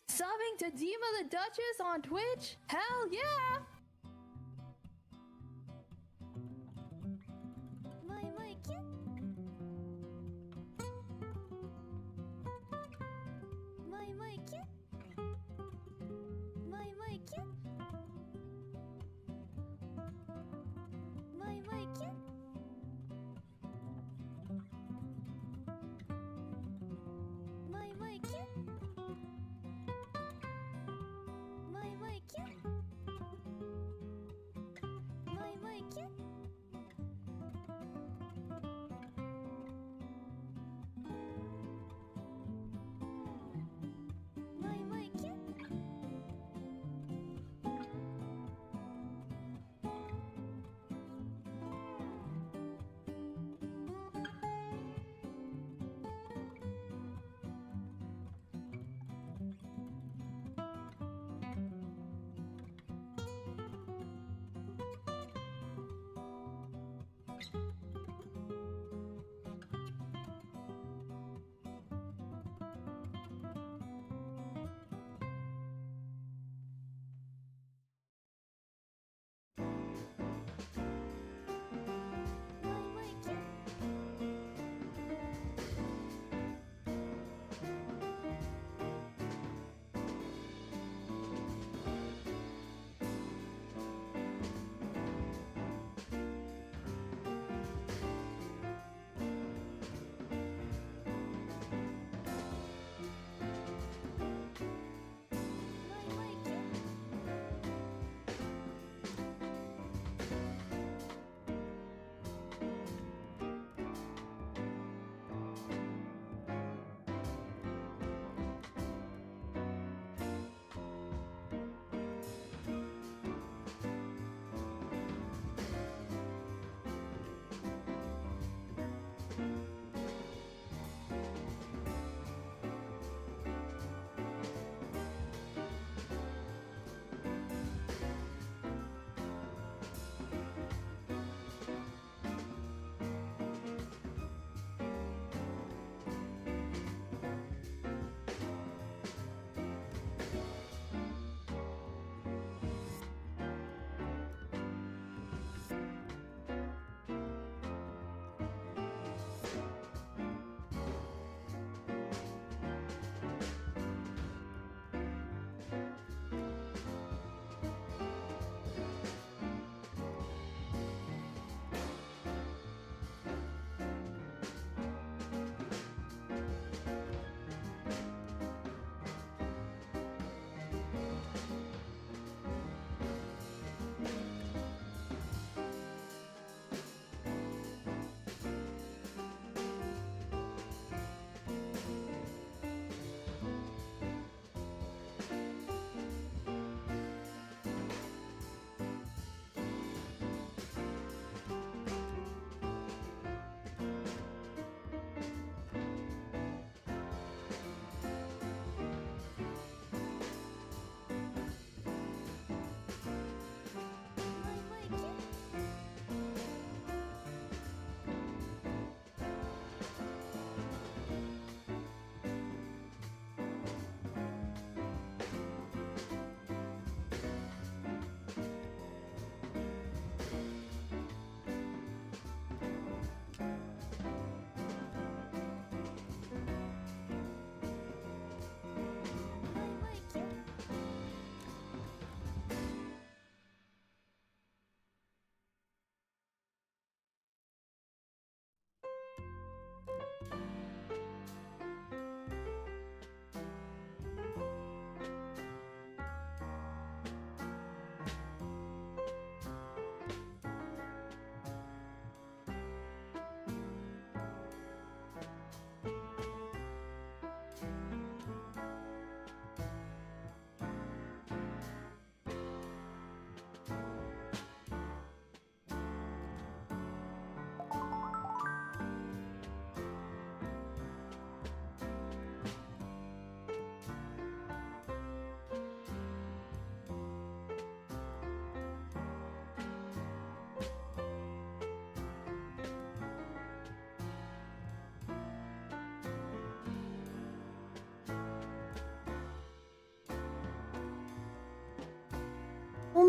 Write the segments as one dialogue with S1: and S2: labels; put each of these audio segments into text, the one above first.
S1: Subbing to Dima the Duchess on Twitch? Hell yeah!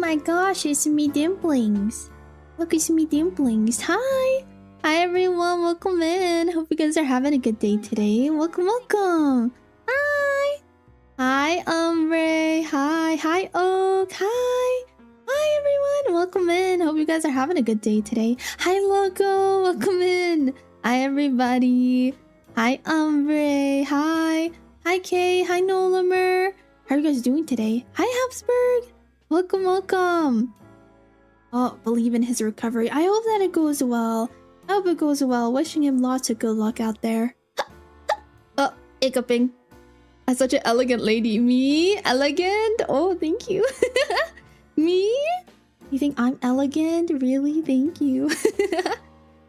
S2: my gosh, it's me Dimplings. Look, it's me Dimplings. Hi! Hi everyone, welcome in. Hope you guys are having a good day today. Welcome, welcome. Hi! Hi, Umbre. Hi, Oak. Hi! Hi everyone, welcome in. Hope you guys are having a good day today. Hi, Loco. Welcome in. Hi, everybody. Hi, Umbre. Hi. Hi, Kay. Hi, Nolamer. How are you guys doing today? Hi, Habsburg. Welcome, welcome. Oh, believe in his recovery. I hope that it goes well. I hope it goes well. Wishing him lots of good luck out there. Oh, hiccuping. I'm such an elegant lady. Me? Elegant? Oh, thank you. Me? You think I'm elegant? Really? Thank you.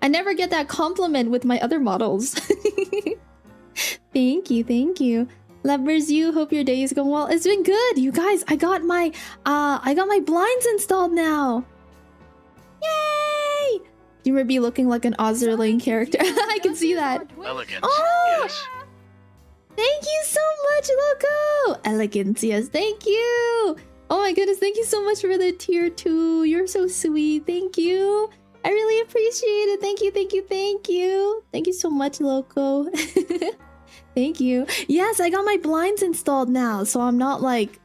S2: I never get that compliment with my other models. Thank you, thank you. Lovers, you hope your day is going well. It's been good, you guys. I got my blinds installed now. Yay! You would be looking like an Ozerling character. I can see that.
S3: Elegant.
S2: Oh!
S3: Yes.
S2: Thank you so much, Loco. Elegance, yes. Thank you. Oh my goodness, thank you so much for the tier 2. You're so sweet. Thank you. I really appreciate it. Thank you, thank you, thank you. Thank you so much, Loco. Thank you. Yes, I got my blinds installed now, so I'm not like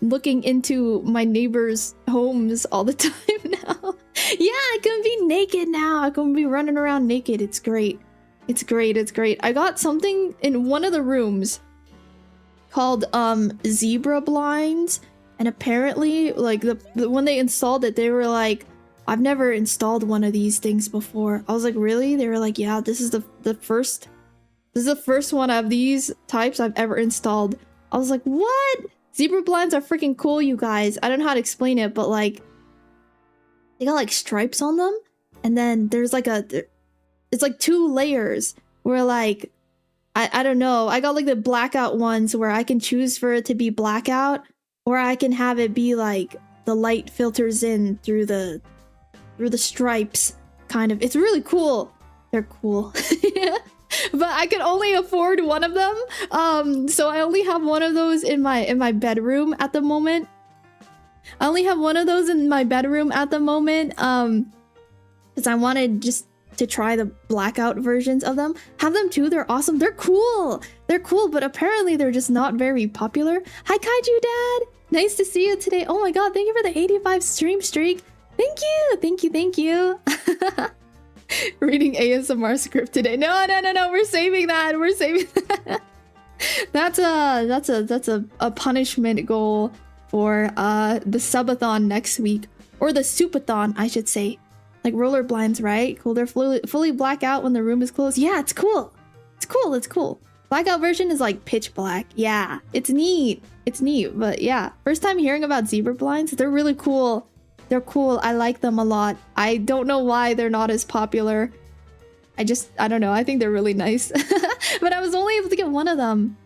S2: looking into my neighbors' homes all the time now. Yeah, I can be naked now. I can be running around naked. It's great. It's great. It's great. I got something in one of the rooms called zebra blinds, and apparently like the when they installed it, they were like, I've never installed one of these things before. I was like, really? They were like, yeah, this is the first one of these types I've ever installed. I was like, what? Zebra blinds are freaking cool, you guys. I don't know how to explain it, but like they got like stripes on them, and then there's like it's like 2 layers where like I don't know. I got like the blackout ones where I can choose for it to be blackout, or I can have it be like the light filters in through the stripes, kind of. It's really cool. They're cool. But I can only afford one of them. So I only have one of those in my bedroom at the moment. I only have one of those in my bedroom at the moment. Because I wanted just to try the blackout versions of them. Have them too, they're awesome. They're cool. They're cool, but apparently they're just not very popular. Hi, Kaiju Dad. Nice to see you today. Oh my god, thank you for the 85 stream streak. Thank you, thank you, thank you. Reading ASMR script today. No, we're saving that. We're saving that. That's a punishment goal for the subathon next week, or the soupathon, I should say. Like roller blinds, right? Cool. They're fully black out when the room is closed. Yeah, it's cool. It's cool. It's cool. Blackout version is like pitch black. Yeah, it's neat. It's neat. But yeah, first time hearing about zebra blinds. They're really cool. They're cool. I like them a lot. I don't know why they're not as popular. I don't know. I think they're really nice. But I was only able to get one of them.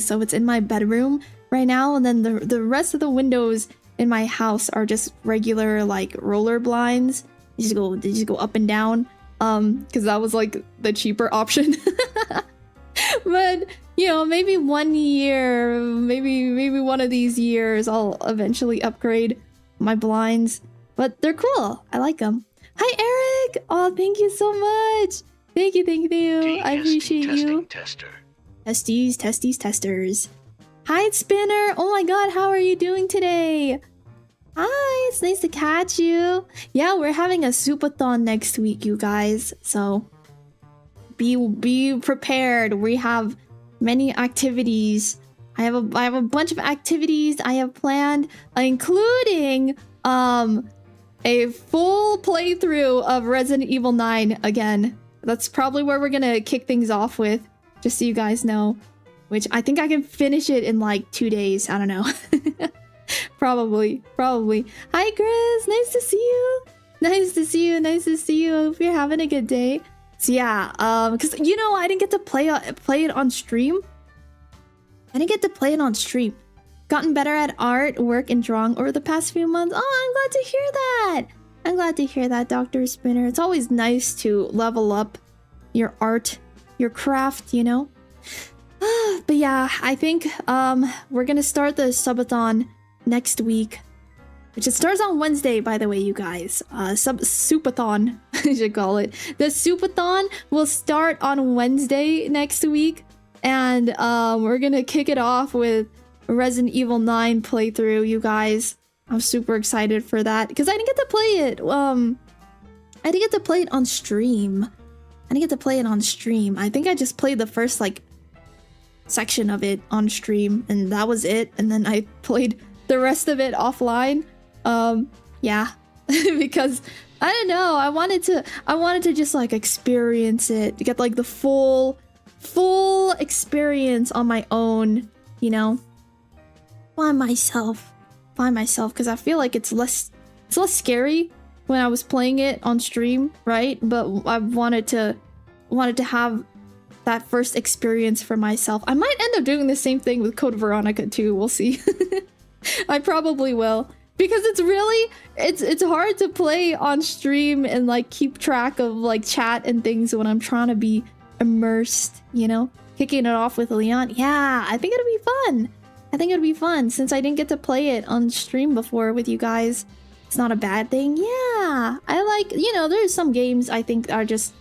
S2: So it's in my bedroom right now. And then the rest of the windows in my house are just regular like roller blinds. They just go up and down. Because that was like the cheaper option. But you know, maybe one year, maybe one of these years, I'll eventually upgrade my blinds. But they're cool. I like them. Hi, Eric. Oh, thank you so much. Thank you. I appreciate you. Testies, testers. Hi, Spinner. Oh my god, how are you doing today? Hi, it's nice to catch you. Yeah, we're having a soupathon next week, you guys. So be prepared. We have many activities. I have a bunch of activities I have planned, including a full playthrough of Resident Evil 9 again. That's probably where we're gonna kick things off with, just so you guys know. Which I think I can finish it in like 2 days. I don't know. Probably. Hi, Chris. Nice to see you. Hope you're having a good day. So yeah, because you know, I didn't get to play it on stream. Gotten better at art, work, and drawing over the past few months. Oh, I'm glad to hear that, Dr. Spinner. It's always nice to level up your art, your craft, you know. But yeah, I think we're gonna start the subathon next week. Which it starts on Wednesday, by the way, you guys. Supathon, I should call it. The Supathon will start on Wednesday next week. And we're gonna kick it off with Resident Evil 9 playthrough, you guys. I'm super excited for that. Because I didn't get to play it. I didn't get to play it on stream. I think I just played the first, like, section of it on stream. And that was it. And then I played the rest of it offline. Yeah, because I don't know, I wanted to just like experience it, get like the full experience on my own, you know, by myself, because I feel like it's less scary when I was playing it on stream, right? But I wanted to have that first experience for myself. I might end up doing the same thing with Code Veronica too, we'll see. I probably will. Because it's really, it's hard to play on stream and like keep track of like chat and things when I'm trying to be immersed, you know? Kicking it off with Leon. Yeah, I think it'll be fun. Since I didn't get to play it on stream before with you guys. It's not a bad thing. Yeah, I like, you know, there's some games I think are just,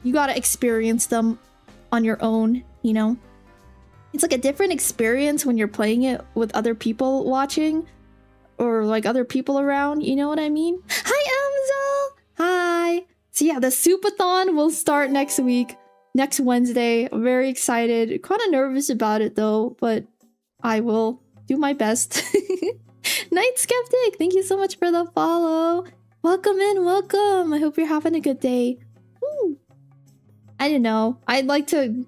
S2: you gotta experience them on your own, you know? It's like a different experience when you're playing it with other people watching. Or like other people around, you know what I mean? Hi, Amzel! Hi! So yeah, the Supathon will start next week, next Wednesday. I'm very excited. Kind of nervous about it though, but I will do my best. Night Skeptic, thank you so much for the follow. Welcome in, welcome. I hope you're having a good day. Ooh. I don't know. I like to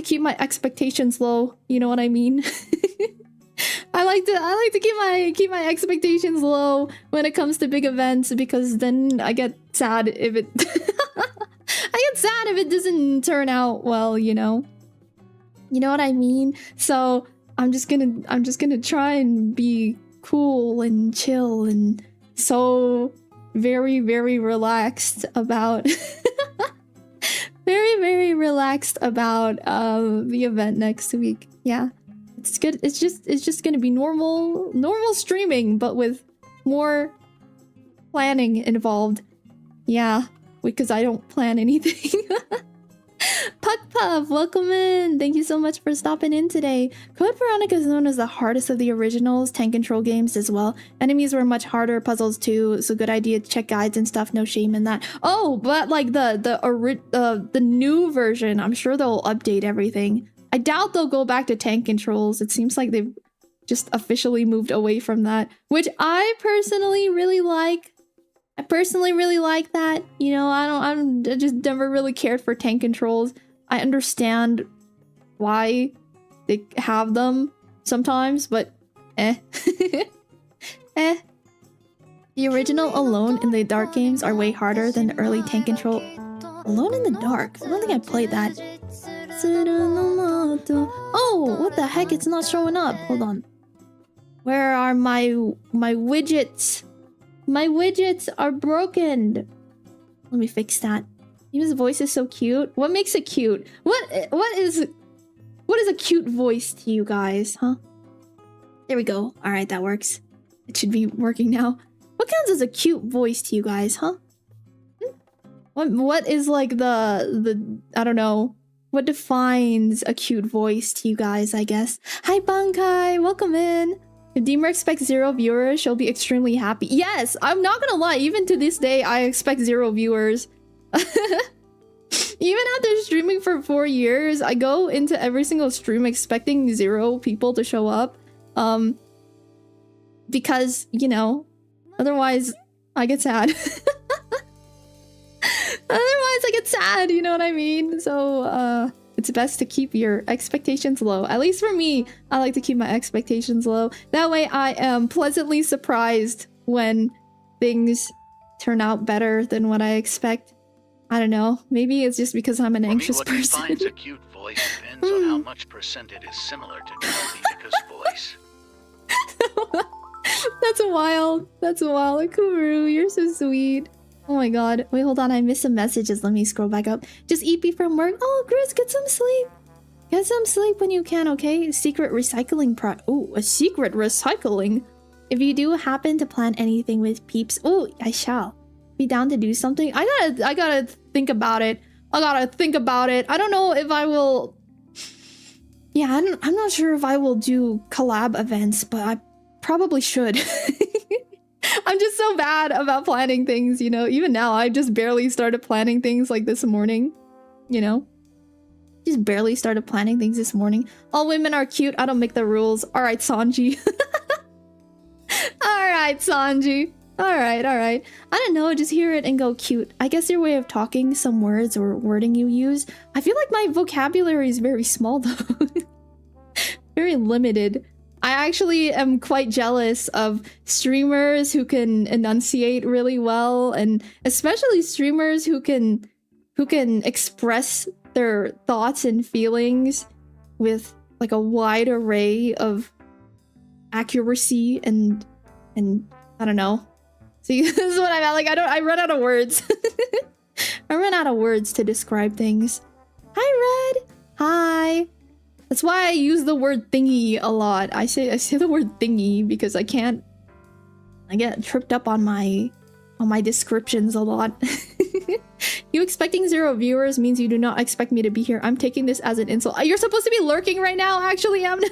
S2: keep my expectations low. You know what I mean? I like to keep my expectations low when it comes to big events, because then I get sad if it doesn't turn out well, you know. You know what I mean? So I'm just gonna try and be cool and chill and so very, very relaxed about very relaxed about the event next week. Yeah. It's good. It's just gonna be normal streaming, but with more planning involved. Yeah, because I don't plan anything. Puck Puff, welcome in. Thank you so much for stopping in today. Code Veronica is known as the hardest of the originals tank control games as well. Enemies were much harder, puzzles too. It's a good idea to check guides and stuff. No shame in that. Oh, but like the new version, I'm sure they'll update everything. I doubt they'll go back to tank controls. It seems like they've just officially moved away from that, which I personally really like. I personally really like that. You know, I just never really cared for tank controls. I understand why they have them sometimes, but eh. Eh. The original Alone in the Dark games are way harder than the early tank control. Alone in the Dark? I don't think I played that. Oh, what the heck? It's not showing up. Hold on. Where are my widgets? My widgets are broken. Let me fix that. His voice is so cute. What makes it cute? What is a cute voice to you guys, huh? There we go. All right, that works. It should be working now. What counts as a cute voice to you guys, huh? What is like the I don't know. What defines a cute voice to you guys, I guess? Hi, Bankai. Welcome in. If Dima expects 0 viewers, she'll be extremely happy. Yes, I'm not gonna lie. Even to this day, I expect 0 viewers. Even after streaming for 4 years, I go into every single stream expecting 0 people to show up. Because, you know, otherwise I get sad. Otherwise I get sad, you know what I mean? So, it's best to keep your expectations low. At least for me, I like to keep my expectations low. That way I am pleasantly surprised when things turn out better than what I expect. I don't know. Maybe it's just because I'm an anxious person.
S3: What defines a cute voice depends on how much percent it is similar to Dika's voice.
S2: That's wild. That's wild. Kuru, you're so sweet. Oh my god. Wait, hold on. I missed some messages. Let me scroll back up. Just EP from work. Oh, Chris, get some sleep. Get some sleep when you can, okay? Secret recycling Oh, a secret recycling If you do happen to plan anything with peeps, oh, I shall be down to do something. I gotta think about it. I don't know if I will. Yeah, I'm not sure if I will do collab events, but I probably should. I'm just so bad about planning things, you know. Even now, I just barely started planning things like this morning, you know. Just barely started planning things this morning. All women are cute. I don't make the rules. All right, Sanji. All right, Sanji. All right. I don't know. Just hear it and go cute. I guess your way of talking, some words or wording you use. I feel like my vocabulary is very small though. Very limited. I actually am quite jealous of streamers who can enunciate really well, and especially streamers who can express their thoughts and feelings with like a wide array of accuracy and I don't know. See, this is what I'm at. Like I run out of words. I run out of words to describe things. Hi, Red. Hi. That's why I use the word thingy a lot. I say the word thingy because I get tripped up on my descriptions a lot. You expecting 0 viewers means you do not expect me to be here. I'm taking this as an insult. You're supposed to be lurking right now. Actually, I'm now.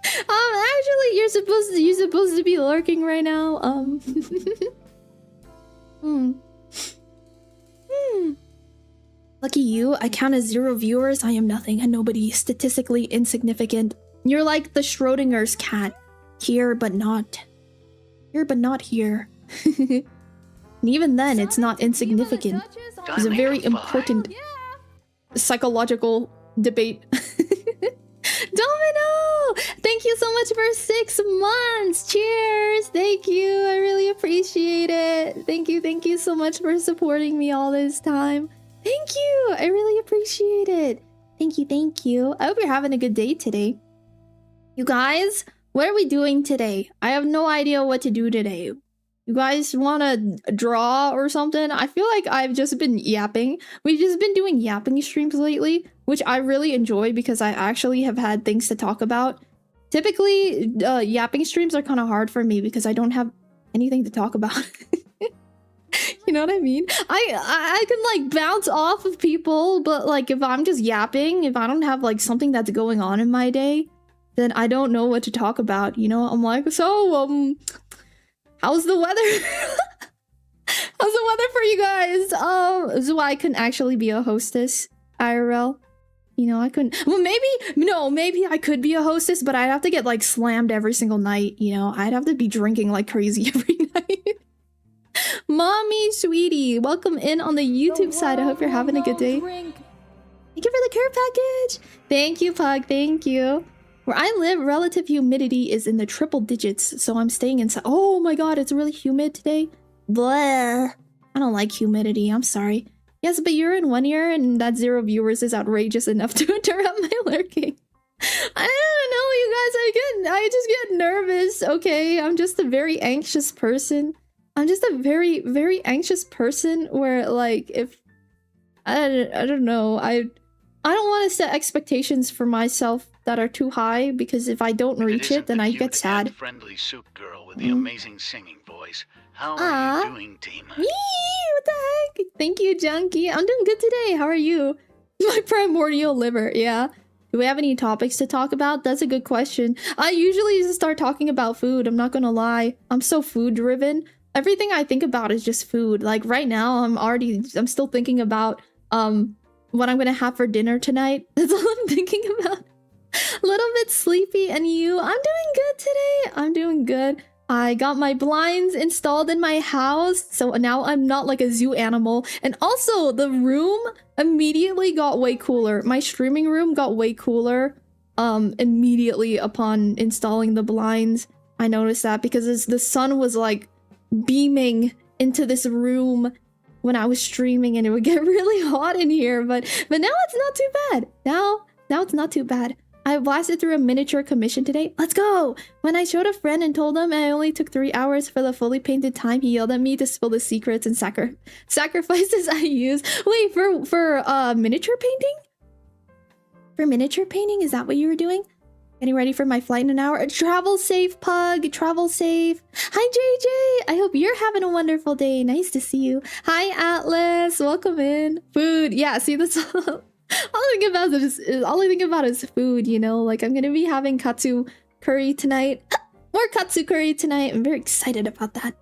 S2: Actually, you're supposed to be lurking right now. Lucky you, I count as 0 viewers. I am nothing and nobody, statistically insignificant. You're like the Schrodinger's cat. Here but not. Here but not here. And even then, it's not insignificant. It's a very important psychological debate. Domino! Thank you so much for 6 months! Cheers! Thank you, I really appreciate it. Thank you so much for supporting me all this time. Thank you! I really appreciate it. Thank you. I hope you're having a good day today. You guys, what are we doing today? I have no idea what to do today. You guys want to draw or something? I feel like I've just been yapping. We've just been doing yapping streams lately, which I really enjoy because I actually have had things to talk about. Typically, yapping streams are kind of hard for me because I don't have anything to talk about. You know what I mean? I can like bounce off of people, but like if I'm just yapping, if I don't have like something that's going on in my day, then I don't know what to talk about. You know, I'm like, so how's the weather? How's the weather for you guys? This is why I couldn't actually be a hostess IRL. You know, I couldn't. Well, maybe I could be a hostess, but I'd have to get like slammed every single night. You know, I'd have to be drinking like crazy every night. Mommy, sweetie, welcome in on the YouTube side. I hope you're having a good day. Thank you for the care package. Thank you, Pug. Thank you. Where I live, relative humidity is in the triple digits, so I'm staying inside. Oh my god, it's really humid today. Blah. I don't like humidity. I'm sorry. Yes, but you're in 1 year, and that 0 viewers is outrageous enough to interrupt my lurking. I don't know, you guys. I just get nervous. Okay, I'm just a very anxious person. I'm just a very, very anxious person where, like, if I don't know, I don't want to set expectations for myself that are too high, because if I don't reach it, then I get sad.
S3: Friendly soup girl with the amazing singing voice. How are you doing, Dima?
S2: What the heck? Thank you, Junkie. I'm doing good today. How are you? My primordial liver. Yeah. Do we have any topics to talk about? That's a good question. I usually just start talking about food. I'm not gonna lie. I'm so food driven. Everything I think about is just food. Like right now, I'm still thinking about what I'm gonna have for dinner tonight. That's all I'm thinking about. A little bit sleepy, and you? I'm doing good today. I'm doing good. I got my blinds installed in my house, so now I'm not like a zoo animal. And also, the room immediately got way cooler. My streaming room got way cooler immediately upon installing the blinds. I noticed that because the sun was like beaming into this room when I was streaming, and it would get really hot in here. But now it's not too bad. Now it's not too bad. I blasted through a miniature commission today. Let's go! When I showed a friend and told him I only took 3 hours for the fully painted time, he yelled at me to spill the secrets and sacrifices I use. Wait, for miniature painting? For miniature painting? Is that what you were doing? Getting ready for my flight in an hour. Travel safe, Pug. Travel safe. Hi, JJ. I hope you're having a wonderful day. Nice to see you. Hi, Atlas. Welcome in. Food. Yeah, see, that's all I think about is food, you know? Like, I'm gonna be having katsu curry tonight. More katsu curry tonight. I'm very excited about that.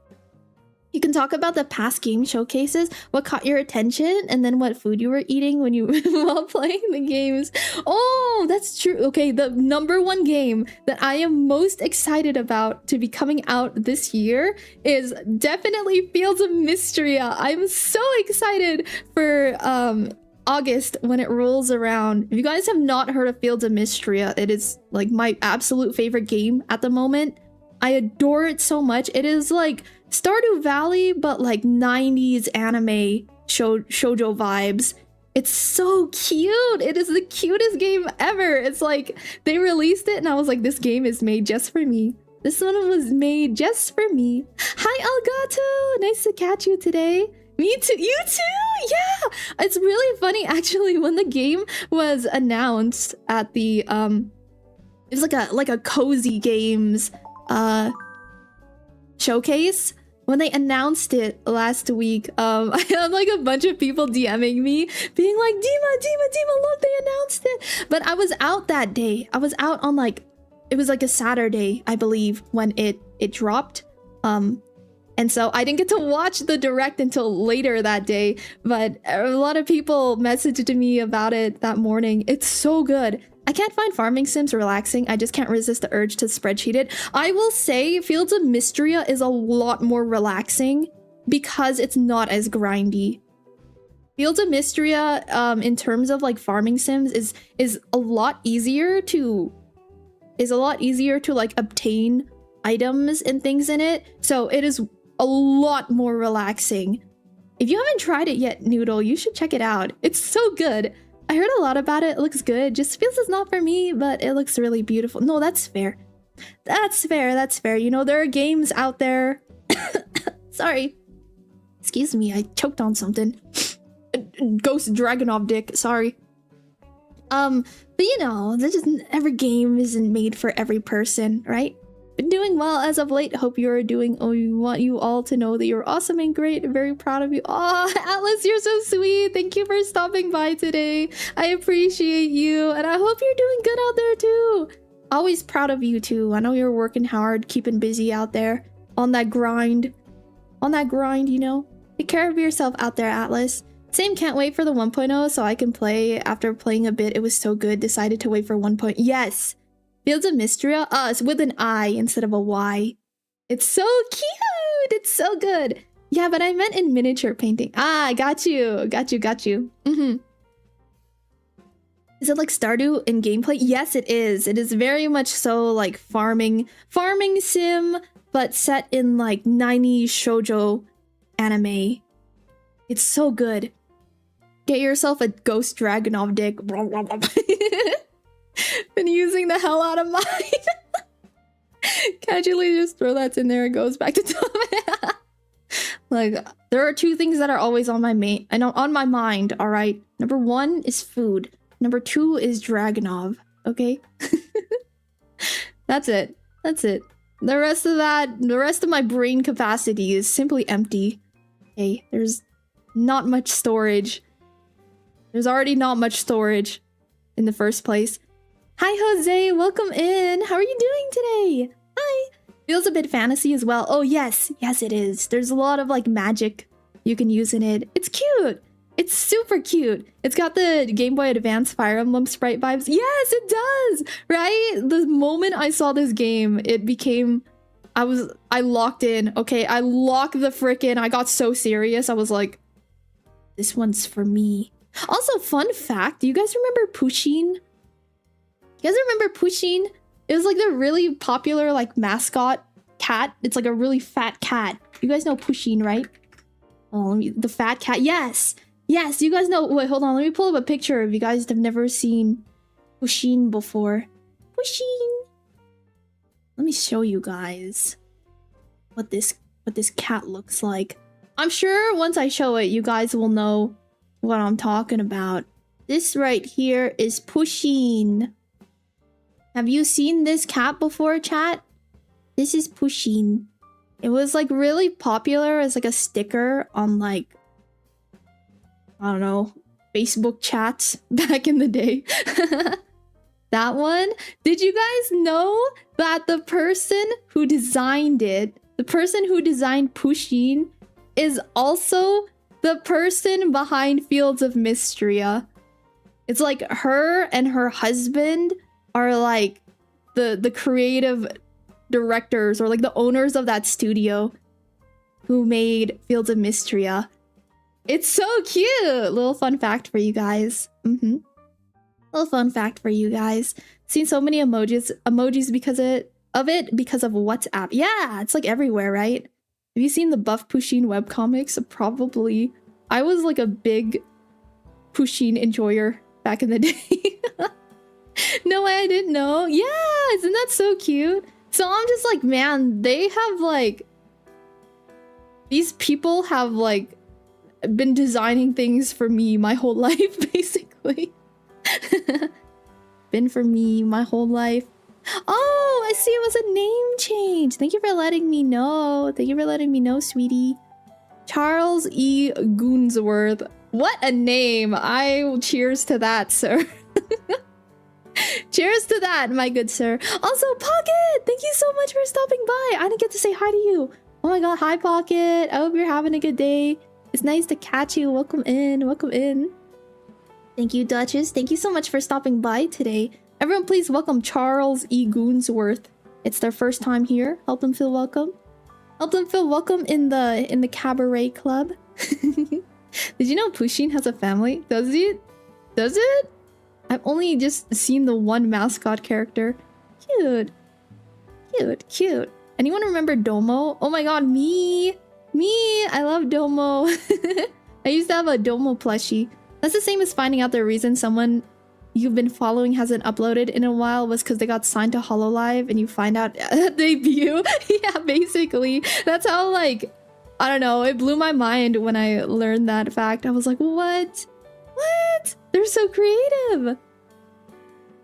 S2: You can talk about the past game showcases, what caught your attention, and then what food you were eating when you while playing the games. Oh, that's true. Okay, the #1 game that I am most excited about to be coming out this year is definitely Fields of Mystria. I'm so excited for August when it rolls around. If you guys have not heard of Fields of Mystria, it is like my absolute favorite game at the moment. I adore it so much. It is like Stardew Valley, but like 90s anime shoujo vibes. It's so cute. It is the cutest game ever. It's like they released it and I was like, this game is made just for me. This one was made just for me. Hi, Elgato. Nice to catch you today. Me too. You too. Yeah. It's really funny actually when the game was announced at the it was like a cozy games showcase. When they announced it last week, I had like a bunch of people DMing me being like, Dima, look, they announced it. But I was out that day. I was out on like, it was like a Saturday, I believe, when it dropped. And so I didn't get to watch the direct until later that day, but a lot of people messaged me about it that morning. It's so good. I can't find farming sims relaxing. I just can't resist the urge to spreadsheet it. I will say Fields of Mystria is a lot more relaxing because it's not as grindy. Fields of Mystria, in terms of like farming sims, is a lot easier to like obtain items and things in it. So it is a lot more relaxing. If you haven't tried it yet, Noodle, you should check it out. It's so good. I heard a lot about it. It looks good. Just feels it's not for me, but it looks really beautiful. No, that's fair. That's fair. That's fair. You know, there are games out there. Sorry. Excuse me. I choked on something. Ghost Dragonov dick. Sorry. But you know, every game isn't made for every person, right? Been doing well as of late. Hope you're doing. Oh, we want you all to know that you're awesome and great. Very proud of you. Oh, Atlas, you're so sweet. Thank you for stopping by today. I appreciate you, and I hope you're doing good out there too. Always proud of you too. I know you're working hard, keeping busy out there on that grind. On that grind, you know. Take care of yourself out there, Atlas. Same, can't wait for the 1.0 so I can play. After playing a bit, it was so good. Decided to wait for 1.0. Yes. Fields of Mystria? It's with an I instead of a Y. It's so cute! It's so good! Yeah, but I meant in miniature painting. Ah, got you. Got you. Is it like Stardew in gameplay? Yes, it is. It is very much so like farming sim, but set in like 90s shoujo anime. It's so good. Get yourself a Ghost Dragonov dick. Been using the hell out of mine. Casually just throw that in there and goes back to top. Like, there are two things that are always on my mind, alright? Number 1 is food. Number 2 is Dragonov, okay? That's it. The rest of my brain capacity is simply empty. Okay, there's not much storage. There's already not much storage in the first place. Hi, Jose. Welcome in. How are you doing today? Hi. Feels a bit fantasy as well. Oh, yes. Yes, it is. There's a lot of, like, magic you can use in it. It's cute. It's super cute. It's got the Game Boy Advance Fire Emblem sprite vibes. Yes, it does. Right? The moment I saw this game, it became... I locked in. Okay, I locked the frickin'... I got so serious. I was like, this one's for me. Also, fun fact. Do you guys remember Pusheen? You guys remember Pusheen? It was like the really popular like mascot cat. It's like a really fat cat. You guys know Pusheen, right? Oh, the fat cat. Yes. Yes, you guys know. Wait, hold on. Let me pull up a picture if you guys have never seen Pusheen before. Pusheen. Let me show you guys what this cat looks like. I'm sure once I show it, you guys will know what I'm talking about. This right here is Pusheen. Have you seen this cat before, chat? This is Pusheen. It was like really popular as like a sticker on like, I don't know, Facebook chats back in the day. That one. Did you guys know that the person who designed it, the person who designed Pusheen, is also the person behind Fields of Mystria? It's like her and her husband are like the creative directors or like the owners of that studio who made Fields of Mystria. It's so cute. Little fun fact for you guys. Little fun fact for you guys. Seen so many emojis because of WhatsApp. Yeah, it's like everywhere, right? Have you seen the Buff Pusheen webcomics? Probably. I was like a big Pusheen enjoyer back in the day. No way, I didn't know. Yeah, isn't that so cute? So I'm just like, man, they have like, these people have like been designing things for me my whole life, basically. Been for me my whole life. Oh, I see it was a name change. Thank you for letting me know. Thank you for letting me know, sweetie. Charles E. Goonsworth. What a name. I will cheers to that, sir. Cheers to that, my good sir. Also, Pocket, thank you so much for stopping by. I didn't get to say hi to you. Oh my god, hi Pocket. I hope you're having a good day. It's nice to catch you. Welcome in, welcome in. Thank you, Duchess. Thank you so much for stopping by today. Everyone, please welcome Charles E. Goonsworth. It's their first time here. Help them feel welcome. Help them feel welcome in the cabaret club. Did you know Pusheen has a family? Does it? Does it? I've only just seen the one mascot character. Cute. Cute, cute. Anyone remember Domo? Oh my god, me! Me! I love Domo. I used to have a Domo plushie. That's the same as finding out the reason someone you've been following hasn't uploaded in a while was because they got signed to HoloLive and you find out debut. Yeah, basically. That's how, like, I don't know, it blew my mind when I learned that fact. I was like, what? What? They're so creative.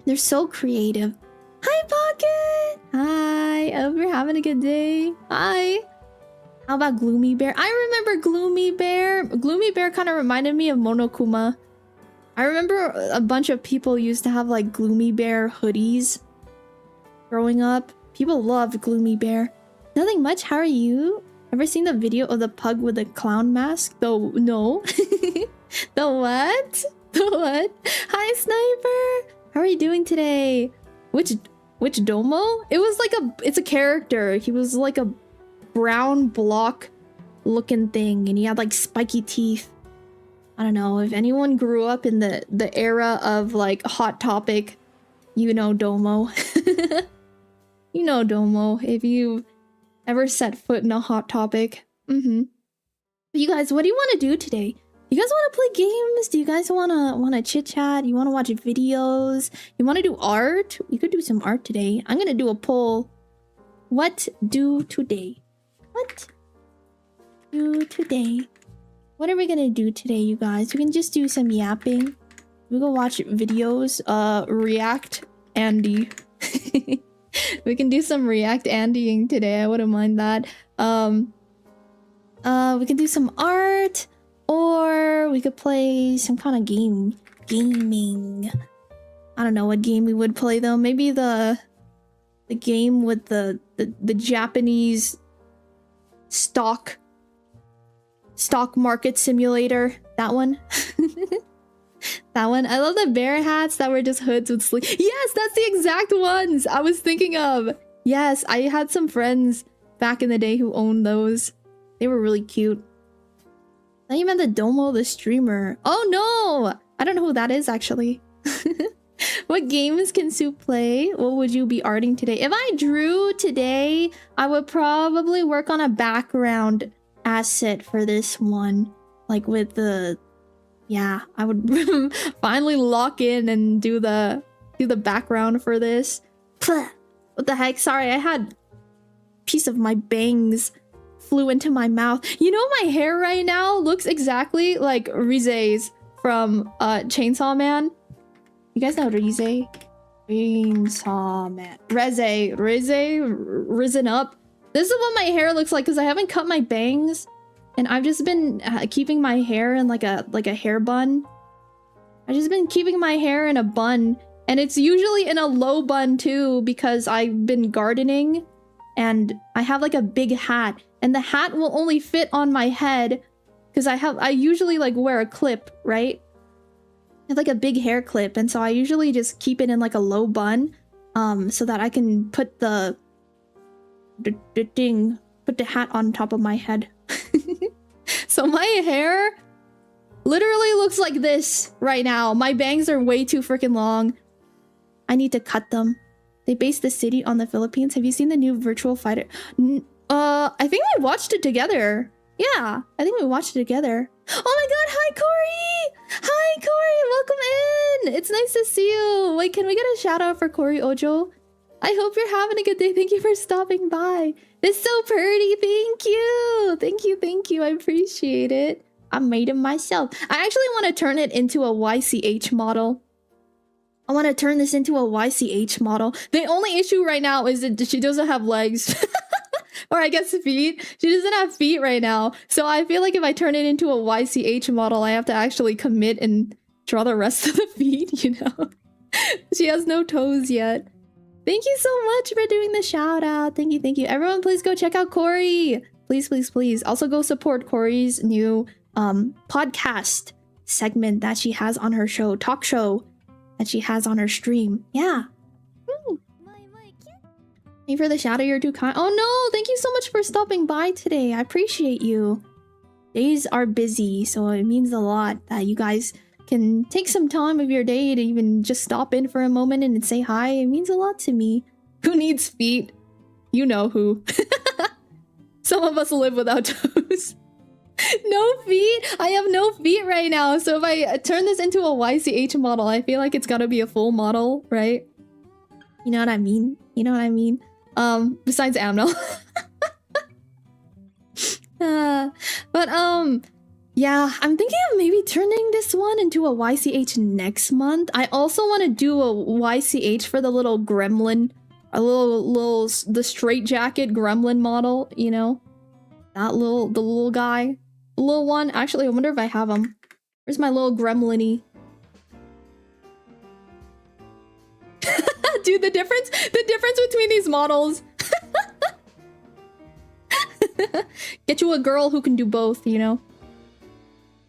S2: They're so creative. Hi, Pocket. Hi. I hope you're having a good day. Hi. How about Gloomy Bear? I remember Gloomy Bear. Gloomy Bear kind of reminded me of Monokuma. I remember a bunch of people used to have like Gloomy Bear hoodies growing up. People loved Gloomy Bear. Nothing much. How are you? Ever seen the video of the pug with the clown mask? Though no. The what? The what? Hi, Sniper. How are you doing today? Which Domo? It was like it's a character. He was like a brown block looking thing and he had like spiky teeth. I don't know if anyone grew up in the era of like Hot Topic, you know Domo. You know Domo if you ever set foot in a Hot Topic. But you guys, what do you want to do today? You guys want to play games? Do you guys want to chit chat? You want to watch videos? You want to do art? We could do some art today. I'm gonna do a poll. What do today? What do today? What are we gonna do today, you guys? We can just do some yapping. We go watch videos. React Andy. We can do some React Andying today. I wouldn't mind that. We can do some art, or we could play some kind of gaming. I don't know what game we would play though. Maybe the game with the Japanese stock market simulator. That one. That one. I love the bear hats that were just hoods with sleeves. Yes, that's the exact ones I was thinking of. Yes, I had some friends back in the day who owned those. They were really cute. I even the Domo the streamer. Oh no! I don't know who that is actually. What games can Soup play? What would you be arting today? If I drew today, I would probably work on a background asset for this one. Like with the... Yeah, I would finally lock in and do the background for this. What the heck? Sorry, I had a piece of my bangs flew into my mouth. You know, my hair right now looks exactly like Rize's from Chainsaw Man. You guys know Rize? Chainsaw Man. Risen up. This is what my hair looks like because I haven't cut my bangs, and I've just been keeping my hair in like a hair bun. I've just been keeping my hair in a bun, and it's usually in a low bun too because I've been gardening, and I have like a big hat, and the hat will only fit on my head because I usually like wear a clip, right? I have like a big hair clip, and so I usually just keep it in like a low bun, so that I can put the hat on top of my head. So my hair literally looks like this right now. My bangs are way too freaking long. I need to cut them. They based the city on the Philippines. Have you seen the new Virtual Fighter? I think we watched it together. Yeah, I think we watched it together. Oh my god, hi Corey! Hi Corey, welcome in! It's nice to see you. Wait, can we get a shout out for Corey Ojo? I hope you're having a good day. Thank you for stopping by. It's so pretty. Thank you. Thank you. I appreciate it. I made it myself. I actually want to turn it into a YCH model. I want to turn this into a YCH model. The only issue right now is that she doesn't have legs. Or I guess feet. She doesn't have feet right now. So I feel like if I turn it into a YCH model, I have to actually commit and draw the rest of the feet, you know? She has no toes yet. Thank you so much for doing the shout out. Thank you. Everyone, please go check out Corey. Please. Also go support Corey's new podcast segment that she has on her show, talk show that she has on her stream. Yeah. Thank you for the shout out. You're too kind. Oh no, thank you so much for stopping by today. I appreciate you. Days are busy, so it means a lot that you guys can take some time of your day to even just stop in for a moment and say hi. It means a lot to me. Who needs feet? You know who. Some of us live without toes. No feet? I have no feet right now. So if I turn this into a YCH model, I feel like it's gotta be a full model, right? You know what I mean? Besides Amno. Yeah, I'm thinking of maybe turning this one into a YCH next month. I also want to do a YCH for the little gremlin. The straight jacket gremlin model, you know? The little guy. The little one. Actually, I wonder if I have him. Where's my little gremlin-y? Dude, the difference between these models. Get you a girl who can do both, you know?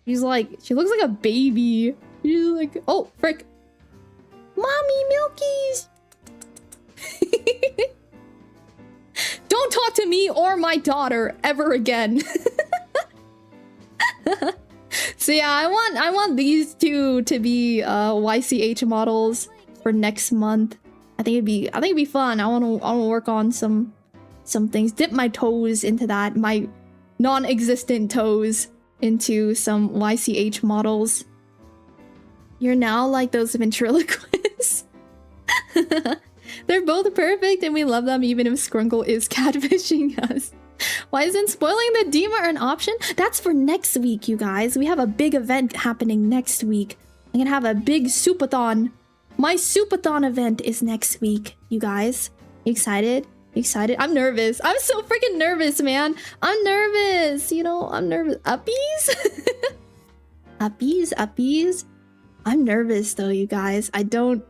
S2: She looks like a baby. She's like, oh, frick. Mommy, Milkies. Don't talk to me or my daughter ever again. So yeah, I want these two to be YCH models for next month. I think it'd be fun. I want to work on some things. Dip my toes into that. My non-existent toes into some YCH models. You're now like those ventriloquists. They're both perfect and we love them even if Scrunkle is catfishing us. Why isn't spoiling the Dima an option? That's for next week, you guys. We have a big event happening next week. I'm gonna have a big soupathon. My soupathon event is next week, you guys. You excited? I'm nervous. I'm so freaking nervous, man. I'm nervous. You know, I'm nervous. Uppies? Uppies? I'm nervous though, you guys. I don't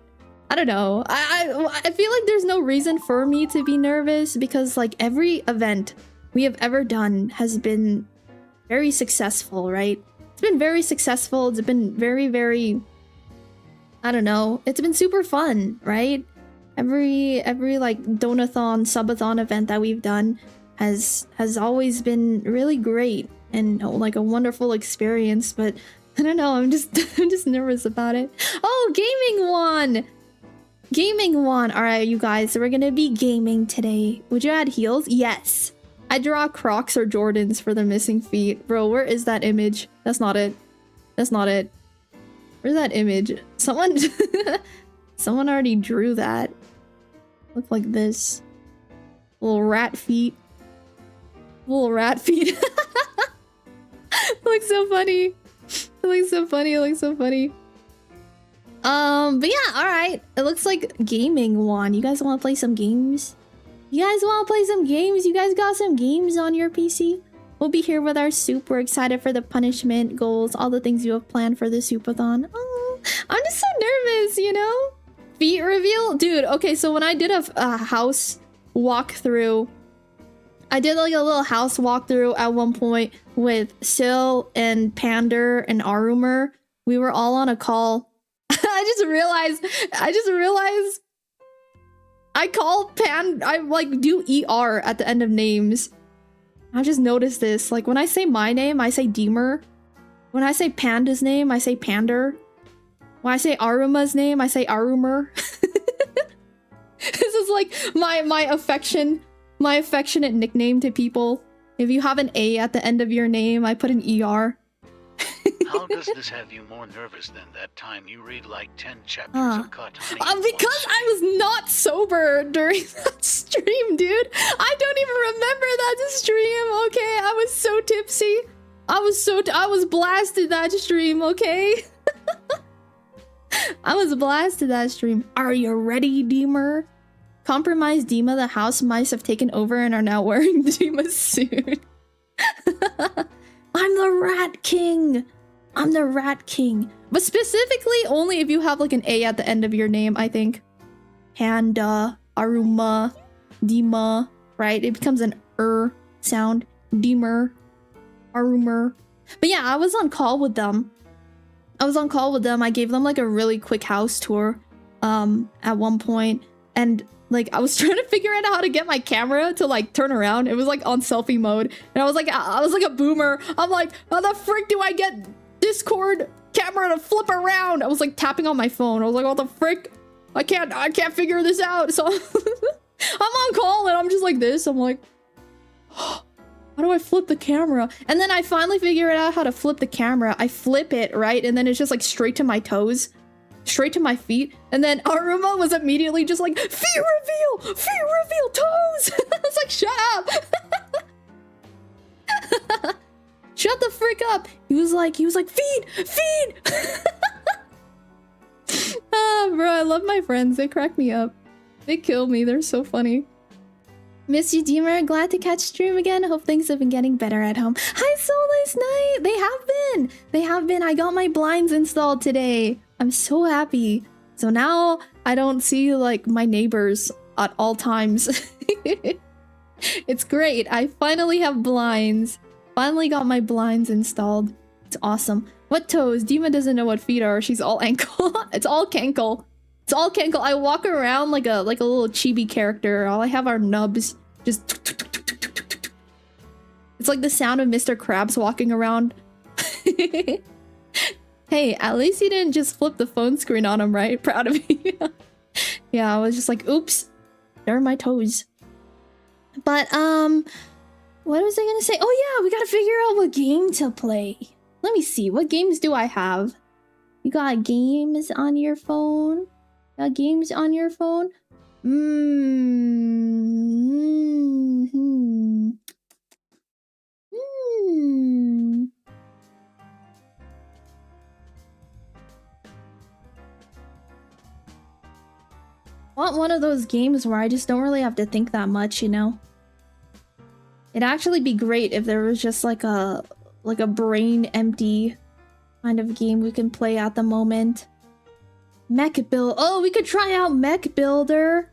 S2: know. I feel like there's no reason for me to be nervous because like every event we have ever done has been very successful, right? It's been very successful. It's been very, very, I don't know. It's been super fun, right? Every like donathon, subathon event that we've done has always been really great and like a wonderful experience, but I don't know, I'm just nervous about it. Oh, gaming one. All right, you guys, so we're gonna be gaming today. Would you add heels? Yes. I draw Crocs or Jordans for the missing feet. Bro, where is that image? That's not it. Where's that image? Someone already drew that. Look like this. Little rat feet. Looks so funny. It looks so funny. But yeah, alright. It looks like gaming won. You guys want to play some games? You guys want to play some games? You guys got some games on your PC? We'll be here with our soup. We're excited for the punishment, goals, all the things you have planned for the soupathon. Oh, I'm just so nervous, you know? Feet reveal? Dude, okay, so when I did a house walkthrough, I did like a little house walkthrough at one point with Sil and Pander and Arumer. We were all on a call. I just realized I call I like do ER at the end of names. I just noticed this. Like when I say my name, I say Deemer. When I say Panda's name, I say Pander. When I say Aruma's name, I say Arumer. This is like my affectionate nickname to people. If you have an A at the end of your name, I put an ER.
S3: How does this have you more nervous than that time you read like 10 chapters of Katani?
S2: Because I was not sober during that stream, dude. I don't even remember that stream, okay? I was so tipsy. I was blasted that stream, okay? I was blasted that stream. Are you ready, Deemer? Compromised Dima, the house mice have taken over and are now wearing Dima's suit. I'm the Rat King. I'm the Rat King. But specifically only if you have like an A at the end of your name, I think. Panda, Aruma, Dima, right? It becomes an sound. Deemer, Arumer. But yeah, I was on call with them. I gave them like a really quick house tour at one point. And like I was trying to figure out how to get my camera to like turn around. It was like on selfie mode. And I was like a boomer. I'm like, how the frick do I get Discord camera to flip around? I was like tapping on my phone. I was like, what the frick? I can't figure this out. So I'm on call and I'm just like this. I'm like, how do I flip the camera? And then I finally figured out how to flip the camera. I flip it, right? And then it's just like straight to my toes. Straight to my feet. And then Aruma was immediately just like, feet reveal, toes. I was like, shut up. Shut the frick up. He was like, feed. Bro, I love my friends. They crack me up. They kill me. They're so funny. Miss you, Deemer. Glad to catch stream again. Hope things have been getting better at home. Hi, Soulless Night. They have been. I got my blinds installed today. I'm so happy. So now I don't see like my neighbors at all times. It's great. I finally have blinds. Finally got my blinds installed. It's awesome. What toes? Dima doesn't know what feet are. She's all ankle. It's all cankle. It's all cankle. I walk around like a little chibi character. All I have are nubs. Just it's like the sound of Mr. Krabs walking around. Hey, at least you didn't just flip the phone screen on him, right? Proud of you. Yeah, I was just like, oops. There are my toes. But, what was I gonna say? Oh yeah, we gotta figure out what game to play. Let me see. What games do I have? You got games on your phone? Got games on your phone? I want one of those games where I just don't really have to think that much, you know? It'd actually be great if there was just like a brain empty kind of game we can play at the moment. Mech Build. Oh, we could try out Mech Builder.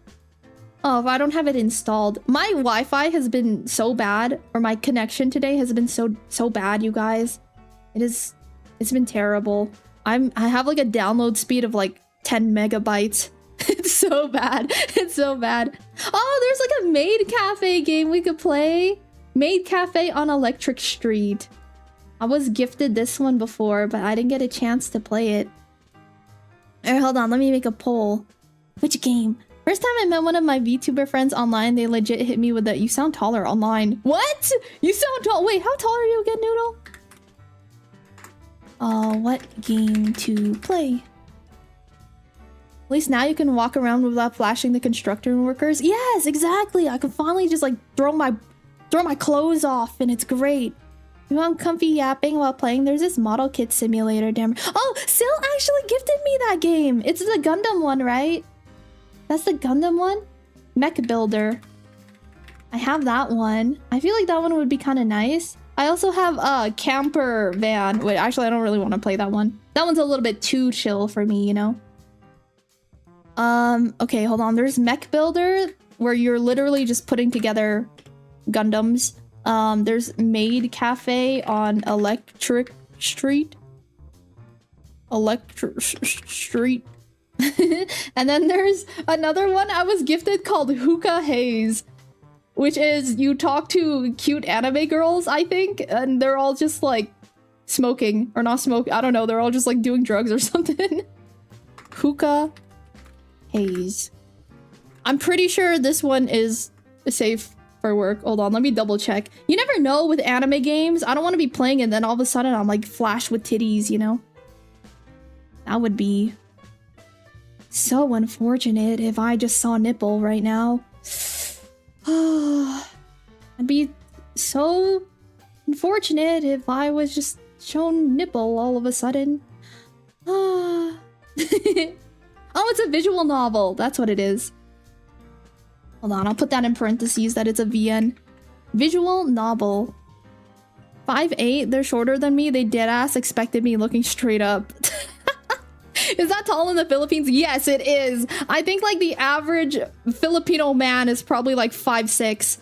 S2: Oh, if I don't have it installed. My Wi-Fi has been so bad, or my connection today has been so bad, you guys. It's been terrible. I have like a download speed of like 10 megabytes. It's so bad. It's so bad. Oh, there's like a Maid Cafe game we could play. Maid Cafe on Electric Street. I was gifted this one before, but I didn't get a chance to play it. Alright, hold on. Let me make a poll. Which game? First time I met one of my VTuber friends online, they legit hit me with the, you sound taller online. What? You sound tall. Wait, how tall are you again, Noodle? What game to play? At least now you can walk around without flashing the construction workers. Yes, exactly. I can finally just like throw my clothes off and it's great. You want comfy yapping while playing? There's this model kit simulator. Damn. Oh, Sil actually gifted me that game. It's the Gundam one, right? That's the Gundam one? Mech Builder. I have that one. I feel like that one would be kind of nice. I also have a camper van. Wait, actually, I don't really want to play that one. That one's a little bit too chill for me, you know? Okay, hold on. There's Mech Builder, where you're literally just putting together Gundams. There's Maid Cafe on Electric Street. Street. And then there's another one I was gifted called Hookah Haze, which is you talk to cute anime girls, I think, and they're all just like smoking or not smoking. I don't know. They're all just like doing drugs or something. Hookah Haze. I'm pretty sure this one is safe for work. Hold on, let me double check. You never know with anime games. I don't want to be playing and then all of a sudden I'm like flash with titties, you know? That would be so unfortunate if I just saw nipple right now. I'd be so unfortunate if I was just shown nipple all of a sudden. Oh, it's a visual novel. That's what it is. Hold on, I'll put that in parentheses that it's a VN. Visual novel. 5'8", they're shorter than me. They deadass expected me looking straight up. Is that tall in the Philippines? Yes, it is. I think like the average Filipino man is probably like 5'6".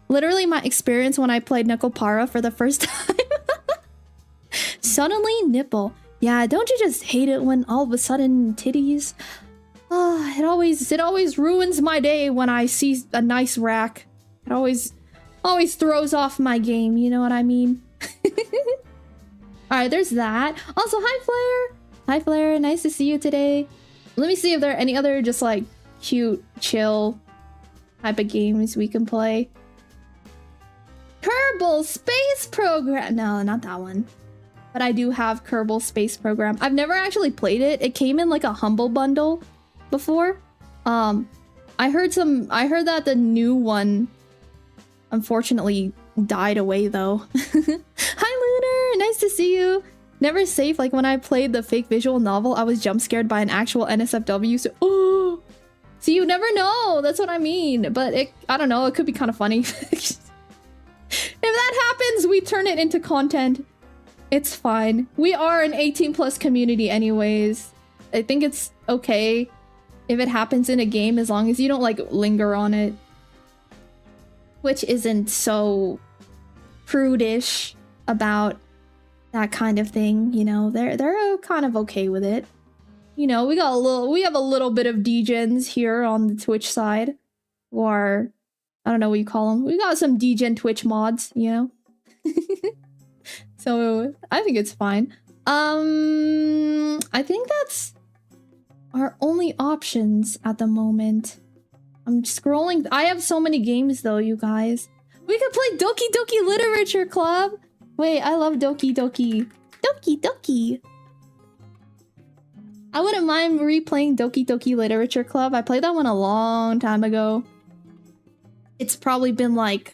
S2: Literally my experience when I played Nekopara for the first time. Suddenly nipple. Yeah, don't you just hate it when all of a sudden titties? Oh, it always ruins my day when I see a nice rack. It always throws off my game, you know what I mean? Alright, there's that. Also, hi Flair! Hi Flair, nice to see you today. Let me see if there are any other just like cute, chill type of games we can play. Kerbal Space Program! No, not that one. But I do have Kerbal Space Program. I've never actually played it. It came in like a Humble Bundle before. I heard that the new one unfortunately died away though. Hi Lunar, nice to see you. Never safe. Like when I played the fake visual novel, I was jump scared by an actual NSFW. So, oh, see, you never know. That's what I mean. But I don't know. It could be kind of funny. If that happens, we turn it into content. It's fine. We are an 18+ community anyways. I think it's okay if it happens in a game as long as you don't like linger on it. Which isn't so prudish about that kind of thing, you know. They're kind of okay with it. You know, we have a little bit of degens here on the Twitch side. Or I don't know what you call them. We got some degen Twitch mods, you know. So I think it's fine. I think that's our only options at the moment. I'm scrolling. I have so many games though, you guys. We could play Doki Doki Literature Club. Wait, I love Doki Doki. Doki Doki. I wouldn't mind replaying Doki Doki Literature Club. I played that one a long time ago. It's probably been like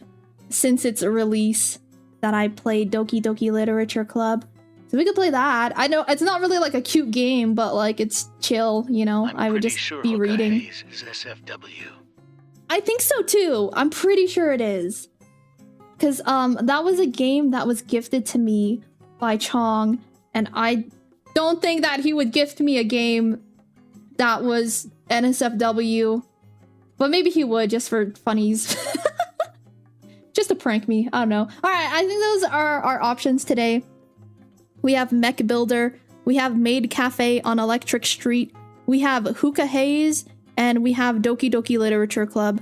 S2: since its release that I played Doki Doki Literature Club. So we could play that. I know it's not really like a cute game, but like it's chill, you know. I would just
S3: sure
S2: be reading.
S3: Is SFW.
S2: I think so too. I'm pretty sure it is. Because that was a game that was gifted to me by Chong, and I don't think that he would gift me a game that was NSFW. But maybe he would, just for funnies. Just to prank me. I don't know. Alright, I think those are our options today. We have Mech Builder. We have Maid Cafe on Electric Street. We have Hookah Haze. And we have Doki Doki Literature Club.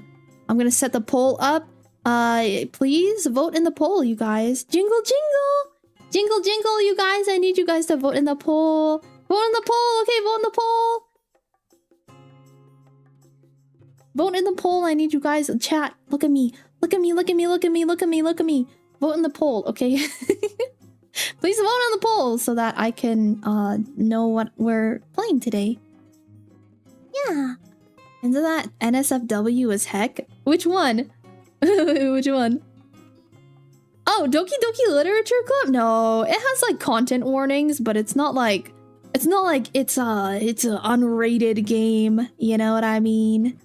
S2: I'm gonna set the poll up. Please vote in the poll, you guys. Jingle, jingle! Jingle, jingle, you guys. I need you guys to vote in the poll. Vote in the poll. Okay, vote in the poll. Vote in the poll. I need you guys to chat. Look at me. Look at me. Look at me. Look at me. Look at me. Look at me. Vote in the poll, okay? Please vote on the poll so that I can know what we're playing today. Yeah. Into that NSFW as heck. Which one? Which one? Oh, Oh, Doki Doki Literature Club? No, it has like content warnings, but it's not like it's an unrated game. You know what I mean?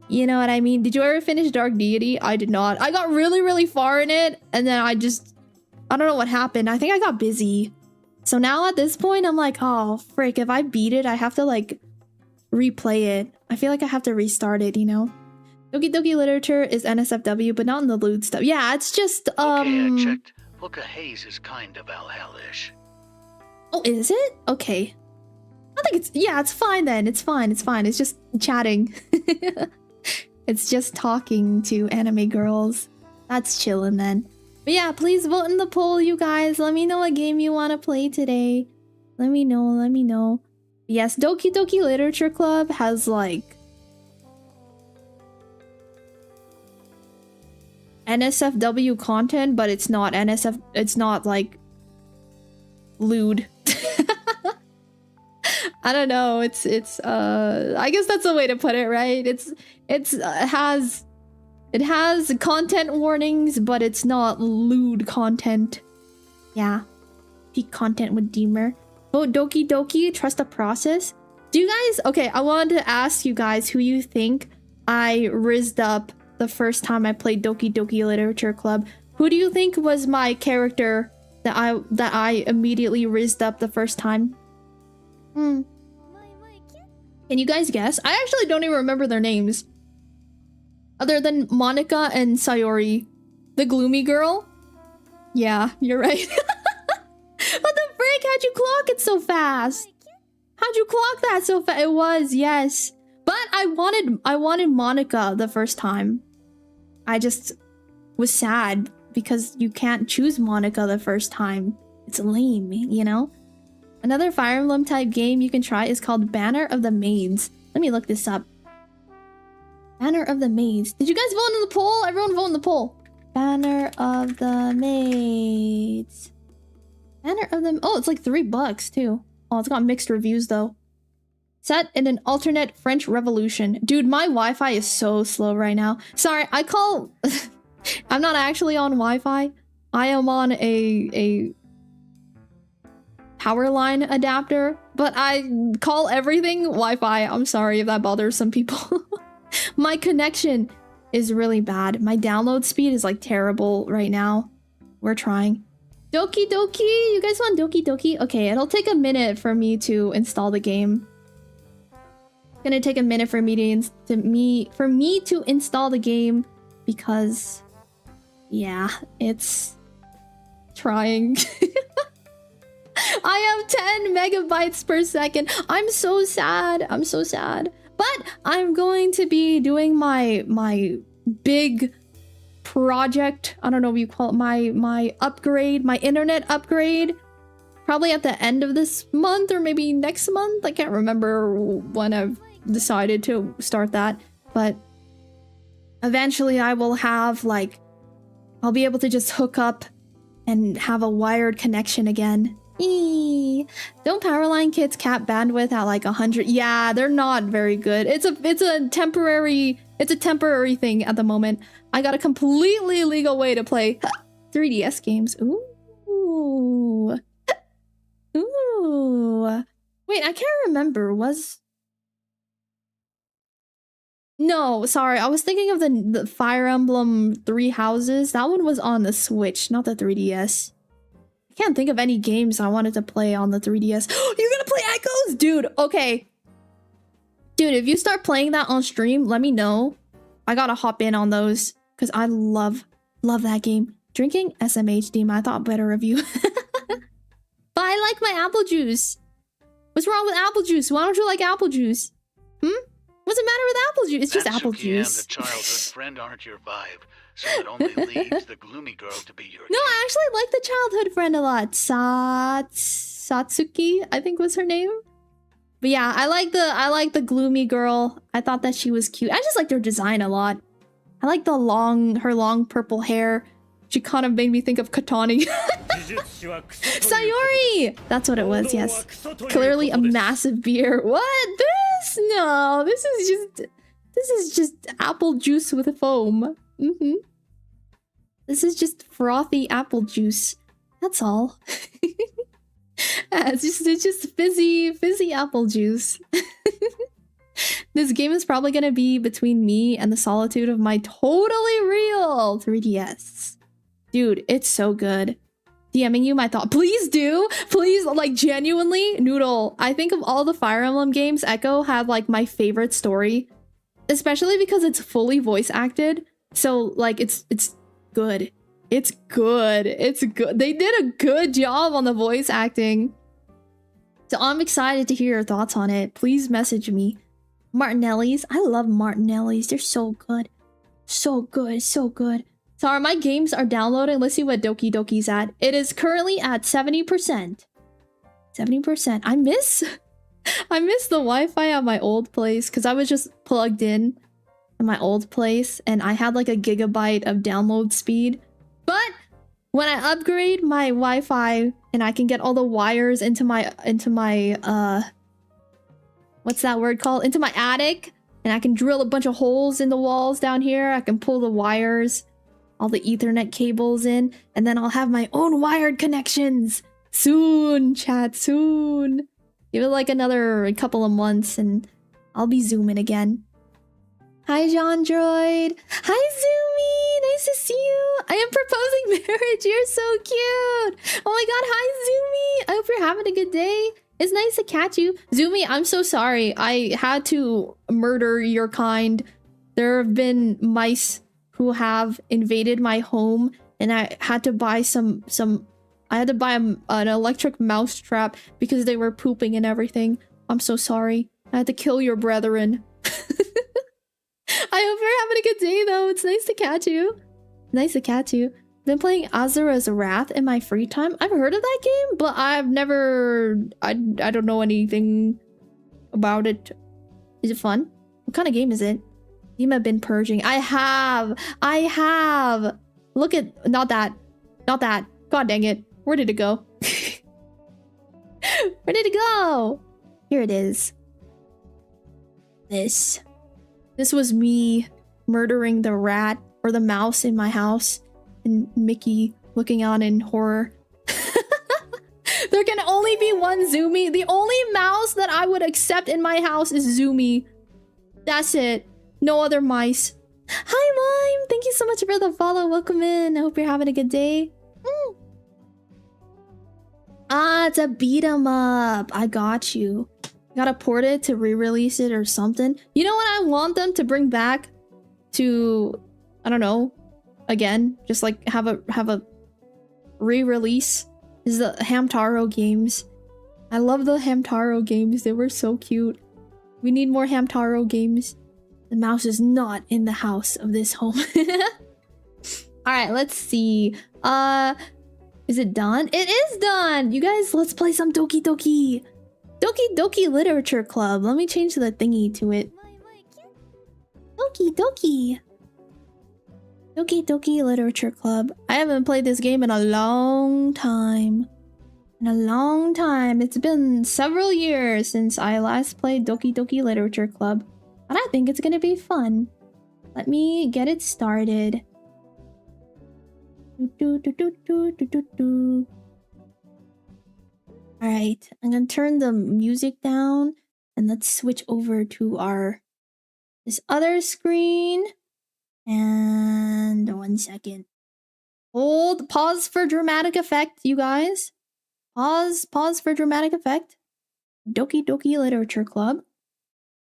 S2: You know what I mean? Did you ever finish Dark Deity? I did not. I got really, really far in it, and then I don't know what happened. I think I got busy. So now at this point, I'm like, oh, frick, if I beat it, I have to like replay it. I feel like I have to restart it, you know? Doki Doki Literature is NSFW, but not in the lewd stuff. Yeah, it's just,
S3: Okay, I checked. Hooka Hayes is kind of Valhalla-ish.
S2: Oh, is it? Okay. I think it's, yeah, it's fine then. It's fine, it's fine. It's just chatting. It's just talking to anime girls. That's chillin' then. But yeah, please vote in the poll, you guys. Let me know what game you want to play today. Let me know, let me know. Yes, Doki Doki Literature Club has like NSFW content, but it's not NSF, it's not like lewd. I don't know, it's I guess that's the way to put it, right? It has content warnings, but it's not lewd content. Yeah. Peak content with Deemer. Vote Doki Doki, trust the process. Do you guys, okay, I wanted to ask you guys who you think I rizzed up the first time I played Doki Doki Literature Club. Who do you think was my character that I immediately rizzed up the first time? Can you guys guess? I actually don't even remember their names. Other than Monica and Sayori. The gloomy girl? Yeah, you're right. What the frick? How'd you clock it so fast? How'd you clock that so fast? It was, yes. But I wanted Monica the first time. I just was sad because you can't choose Monica the first time. It's lame, you know? Another Fire Emblem type game you can try is called Banner of the Maids. Let me look this up. Banner of the Maids. Did you guys vote in the poll? Everyone vote in the poll. Banner of the Maids. Banner of them. Oh, it's like $3 too. Oh, it's got mixed reviews though. Set in an alternate French Revolution. Dude, my Wi-Fi is so slow right now. Sorry, I call... I'm not actually on Wi-Fi. I am on a power line adapter, but I call everything Wi-Fi. I'm sorry if that bothers some people. My connection is really bad. My download speed is like terrible right now. We're trying. Doki Doki! You guys want Doki Doki? Okay, it'll take a minute for me to install the game. It's gonna take a minute for me to install the game because yeah, it's trying. I have 10 megabytes per second. I'm so sad. I'm so sad. But I'm going to be doing my big project. I don't know what you call it. My upgrade, my internet upgrade. Probably at the end of this month or maybe next month. I can't remember when I've decided to start that. But eventually I will have like, I'll be able to just hook up and have a wired connection again. Eee. Don't Powerline kits cap bandwidth at like 100? Yeah, they're not very good. It's a temporary thing at the moment. I got a completely legal way to play 3DS games. Ooh. Ooh. Wait, I can't remember. No, sorry. I was thinking of the Fire Emblem Three Houses. That one was on the Switch, not the 3DS. I can't think of any games I wanted to play on the 3DS. You're gonna play Echoes? Dude, okay. Dude, if you start playing that on stream, let me know. I gotta hop in on those because I love that game. Drinking SMH, Dima. I thought better of you. But I like my apple juice. What's wrong with apple juice? Why don't you like apple juice? What's the matter with apple juice? It's just apple juice.
S3: And the childhood friend aren't your vibe, so it only leaves the gloomy girl to be your
S2: No, I actually like the childhood friend a lot. Satsuki, I think was her name. But yeah, I like the gloomy girl. I thought that she was cute. I just liked her design a lot. I like her long purple hair. She kind of made me think of Katani. Sayori! That's what it was, yes. Clearly a massive beer. What? This? No, this is just apple juice with foam. This is just frothy apple juice. That's all. It's just fizzy apple juice. This game is probably gonna be between me and the solitude of my totally real 3DS. Dude, it's so good. DMing you my thought. Please do. Please, like, genuinely, Noodle. I think of all the Fire Emblem games, Echo had like my favorite story, especially because it's fully voice acted. So like, it's good. It's good. It's good. They did a good job on the voice acting. So I'm excited to hear your thoughts on it. Please message me. Martinelli's. I love Martinelli's. They're so good. So good. So good. Sorry, my games are downloading. Let's see what Doki Doki's at. It is currently at 70%. 70%. I miss the Wi-Fi at my old place because I was just plugged in my old place and I had like a gigabyte of download speed. But when I upgrade my Wi-Fi and I can get all the wires into my what's that word called? Into my attic, and I can drill a bunch of holes in the walls down here. I can pull the wires, all the Ethernet cables in, and then I'll have my own wired connections. Soon, chat, soon. Give it like another couple of months and I'll be zooming again. Hi, John Droid. Hi, Zoomy. Nice to see you. I am proposing marriage. You're so cute. Oh my god, hi, Zoomy. I hope you're having a good day. It's nice to catch you. Zoomy, I'm so sorry. I had to murder your kind. There have been mice who have invaded my home, and I had to buy I had to buy an electric mouse trap because they were pooping and everything. I'm so sorry. I had to kill your brethren. I hope you're having a good day, though. It's nice to catch you. Nice to catch you. Been playing Azura's Wrath in my free time. I've heard of that game, but I've never... I don't know anything about it. Is it fun? What kind of game is it? Dima been purging. I have! Look at... Not that. Not that. God dang it. Where did it go? Where did it go? Here it is. This was me murdering the rat or the mouse in my house, and Mickey looking on in horror. There can only be one Zoomy. The only mouse that I would accept in my house is Zoomy. That's it. No other mice. Hi, Mime. Thank you so much for the follow. Welcome in. I hope you're having a good day. Ah, it's a beat 'em up. I got you. Gotta port it to re-release it or something. You know what I want them to bring back to, I don't know, again, just like have a re-release is the Hamtaro games. I love the Hamtaro games. They were so cute. We need more Hamtaro games. The mouse is not in the house of this home. Alright, let's see. Is it done? It is done! You guys, let's play some Doki Doki. Doki Doki Literature Club. Let me change the thingy to it. Doki Doki. Doki Doki Literature Club. I haven't played this game in a long time. It's been several years since I last played Doki Doki Literature Club. But I think it's gonna be fun. Let me get it started. Alright, I'm gonna turn the music down and let's switch over to this other screen. And 1 second. Pause for dramatic effect, you guys. Pause for dramatic effect. Doki Doki Literature Club.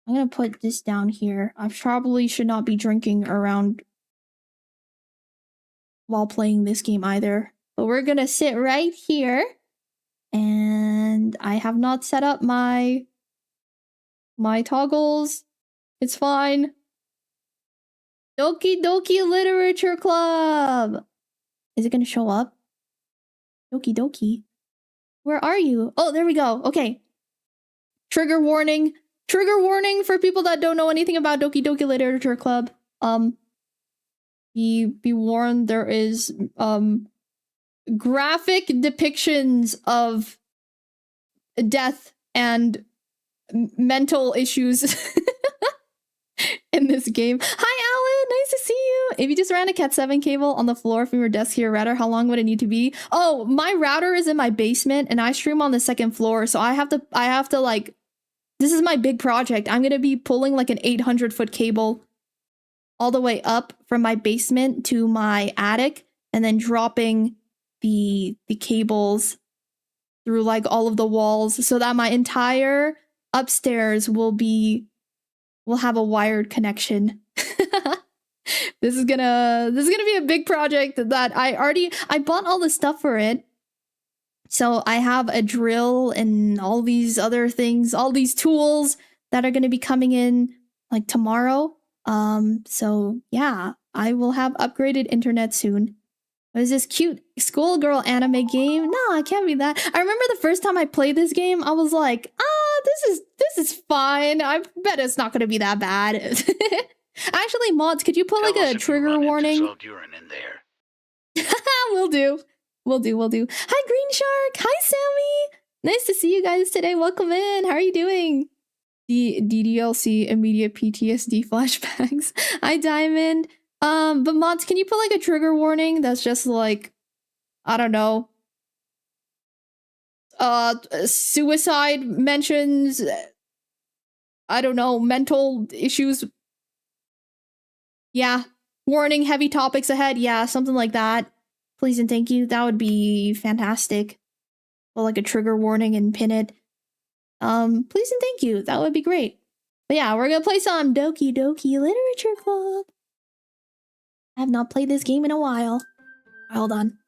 S2: I'm gonna put this down here. I probably should not be drinking around while playing this game either. But we're gonna sit right here. And I have not set up my toggles. It's fine. Doki Doki Literature Club! Is it gonna show up? Doki Doki. Where are you? Oh, there we go. Okay. Trigger warning. Trigger warning for people that don't know anything about Doki Doki Literature Club. Be warned, there is graphic depictions of death and mental issues in this game. Hi, nice to see you. If you just ran a Cat 7 cable on the floor from your desk to your router, how long would it need to be? Oh, my router is in my basement and I stream on the second floor, so I have to like, this is my big project. I'm gonna be pulling like an 800-foot cable all the way up from my basement to my attic and then dropping the cables through like all of the walls so that my entire upstairs will have a wired connection. This is gonna be a big project that I bought all the stuff for it. So I have a drill and all these other things, all these tools that are gonna be coming in like tomorrow. So yeah, I will have upgraded internet soon. What is this cute schoolgirl anime game? No, it can't be that. I remember the first time I played this game, I was like, this is fine. I bet it's not gonna be that bad. Actually, mods, could you put like a trigger warning?
S3: Urine in there.
S2: Will do. Hi, Green Shark. Hi, Sammy. Nice to see you guys today. Welcome in. How are you doing? The DDLC immediate PTSD flashbacks. Hi, Diamond. But mods, can you put like a trigger warning that's just like, I don't know, suicide mentions, I don't know, mental issues. Yeah, warning, heavy topics ahead. Yeah, something like that. Please and thank you. That would be fantastic. Or like a trigger warning and pin it. Please and thank you. That would be great. But yeah, we're gonna play some Doki Doki Literature Club. I have not played this game in a while. Hold on.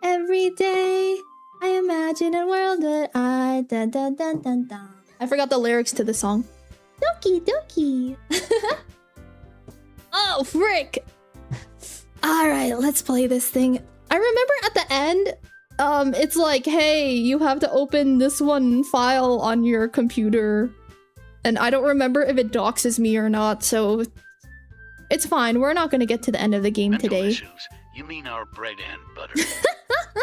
S2: Every day I imagine a world that I dun dun dun dun dun. I forgot the lyrics to the song. Doki Doki. Oh, frick! Alright, let's play this thing. I remember at the end, it's like, hey, you have to open this one file on your computer. And I don't remember if it doxes me or not, so it's fine. We're not gonna get to the end of the game
S3: Mental
S2: today.
S3: Issues. You mean our bread and butter.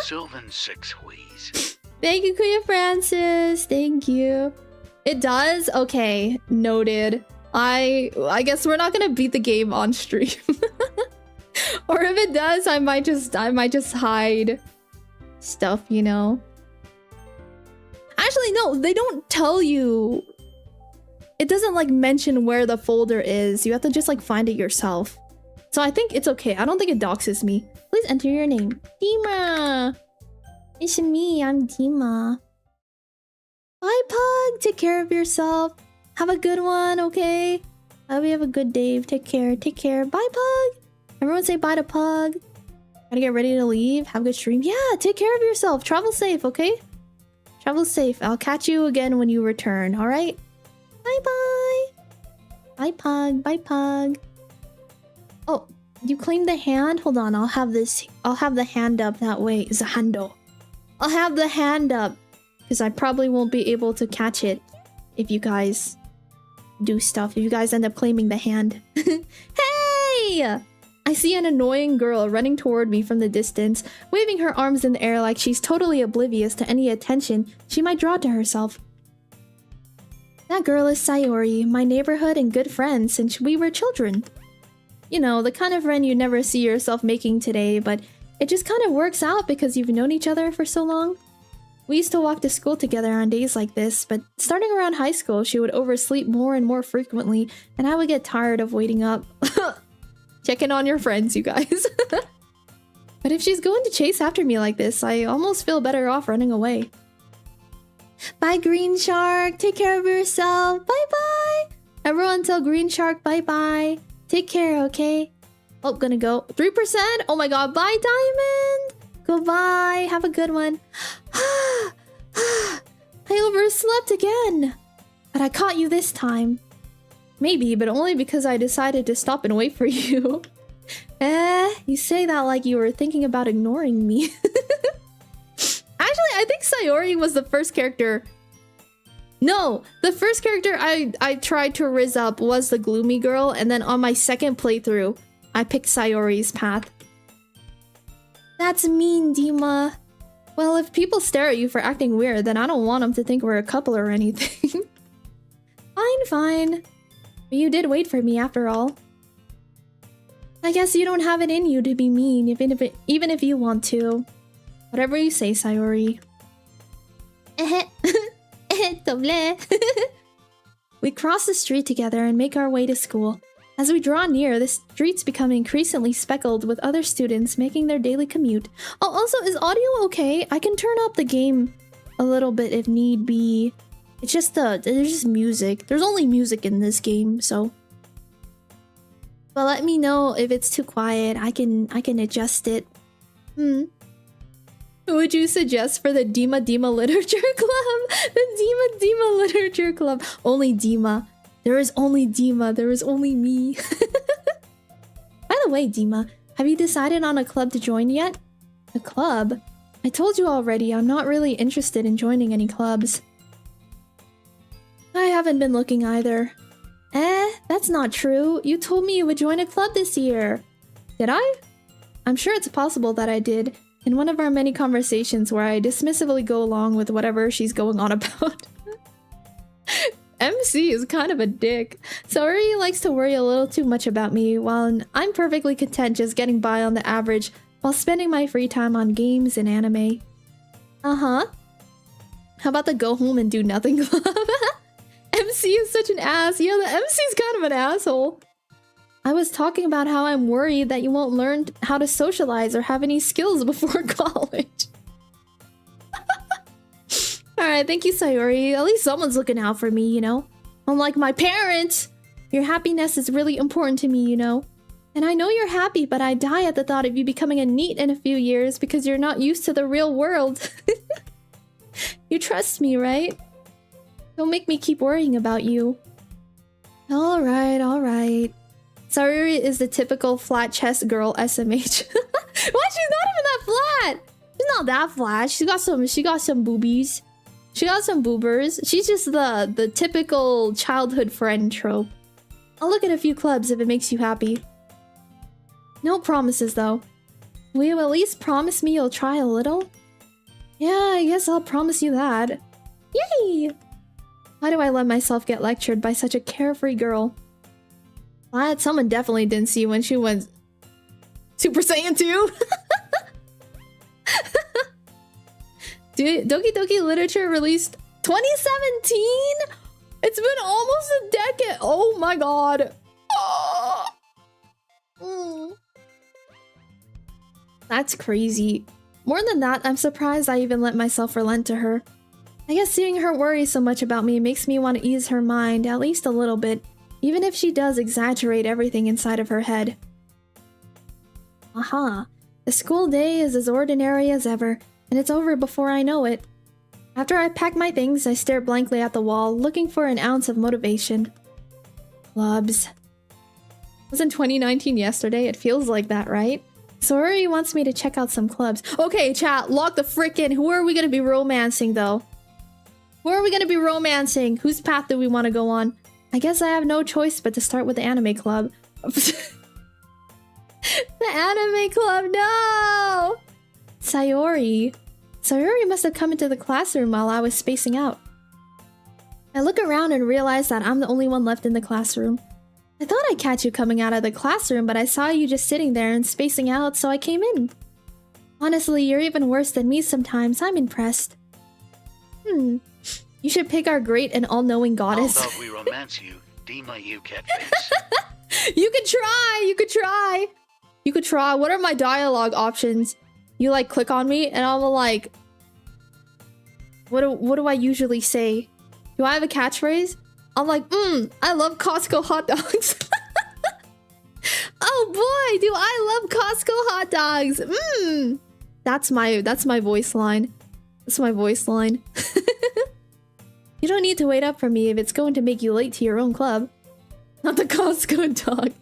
S3: Sylvan 6 wheeze.
S2: Thank you, Queen Francis. Thank you. It does? Okay, noted. I guess we're not gonna beat the game on stream. Or if it does, I might just hide stuff, you know. Actually, no, they don't tell you. It doesn't like mention where the folder is. You have to just like find it yourself. So I think it's okay. I don't think it doxes me. Please enter your name. Dima. It's me. I'm Dima. Bye, Pug. Take care of yourself. Have a good one, okay? I hope you have a good day. Take care. Take care. Bye, Pug. Everyone say bye to Pug. Gotta get ready to leave. Have a good stream. Yeah, take care of yourself. Travel safe, okay? Travel safe. I'll catch you again when you return, alright? Bye-bye. Bye, Pug. Bye, Pug. Oh, you claimed the hand? Hold on, I'll have the hand up that way. It's a handle. I'll have the hand up. Because I probably won't be able to catch it if you guys do stuff. If you guys end up claiming the hand. Hey! I see an annoying girl running toward me from the distance, waving her arms in the air like she's totally oblivious to any attention she might draw to herself. That girl is Sayori, my neighborhood and good friend since we were children. You know, the kind of friend you never see yourself making today, but it just kind of works out because you've known each other for so long. We used to walk to school together on days like this, but starting around high school, she would oversleep more and more frequently, and I would get tired of waiting up. Checking on your friends, you guys. But if she's going to chase after me like this, I almost feel better off running away. Bye, Green Shark. Take care of yourself. Bye-bye. Everyone tell Green Shark bye-bye. Take care, okay? Oh, gonna go. 3%? Oh my god. Bye, Diamond. Goodbye. Have a good one. I overslept again. But I caught you this time. Maybe, but only because I decided to stop and wait for you. You say that like you were thinking about ignoring me. Actually, I think Sayori was the first character. No, the first character I tried to riz up was the gloomy girl, and then on my second playthrough, I picked Sayori's path. That's mean, Dima. Well, if people stare at you for acting weird, then I don't want them to think we're a couple or anything. Fine, fine. But you did wait for me after all. I guess you don't have it in you to be mean, even if you want to. Whatever you say, Sayori. We cross the street together and make our way to school. As we draw near, the streets become increasingly speckled with other students making their daily commute. Oh, also, is audio okay? I can turn up the game a little bit if need be. It's just there's just music. There's only music in this game, so. But let me know if it's too quiet. I can adjust it. Who would you suggest for the Dima Literature Club? The Dima Literature Club. Only Dima. There is only Dima. There is only me. By the way, Dima, have you decided on a club to join yet? A club? I told you already, I'm not really interested in joining any clubs. I haven't been looking either. That's not true. You told me you would join a club this year. Did I? I'm sure it's possible that I did. In one of our many conversations where I dismissively go along with whatever she's going on about. MC is kind of a dick. Sayori likes to worry a little too much about me, while I'm perfectly content just getting by on the average while spending my free time on games and anime. Uh-huh. How about the go home and do nothing club? MC is such an ass. Yeah, the MC's kind of an asshole. I was talking about how I'm worried that you won't learn how to socialize or have any skills before college. Alright, thank you, Sayori. At least someone's looking out for me, you know? Unlike my parents! Your happiness is really important to me, you know? And I know you're happy, but I die at the thought of you becoming a NEET in a few years because you're not used to the real world. You trust me, right? Don't make me keep worrying about you. Alright. Sayori is the typical flat chest girl SMH. What? She's not even that flat! She's not that flat. She got some boobies. She got some boobers. She's just the typical childhood friend trope. I'll look at a few clubs if it makes you happy. No promises though. Will you at least promise me you'll try a little? Yeah, I guess I'll promise you that. Yay! Why do I let myself get lectured by such a carefree girl? Glad someone definitely didn't see when she went Super Saiyan 2. Dude, Doki Doki Literature released 2017? It's been almost a decade. Oh my god. That's crazy. More than that, I'm surprised I even let myself relent to her. I guess seeing her worry so much about me makes me want to ease her mind, at least a little bit, even if she does exaggerate everything inside of her head. Aha. The school day is as ordinary as ever, and it's over before I know it. After I pack my things, I stare blankly at the wall, looking for an ounce of motivation. Clubs. Wasn't 2019 yesterday? It feels like that, right? Sayori wants me to check out some clubs. Okay, chat, lock the frickin'. Who are we gonna be romancing, though? Who are we gonna be romancing? Whose path do we want to go on? I guess I have no choice but to start with the anime club. The anime club, no! Sayori must have come into the classroom while I was spacing out. I look around and realize that I'm the only one left in the classroom. I thought I'd catch you coming out of the classroom, but I saw you just sitting there and spacing out, so I came in. Honestly, you're even worse than me sometimes. I'm impressed. You should pick our great and all-knowing goddess.
S3: How about we romance you, Dima, you catface?
S2: You could try. What are my dialogue options? You like click on me and I'm like, what do I usually say? Do I have a catchphrase? I'm like, I love Costco hot dogs. Oh boy, do I love Costco hot dogs. That's my voice line. That's my voice line. You don't need to wait up for me if it's going to make you late to your own club. Not the Costco dog.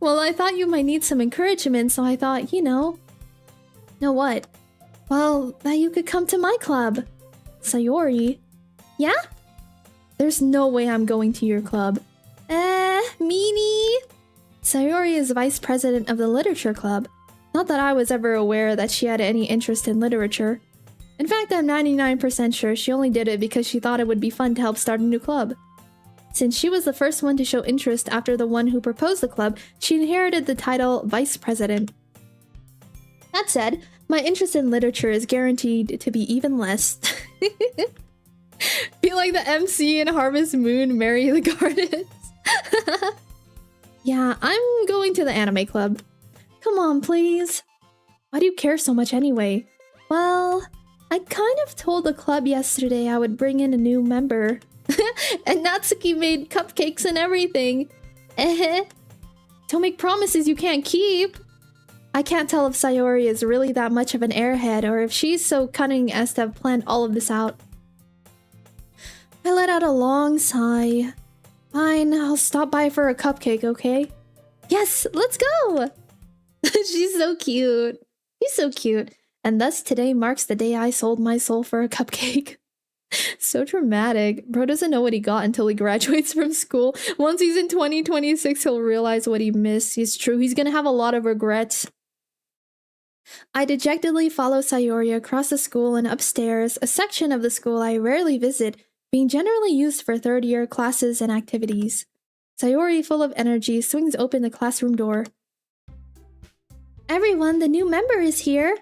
S2: Well, I thought you might need some encouragement, so I thought, you know. Know what? Well, that you could come to my club. Sayori. Yeah? There's no way I'm going to your club. Meanie. Sayori is vice president of the literature club. Not that I was ever aware that she had any interest in literature. In fact, I'm 99% sure she only did it because she thought it would be fun to help start a new club. Since she was the first one to show interest after the one who proposed the club, she inherited the title Vice President. That said, my interest in literature is guaranteed to be even less. Be like the MC in Harvest Moon, Marry the Gardens. Yeah, I'm going to the anime club. Come on, please. Why do you care so much anyway? Well, I kind of told the club yesterday I would bring in a new member. And Natsuki made cupcakes and everything. Don't make promises you can't keep. I can't tell if Sayori is really that much of an airhead or if she's so cunning as to have planned all of this out. I let out a long sigh. Fine, I'll stop by for a cupcake, okay? Yes, let's go! She's so cute. He's so cute. And thus today marks the day I sold my soul for a cupcake. So dramatic. Bro doesn't know what he got until he graduates from school. Once he's in 2026, he'll realize what he missed. It's true, he's gonna have a lot of regrets. I dejectedly follow Sayori across the school and upstairs, a section of the school I rarely visit, being generally used for third-year classes and activities. Sayori, full of energy, swings open the classroom door. Everyone, the new member is here!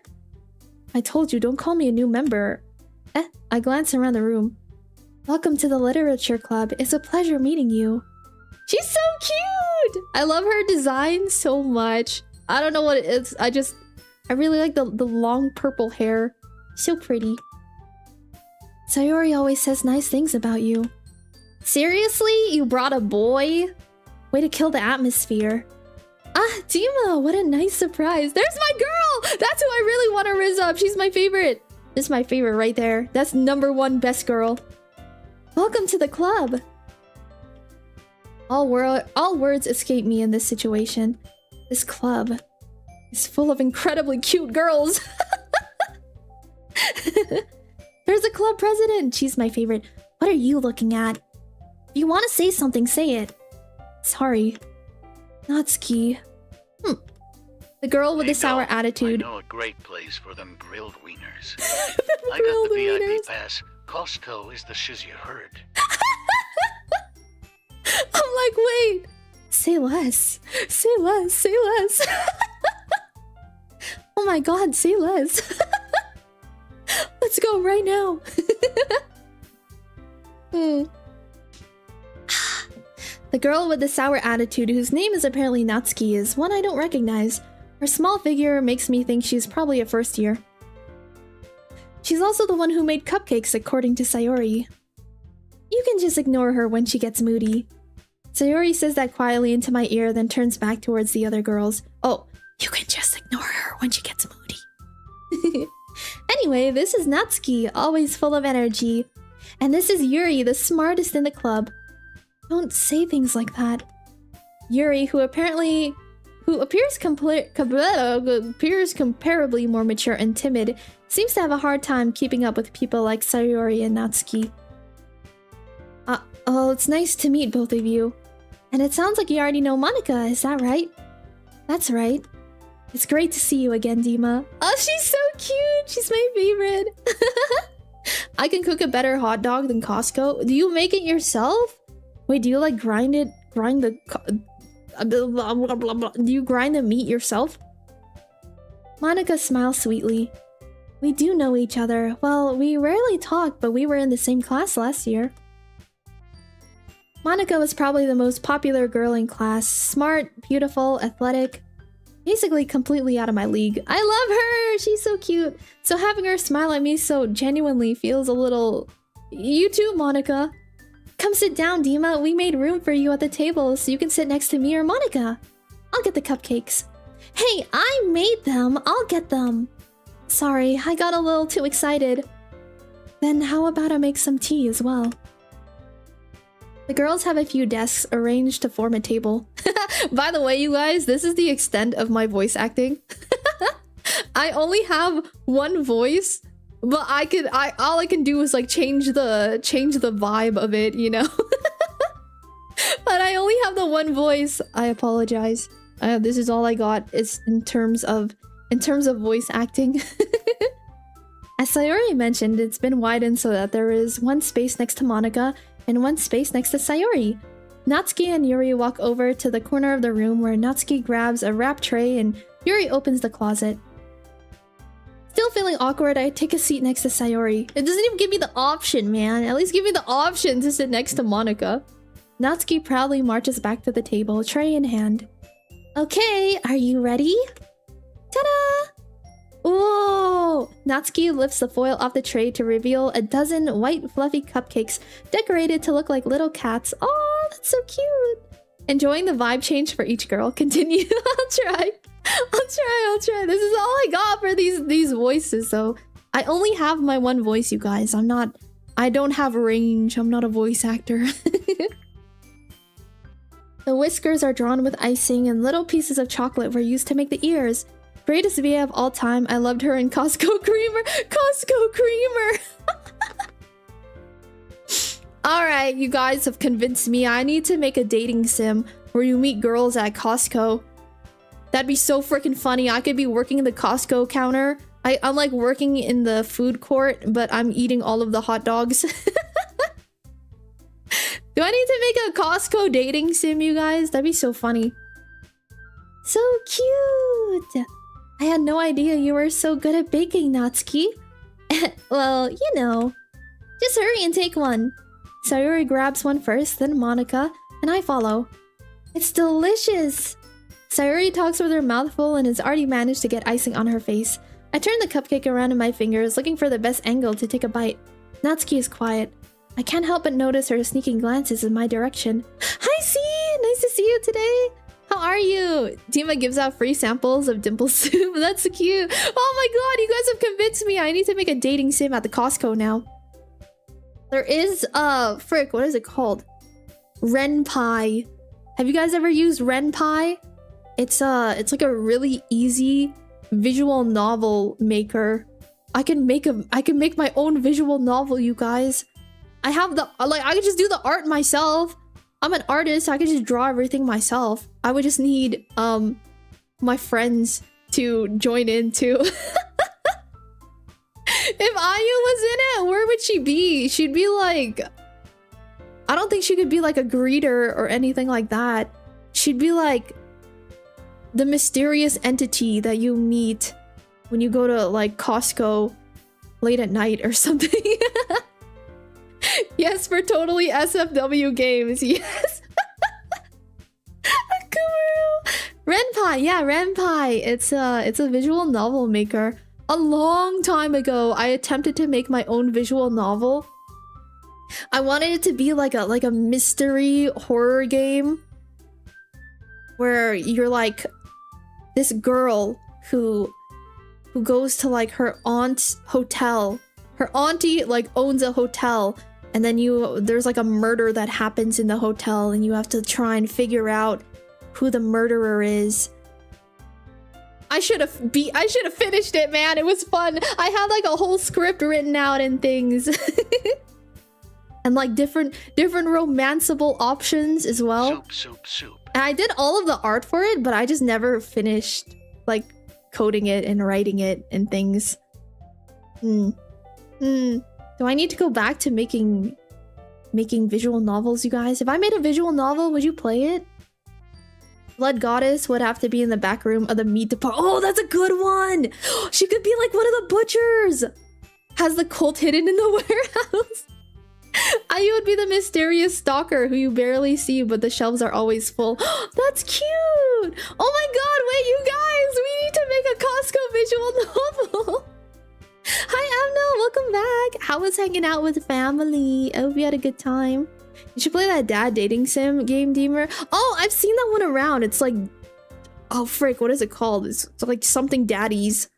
S2: I told you, don't call me a new member. I glance around the room. Welcome to the literature club. It's a pleasure meeting you. She's so cute! I love her design so much. I don't know what it is. I really like the long purple hair. So pretty. Sayori always says nice things about you. Seriously? You brought a boy? Way to kill the atmosphere. Ah, Dima, what a nice surprise. There's my girl! That's who I really want to rizz up. She's my favorite. This is my favorite right there. That's #1 best girl. Welcome to the club. All words escape me in this situation. This club is full of incredibly cute girls. There's a club president. She's my favorite. What are you looking at? If you want to say something, say it. Sorry. Natsuki. The girl with the sour attitude.
S3: I know a great place for them grilled wieners. I got the VIP pass. Costco is the shiz you heard.
S2: I'm like, wait. Say less. Say less. Say less. Oh my god, say less. Let's go right now. The girl with the sour attitude, whose name is apparently Natsuki, is one I don't recognize. Her small figure makes me think she's probably a first year. She's also the one who made cupcakes, according to Sayori. You can just ignore her when she gets moody. Sayori says that quietly into my ear, then turns back towards the other girls. Oh, you can just ignore her when she gets moody. Anyway, this is Natsuki, always full of energy. And this is Yuri, the smartest in the club. Don't say things like that. Yuri, who appears comparably more mature and timid, seems to have a hard time keeping up with people like Sayori and Natsuki. Oh, it's nice to meet both of you. And it sounds like you already know Monica, is that right? That's right. It's great to see you again, Dima. Oh, she's so cute! She's my favorite! I can cook a better hot dog than Costco. Do you make it yourself? Wait, do you like grind the... Do you grind the meat yourself? Monica smiles sweetly. We do know each other. Well, we rarely talk, but we were in the same class last year. Monica was probably the most popular girl in class. Smart, beautiful, athletic. Basically completely out of my league. I love her! She's so cute. So having her smile at me so genuinely feels a little... You too, Monica. Come sit down, Dima. We made room for you at the table so you can sit next to me or Monica. I'll get the cupcakes. Hey, I made them. I'll get them. Sorry, I got a little too excited. Then how about I make some tea as well? The girls have a few desks arranged to form a table. By the way, you guys, this is the extent of my voice acting. I only have one voice, but all I can do is like change the vibe of it, you know. But I only have the one voice. I apologize. This is all I got is in terms of voice acting. As Sayori mentioned, it's been widened so that there is one space next to Monica in one space next to Sayori. Natsuki and Yuri walk over to the corner of the room where Natsuki grabs a wrap tray and Yuri opens the closet. Still feeling awkward, I take a seat next to Sayori. It doesn't even give me the option, man. At least give me the option to sit next to Monica. Natsuki proudly marches back to the table, tray in hand. Okay, are you ready? Ta-da! Whoa! Natsuki lifts the foil off the tray to reveal a dozen white fluffy cupcakes decorated to look like little cats. Oh, that's so cute! Enjoying the vibe change for each girl. Continue. I'll try. This is all I got for these voices, so I only have my one voice, you guys. I don't have range. I'm not a voice actor. The whiskers are drawn with icing and little pieces of chocolate were used to make the ears. Greatest VA of all time. I loved her in Costco Creamer. Costco Creamer! Alright, you guys have convinced me. I need to make a dating sim where you meet girls at Costco. That'd be so freaking funny. I could be working the Costco counter. I'm like working in the food court, but I'm eating all of the hot dogs. Do I need to make a Costco dating sim, you guys? That'd be so funny. So cute! I had no idea you were so good at baking, Natsuki. Well, you know. Just hurry and take one. Sayori grabs one first, then Monica, and I follow. It's delicious! Sayori talks with her mouth full and has already managed to get icing on her face. I turn the cupcake around in my fingers, looking for the best angle to take a bite. Natsuki is quiet. I can't help but notice her sneaking glances in my direction. Hi, C! Nice to see you today! How are you? Dima gives out free samples of dimple soup. That's so cute. Oh my god, you guys have convinced me. I need to make a dating sim at the Costco now. There is, frick, what is it called? Renpai. Have you guys ever used Renpai? It's like a really easy visual novel maker. I can make my own visual novel, you guys. I have the, like, I could just do the art myself. I'm an artist, I could just draw everything myself. I would just need, my friends to join in too. If Ayu was in it, where would she be? She'd be like... I don't think she could be like a greeter or anything like that. She'd be like... the mysterious entity that you meet when you go to like Costco late at night or something. Yes, for totally SFW games, yes. Renpai, yeah, Renpai. It's a visual novel maker. A long time ago, I attempted to make my own visual novel. I wanted it to be like a mystery horror game where you're like this girl who goes to like her aunt's hotel. Her auntie like owns a hotel, and then there's like a murder that happens in the hotel, and you have to try and figure out who the murderer is. I should have finished it, man. It was fun. I had like a whole script written out and things. And like different romanceable options as well.
S3: Soup.
S2: And I did all of the art for it, but I just never finished like coding it and writing it and things. Do I need to go back to making visual novels, you guys? If I made a visual novel, would you play it? Blood Goddess would have to be in the back room of the meat department. Oh, that's a good one! She could be like one of the butchers! Has the cult hidden in the warehouse? Ayu would be the mysterious stalker who you barely see, but the shelves are always full. That's cute! Oh my god, wait, you guys! We need to make a Costco visual novel! Hi, Amno, welcome back! How was hanging out with family? I hope you had a good time. You should play that dad dating sim game, Deemer. Oh, I've seen that one around. It's like... oh, frick, what is it called? It's like something daddies.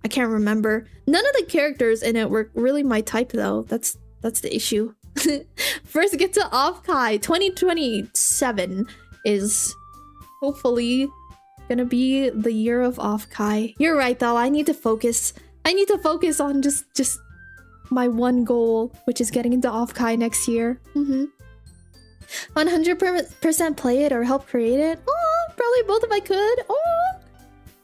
S2: I can't remember. None of the characters in it were really my type, though. That's the issue. First get to Offkai. 2027 is hopefully gonna be the year of Offkai. You're right, though. I need to focus. I need to focus on just my one goal, which is getting into Offkai next year. 100% play it or help create it. Oh, probably both if I could. Oh.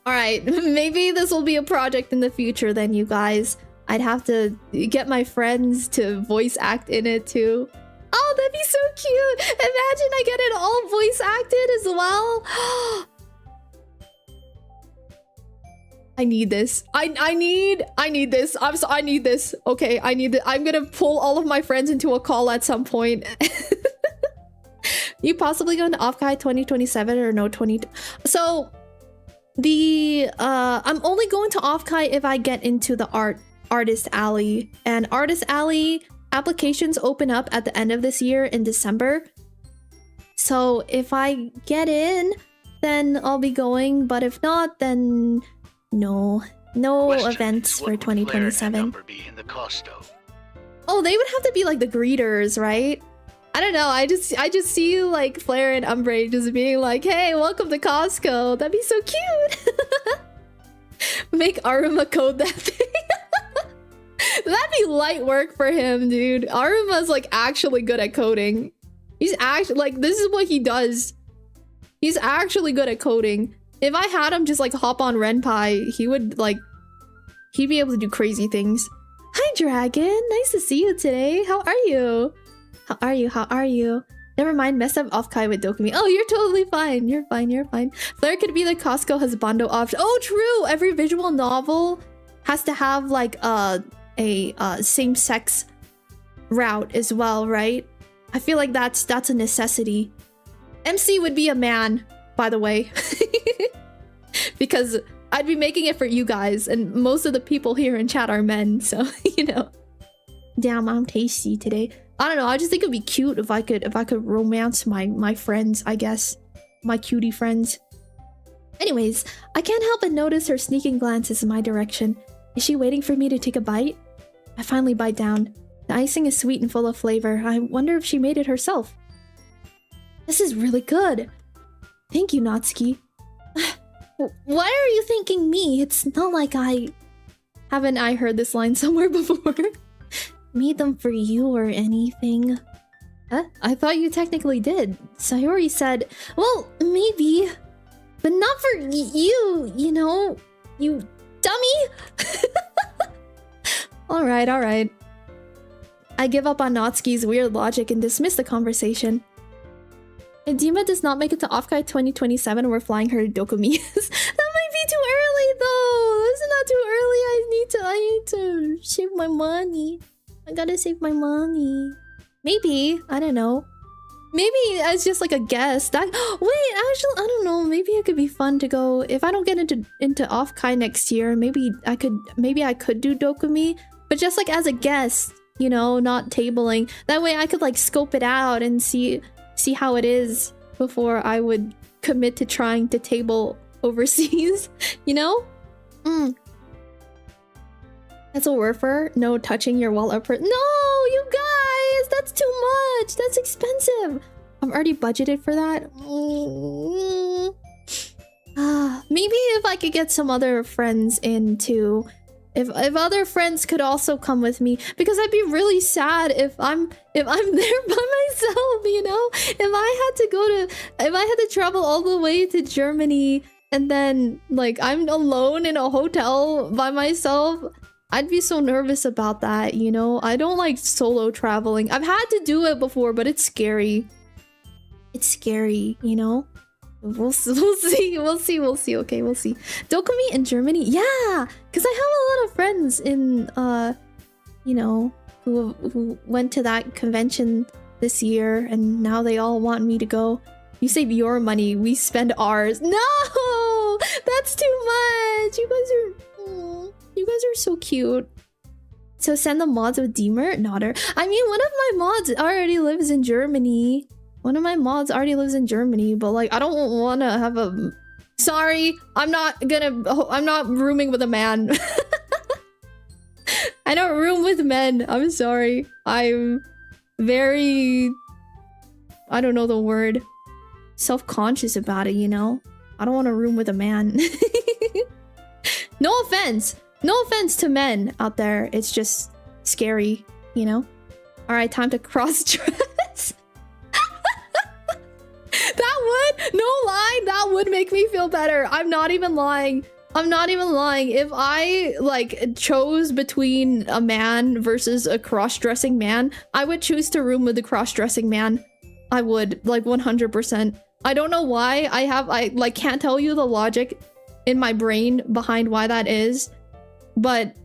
S2: Alright, maybe this will be a project in the future then, you guys. I'd have to get my friends to voice act in it too. Oh, that'd be so cute. Imagine I get it all voice acted as well. I need this. I need this. I need this. Okay, I need it. I'm gonna pull all of my friends into a call at some point. You possibly going to Offkai 2027 or no 20? So the I'm only going to Offkai if I get into the artist alley, and artist alley applications open up at the end of this year in December. So if I get in, then I'll be going, but if not, then no events for 2027. Oh, they would have to be like the greeters, right? I don't know. I just see like Flair and Umbre just being like, "Hey, welcome to Costco." That'd be so cute. Make Aruma code that thing. That'd be light work for him, dude. Aruma's like actually good at coding. He's actually like, this is what he does. He's actually good at coding. If I had him just like hop on Renpai, he would like, he'd be able to do crazy things. Hi, Dragon. Nice to see you today. How are you? How are you? How are you? Never mind, messed up Offkai with Dokumi. Oh, you're totally fine. You're fine. You're fine. Flair could be the Costco husbando option. Oh, true. Every visual novel has to have like a same-sex route as well, right? I feel like that's a necessity. MC would be a man, by the way. Because I'd be making it for you guys, and most of the people here in chat are men, so you know. Damn, I'm tasty today. I don't know, I just think it'd be cute if I could romance my friends, I guess. My cutie friends. Anyways, I can't help but notice her sneaking glances in my direction. Is she waiting for me to take a bite? I finally bite down. The icing is sweet and full of flavor. I wonder if she made it herself. This is really good. Thank you, Natsuki. Why are you thanking me? It's not like haven't I heard this line somewhere before? Made them for you or anything. Huh? I thought you technically did. Sayori said, well, maybe. But not for you, you know? You dummy! Alright, alright. I give up on Natsuki's weird logic and dismiss the conversation. If Dima does not make it to Offkai 2027, we're flying her to Dokumi. That might be too early though! Isn't that too early? I need to save my money. I gotta save my money. Maybe, I don't know. Maybe as just like a guess. That wait, actually, I don't know. Maybe it could be fun to go if I don't get into Offkai next year. Maybe I could do Dokumi, but just like as a guest, you know, not tabling. That way I could like scope it out and see how it is before I would commit to trying to table overseas. You know? That's a wurfer. No touching your wall upper. No, you guys, that's too much. That's expensive. I'm already budgeted for that. Maybe if I could get some other friends in too. If other friends could also come with me, because I'd be really sad if I'm there by myself, you know? If I had to travel all the way to Germany and then like I'm alone in a hotel by myself, I'd be so nervous about that, you know? I don't like solo traveling. I've had to do it before, but it's scary. It's scary, you know? We'll see. Okay, we'll see. Dokumi in Germany? Yeah! Because I have a lot of friends in, you know, who went to that convention this year, and now they all want me to go. You save your money, we spend ours. No! That's too much! You guys are so cute. So send the mods with Deemer? Nodder. I mean, one of my mods already lives in Germany. But like, I don't want to have a... Sorry, I'm not rooming with a man. I don't room with men. I'm sorry. I'm very... I don't know the word. Self-conscious about it, you know? I don't want to room with a man. No offense. No offense to men out there. It's just scary, you know? Alright, time to cross-dress. That would, no lie, that would make me feel better. I'm not even lying. I'm not even lying. If I like chose between a man versus a cross-dressing man, I would choose to room with the cross-dressing man. I would, like 100%. I don't know why. I like can't tell you the logic in my brain behind why that is, but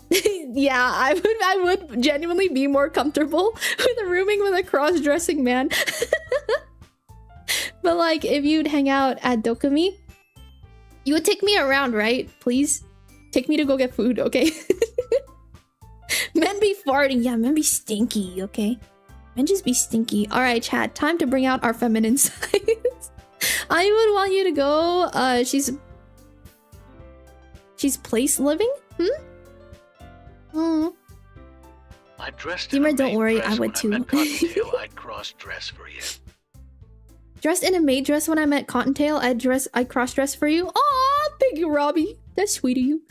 S2: yeah, I would genuinely be more comfortable with rooming with a cross-dressing man. But like, if you'd hang out at Dokumi, you would take me around, right? Please take me to go get food, okay? Men be farting. Yeah, men be stinky, okay? Men just be stinky. All right, chat. Time to bring out our feminine sides. I would want you to go. She's place living?
S3: I dressed
S2: Dimmer,
S3: in a
S2: don't
S3: maid
S2: worry,
S3: dress
S2: I would
S3: when
S2: too.
S3: met Cottontail, I'd cross-dress for you.
S2: Dressed in a maid dress when I met Cottontail, I cross-dress for you. Aw, thank you, Robbie. That's sweet of you.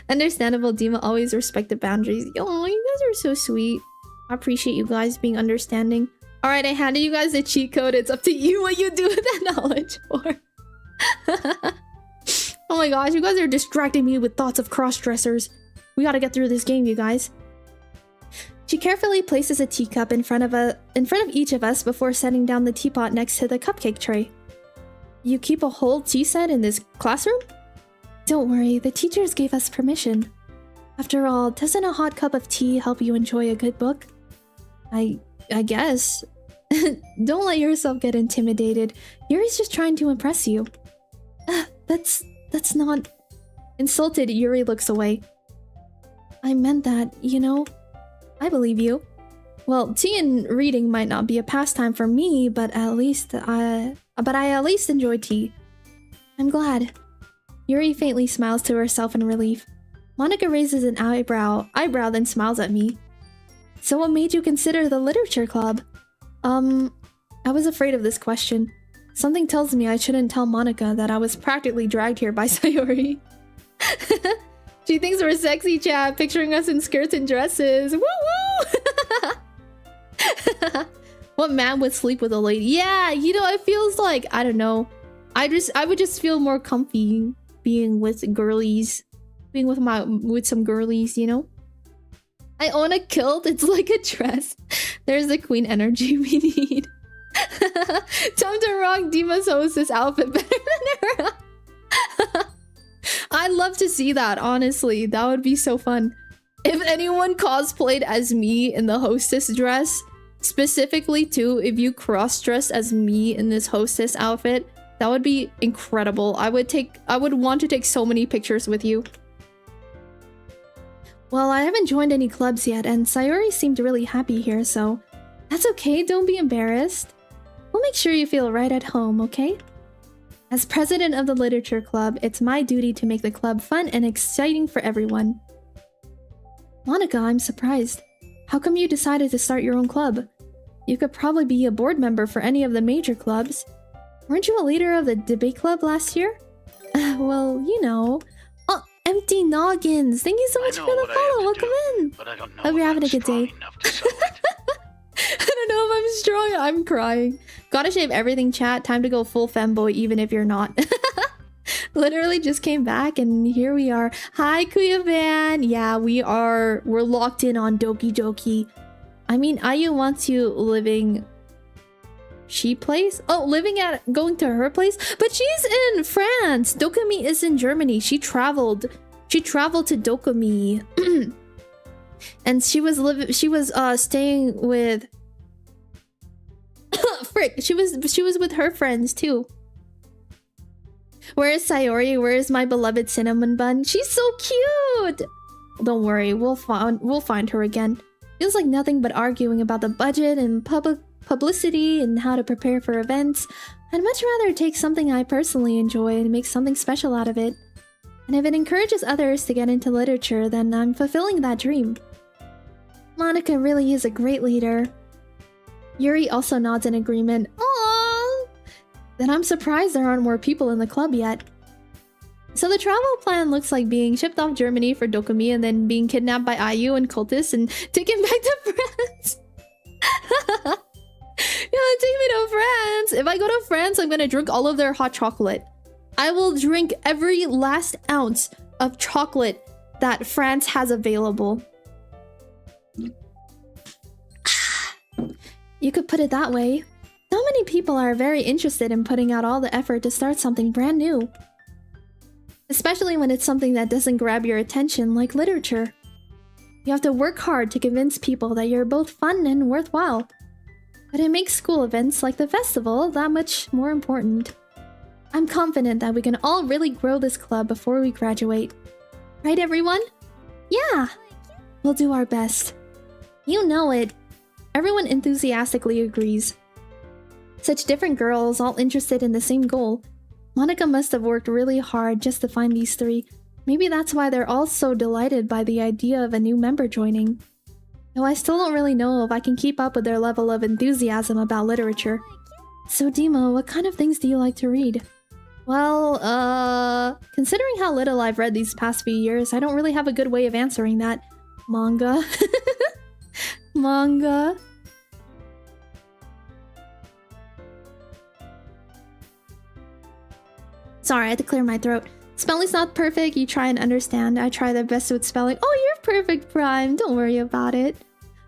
S2: Understandable, Dima always respected boundaries. Oh, you guys are so sweet. I appreciate you guys being understanding. All right, I handed you guys the cheat code. It's up to you what you do with that knowledge for. Oh my gosh, you guys are distracting me with thoughts of cross-dressers. We gotta get through this game, you guys. She carefully places a teacup in front of each of us before setting down the teapot next to the cupcake tray. You keep a whole tea set in this classroom? Don't worry, the teachers gave us permission. After all, doesn't a hot cup of tea help you enjoy a good book? I guess. Don't let yourself get intimidated. Yuri's just trying to impress you. That's not... Insulted, Yuri looks away. I meant that, you know? I believe you. Well, tea and reading might not be a pastime for me, but I at least enjoy tea. I'm glad. Yuri faintly smiles to herself in relief. Monica raises an eyebrow, then smiles at me. So what made you consider the literature club? I was afraid of this question. Something tells me I shouldn't tell Monica that I was practically dragged here by Sayori. She thinks we're sexy, chat, picturing us in skirts and dresses. Woo woo! What man would sleep with a lady? Yeah, you know, it feels like, I don't know. I would just feel more comfy being with girlies. Being with some girlies, you know? I own a kilt, it's like a dress. There's the queen energy we need. Time to rock Dima's hostess outfit better than her. I'd love to see that, honestly. That would be so fun. If anyone cosplayed as me in the hostess dress, specifically too, if you cross-dressed as me in this hostess outfit, that would be incredible. I would want to take so many pictures with you. Well, I haven't joined any clubs yet, and Sayori seemed really happy here, so that's okay, don't be embarrassed. We'll make sure you feel right at home, okay? As president of the literature club, it's my duty to make the club fun and exciting for everyone. Monica, I'm surprised. How come you decided to start your own club? You could probably be a board member for any of the major clubs. Weren't you a leader of the debate club last year? Well, you know. Oh, Empty Noggins! Thank you so much for the follow. Welcome in.
S3: But I don't know
S2: Hope you're having a good day.
S3: I
S2: don't know if I'm strong. I'm crying. Gotta shave everything, chat. Time to go full femboy, even if you're not. Literally just came back and here we are. Hi, Kuya Van. Yeah, we're locked in on Doki Doki. I mean, Ayu wants you living... She place? Oh, going to her place? But she's in France. Dokumi is in Germany. She traveled to Dokumi. And she was staying with frick, she was with her friends too. Where is Sayori? Where is my beloved cinnamon bun? She's so cute. Don't worry, we'll find her again. Feels like nothing but arguing about the budget and publicity and how to prepare for events. I'd much rather take something I personally enjoy and make something special out of it. And if it encourages others to get into literature, then I'm fulfilling that dream. Monica really is a great leader. Yuri also nods in agreement. Aww! Then I'm surprised there aren't more people in the club yet. So the travel plan looks like being shipped off Germany for Dokumi and then being kidnapped by Ayu and cultists and taken back to France. Yeah, take me to France. If I go to France, I'm gonna drink all of their hot chocolate. I will drink every last ounce of chocolate that France has available. You could put it that way. So many people are very interested in putting out all the effort to start something brand new. Especially when it's something that doesn't grab your attention, like literature. You have to work hard to convince people that you're both fun and worthwhile. But it makes school events like the festival that much more important. I'm confident that we can all really grow this club before we graduate. Right, everyone? Yeah! We'll do our best. You know it. Everyone enthusiastically agrees. Such different girls, all interested in the same goal. Monica must have worked really hard just to find these three. Maybe that's why they're all so delighted by the idea of a new member joining. Though I still don't really know if I can keep up with their level of enthusiasm about literature. So Dima, what kind of things do you like to read? Well, considering how little I've read these past few years, I don't really have a good way of answering that. Manga. Manga. Sorry, I had to clear my throat. Spelling's not perfect, you try and understand. I try the best with spelling. Oh, you're perfect, Prime. Don't worry about it.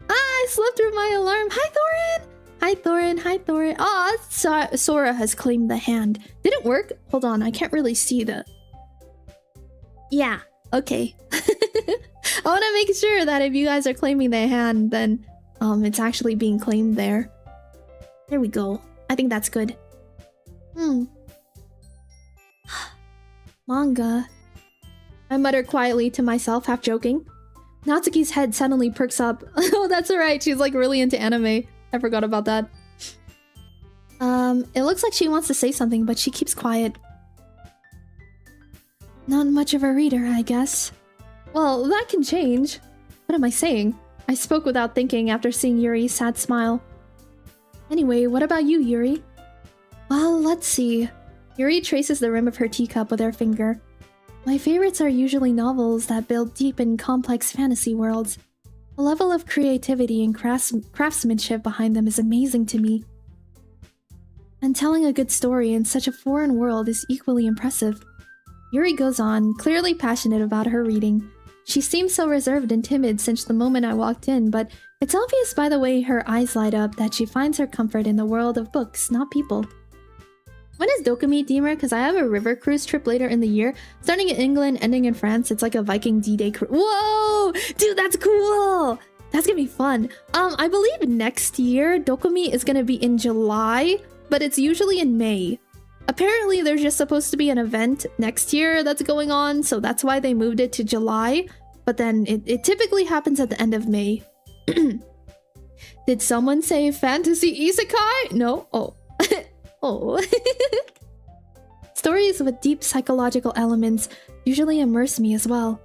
S2: Ah, I slept through my alarm. Hi, Thorin! Hi, Thorin. Hi, Thorin. Ah, Sora has claimed the hand. Did it work? Hold on, I can't really see the... Yeah, okay. I want to make sure that if you guys are claiming the hand, then it's actually being claimed there. There we go. I think that's good. Manga. I mutter quietly to myself, half joking. Natsuki's head suddenly perks up. Oh, that's alright. She's like really into anime. I forgot about that. It looks like she wants to say something, but she keeps quiet. Not much of a reader, I guess. Well, that can change. What am I saying? I spoke without thinking after seeing Yuri's sad smile. Anyway, what about you, Yuri? Well, let's see. Yuri traces the rim of her teacup with her finger. My favorites are usually novels that build deep and complex fantasy worlds. The level of creativity and craftsmanship behind them is amazing to me. And telling a good story in such a foreign world is equally impressive. Yuri goes on, clearly passionate about her reading. She seems so reserved and timid since the moment I walked in, but it's obvious by the way her eyes light up that she finds her comfort in the world of books, not people. When is Dokumi, Deemer? Because I have a river cruise trip later in the year. Starting in England, ending in France. It's like a Viking D-Day cruise. Whoa! Dude, that's cool! That's gonna be fun. I believe next year, Dokumi is gonna be in July, but it's usually in May. Apparently, there's just supposed to be an event next year that's going on, so that's why they moved it to July. But then it typically happens at the end of May. Did someone say fantasy isekai? No? Oh. Oh. Stories with deep psychological elements usually immerse me as well.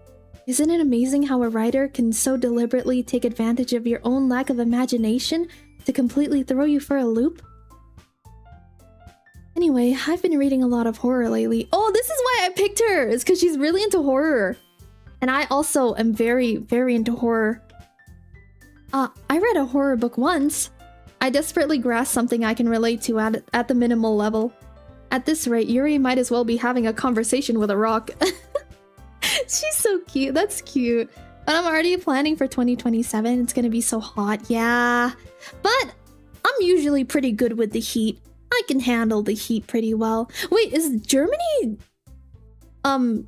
S2: Isn't it amazing how a writer can so deliberately take advantage of your own lack of imagination to completely throw you for a loop? Anyway, I've been reading a lot of horror lately. Oh, this is why I picked her! It's because she's really into horror. And I also am very, very into horror. I read a horror book once. I desperately grasp something I can relate to at the minimal level. At this rate, Yuri might as well be having a conversation with a rock. She's so cute. That's cute. But I'm already planning for 2027. It's gonna be so hot. Yeah. But I'm usually pretty good with the heat. I can handle the heat pretty well. Wait, is Germany...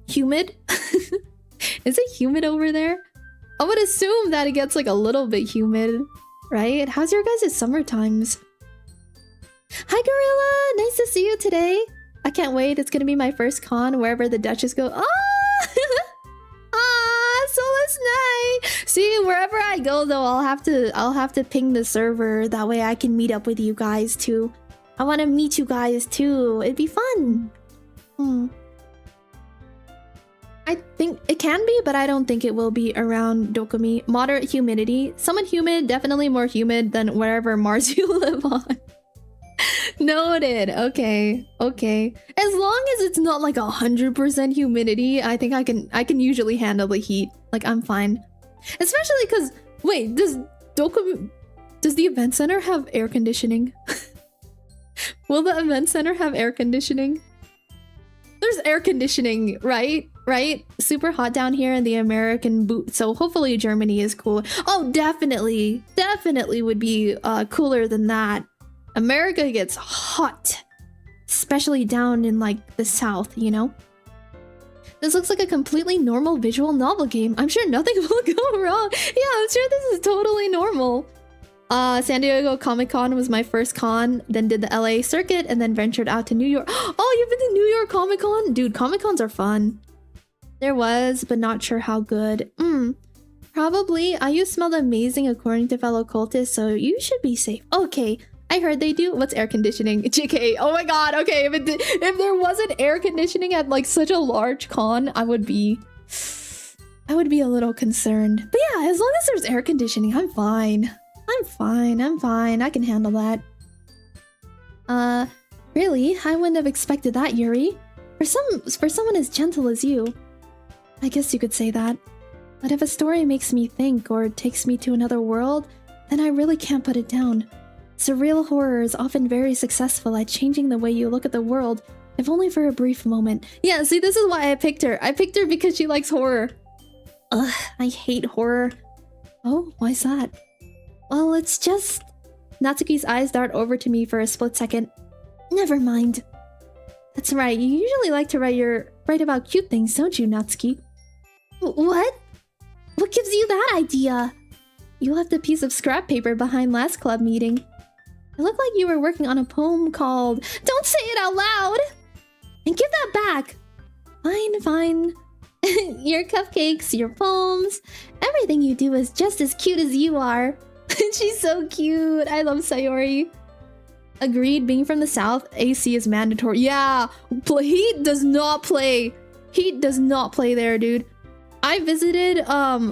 S2: humid? Is it humid over there? I would assume that it gets like a little bit humid. Right? How's your guys' summer times? Hi, Gorilla! Nice to see you today. I can't wait. It's gonna be my first con wherever the Duchess go. Ah! Ah, so that's nice. See, wherever I go though, I'll have to ping the server. That way I can meet up with you guys too. I want to meet you guys too. It'd be fun. I think it can be, but I don't think it will be around Dokumi. Moderate humidity. Somewhat humid, definitely more humid than wherever Mars you live on. Noted. Okay. Okay. As long as it's not like 100% humidity, I think I can usually handle the heat. Like, I'm fine. Especially because, wait, does the event center have air conditioning? Will the event center have air conditioning? there's air conditioning, right? Right? Super hot down here in the American boot. So hopefully Germany is cooler. Oh, definitely would be cooler than that. America gets hot, especially down in like the south, you know? This looks like a completely normal visual novel game. I'm sure nothing will go wrong. Yeah, I'm sure this is totally normal. San Diego Comic-Con was my first con, then did the LA circuit, and then ventured out to New York. Oh, you've been to New York Comic-Con? Dude, Comic-Cons are fun. There was, but not sure how good. Probably. You smelled amazing according to fellow cultists, so you should be safe. Okay, I heard they do. What's air conditioning? JK. Oh my god, okay, if there wasn't air conditioning at like such a large con, I would be a little concerned. But yeah, as long as there's air conditioning, I'm fine. I'm fine. I can handle that. Really? I wouldn't have expected that, Yuri. For someone as gentle as you. I guess you could say that. But if a story makes me think or takes me to another world, then I really can't put it down. Surreal horror is often very successful at changing the way you look at the world, if only for a brief moment. Yeah, see, this is why I picked her. I picked her because she likes horror. Ugh, I hate horror. Oh, why's that? Well, it's just... Natsuki's eyes dart over to me for a split second. Never mind. That's right, you usually like to write about cute things, don't you, Natsuki? What? What gives you that idea? You left a piece of scrap paper behind last club meeting. It looked like you were working on a poem called... Don't say it out loud! And give that back! Fine. Your cupcakes, your poems, everything you do is just as cute as you are. She's so cute. I love Sayori. Agreed, being from the south, AC is mandatory. Yeah, heat does not play. Heat does not play there, dude. I visited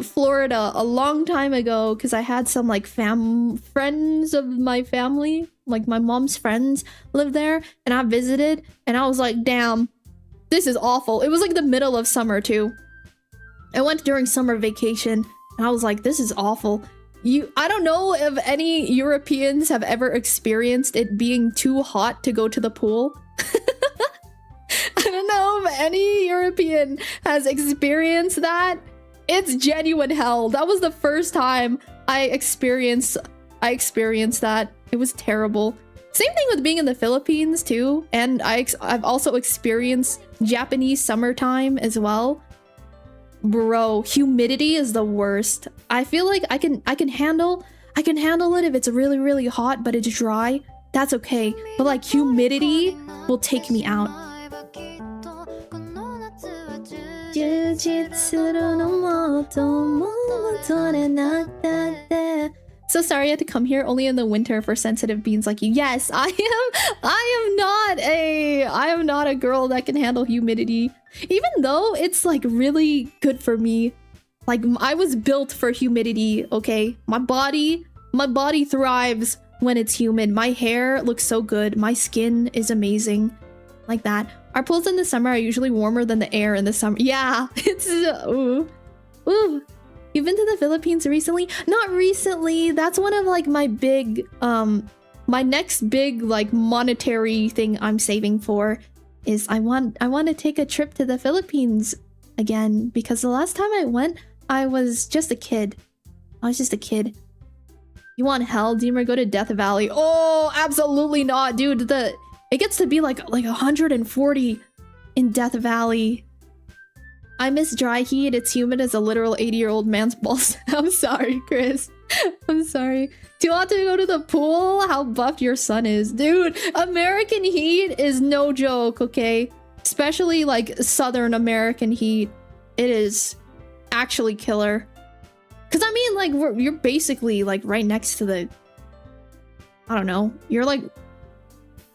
S2: Florida a long time ago because I had some like friends of my family, like my mom's friends live there, and I visited and I was like, damn, this is awful. It was like the middle of summer too. I went during summer vacation and I was like, this is awful. I don't know if any Europeans have ever experienced it being too hot to go to the pool. I don't know if any European has experienced that. It's genuine hell. That was the first time I experienced that. It was terrible. Same thing with being in the Philippines too, and I've also experienced Japanese summertime as well. Bro, humidity is the worst. I feel like I can handle it if it's really, really hot but it's dry. That's okay. But like humidity will take me out. So sorry I had to come here only in the winter for sensitive beings like you. Yes, I am not a girl that can handle humidity. Even though it's like really good for me. Like I was built for humidity, okay? My body thrives when it's humid. My hair looks so good. My skin is amazing. Like that. Our pools in the summer are usually warmer than the air in the summer. Yeah, it's ooh. You've been to the Philippines recently? Not recently. That's one of like my big my next big like monetary thing I'm saving for is I want to take a trip to the Philippines again because the last time I went I was just a kid. You want hell, Dima? Go to Death Valley. Oh, absolutely not, dude. It gets to be like 140 in Death Valley. I miss dry heat. It's humid as a literal 80-year-old man's balls. I'm sorry, Chris. I'm sorry. Do you want to go to the pool? How buff your son is. Dude, American heat is no joke, okay? Especially like Southern American heat. It is actually killer. Because I mean, like, you're basically like right next to the... I don't know. You're like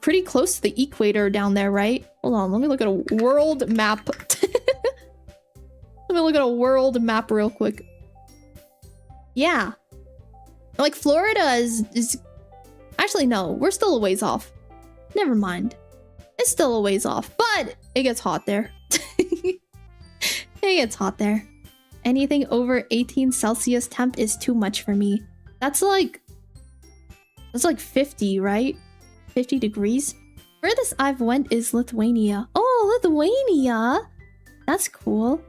S2: pretty close to the equator down there, right? Hold on, let me look at a world map. Let me look at a world map real quick. Yeah. Like Florida is... Actually, no. We're still a ways off. Never mind. It's still a ways off. But it gets hot there. It gets hot there. Anything over 18 Celsius temp is too much for me. That's like 50, right? 50 degrees? Furthest I've went is Lithuania. Oh, Lithuania! That's cool.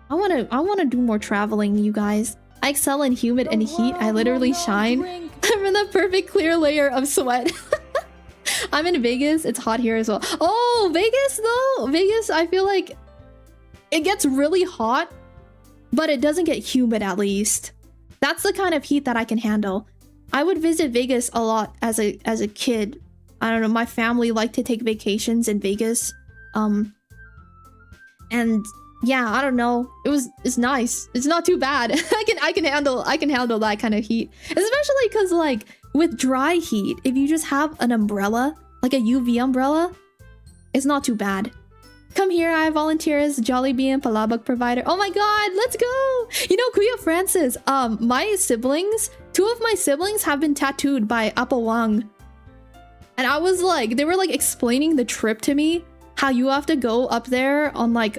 S2: I wanna do more traveling, you guys. I excel in humid and heat. I literally shine. I'm in the perfect clear layer of sweat. I'm in Vegas. It's hot here as well. Oh, Vegas though. Vegas, I feel like it gets really hot, but it doesn't get humid at least. That's the kind of heat that I can handle. I would visit Vegas a lot as a kid. I don't know, my family liked to take vacations in Vegas. And yeah, I don't know. It's nice. It's not too bad. I can handle that kind of heat. Especially cuz like with dry heat, if you just have an umbrella, like a UV umbrella, it's not too bad. Come here, I volunteer as Jollibee and Palabok provider. Oh my god, let's go! You know, Kuya Francis, my siblings, 2 of my siblings have been tattooed by Apple Wang. And I was like, they were like explaining the trip to me, how you have to go up there on like,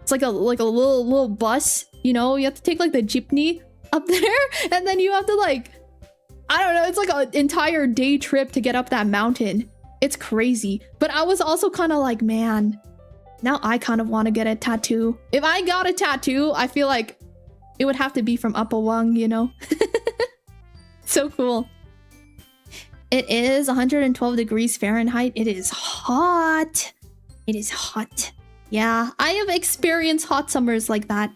S2: it's like a little bus, you know, you have to take like the jeepney up there, and then you have to like, I don't know, it's like an entire day trip to get up that mountain. It's crazy. But I was also kind of like, man, now I kind of want to get a tattoo. If I got a tattoo, I feel like it would have to be from Apple Wang, you know? So cool. It is 112 degrees Fahrenheit. It is hot. It is hot. Yeah, I have experienced hot summers like that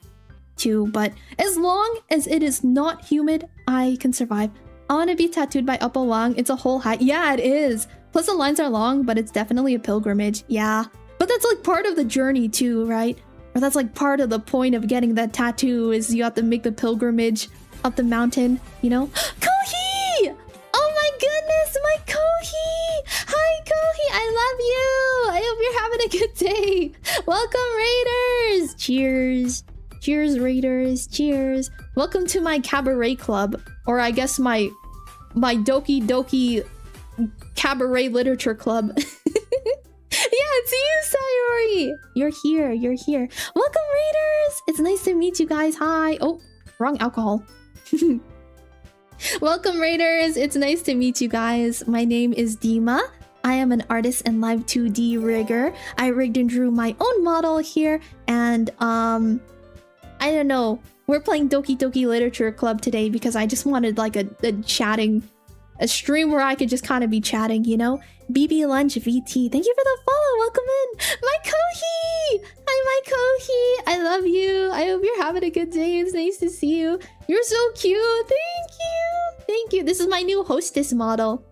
S2: too, but as long as it is not humid, I can survive. I want to be tattooed by Apple Wang. It's a whole hat. Yeah, it is. Plus the lines are long, but it's definitely a pilgrimage. Yeah, but that's like part of the journey too, right? Or that's like part of the point of getting that tattoo is you have to make the pilgrimage up the mountain, you know? Kohi! Oh my goodness, my Kohi! Hi Kohi, I love you! I hope you're having a good day. Welcome Raiders! Cheers. Cheers Raiders, cheers. Welcome to my cabaret club. Or I guess my Doki Doki cabaret literature club. Yeah, it's you, Sayori! You're here, you're here. Welcome Raiders! It's nice to meet you guys, hi. Oh, wrong alcohol. Welcome Raiders, it's nice to meet you guys. My name is Dima. I am an artist and live 2D rigger. I rigged and drew my own model here, and I don't know. We're playing Doki Doki Literature Club today because I just wanted like a stream where I could just kind of be chatting, you know? BB Lunch VT, thank you for the follow. Welcome in, my Kohi. Hi, my Kohi. I love you. I hope you're having a good day. It's nice to see you. You're so cute. Thank you. Thank you. This is my new hostess model.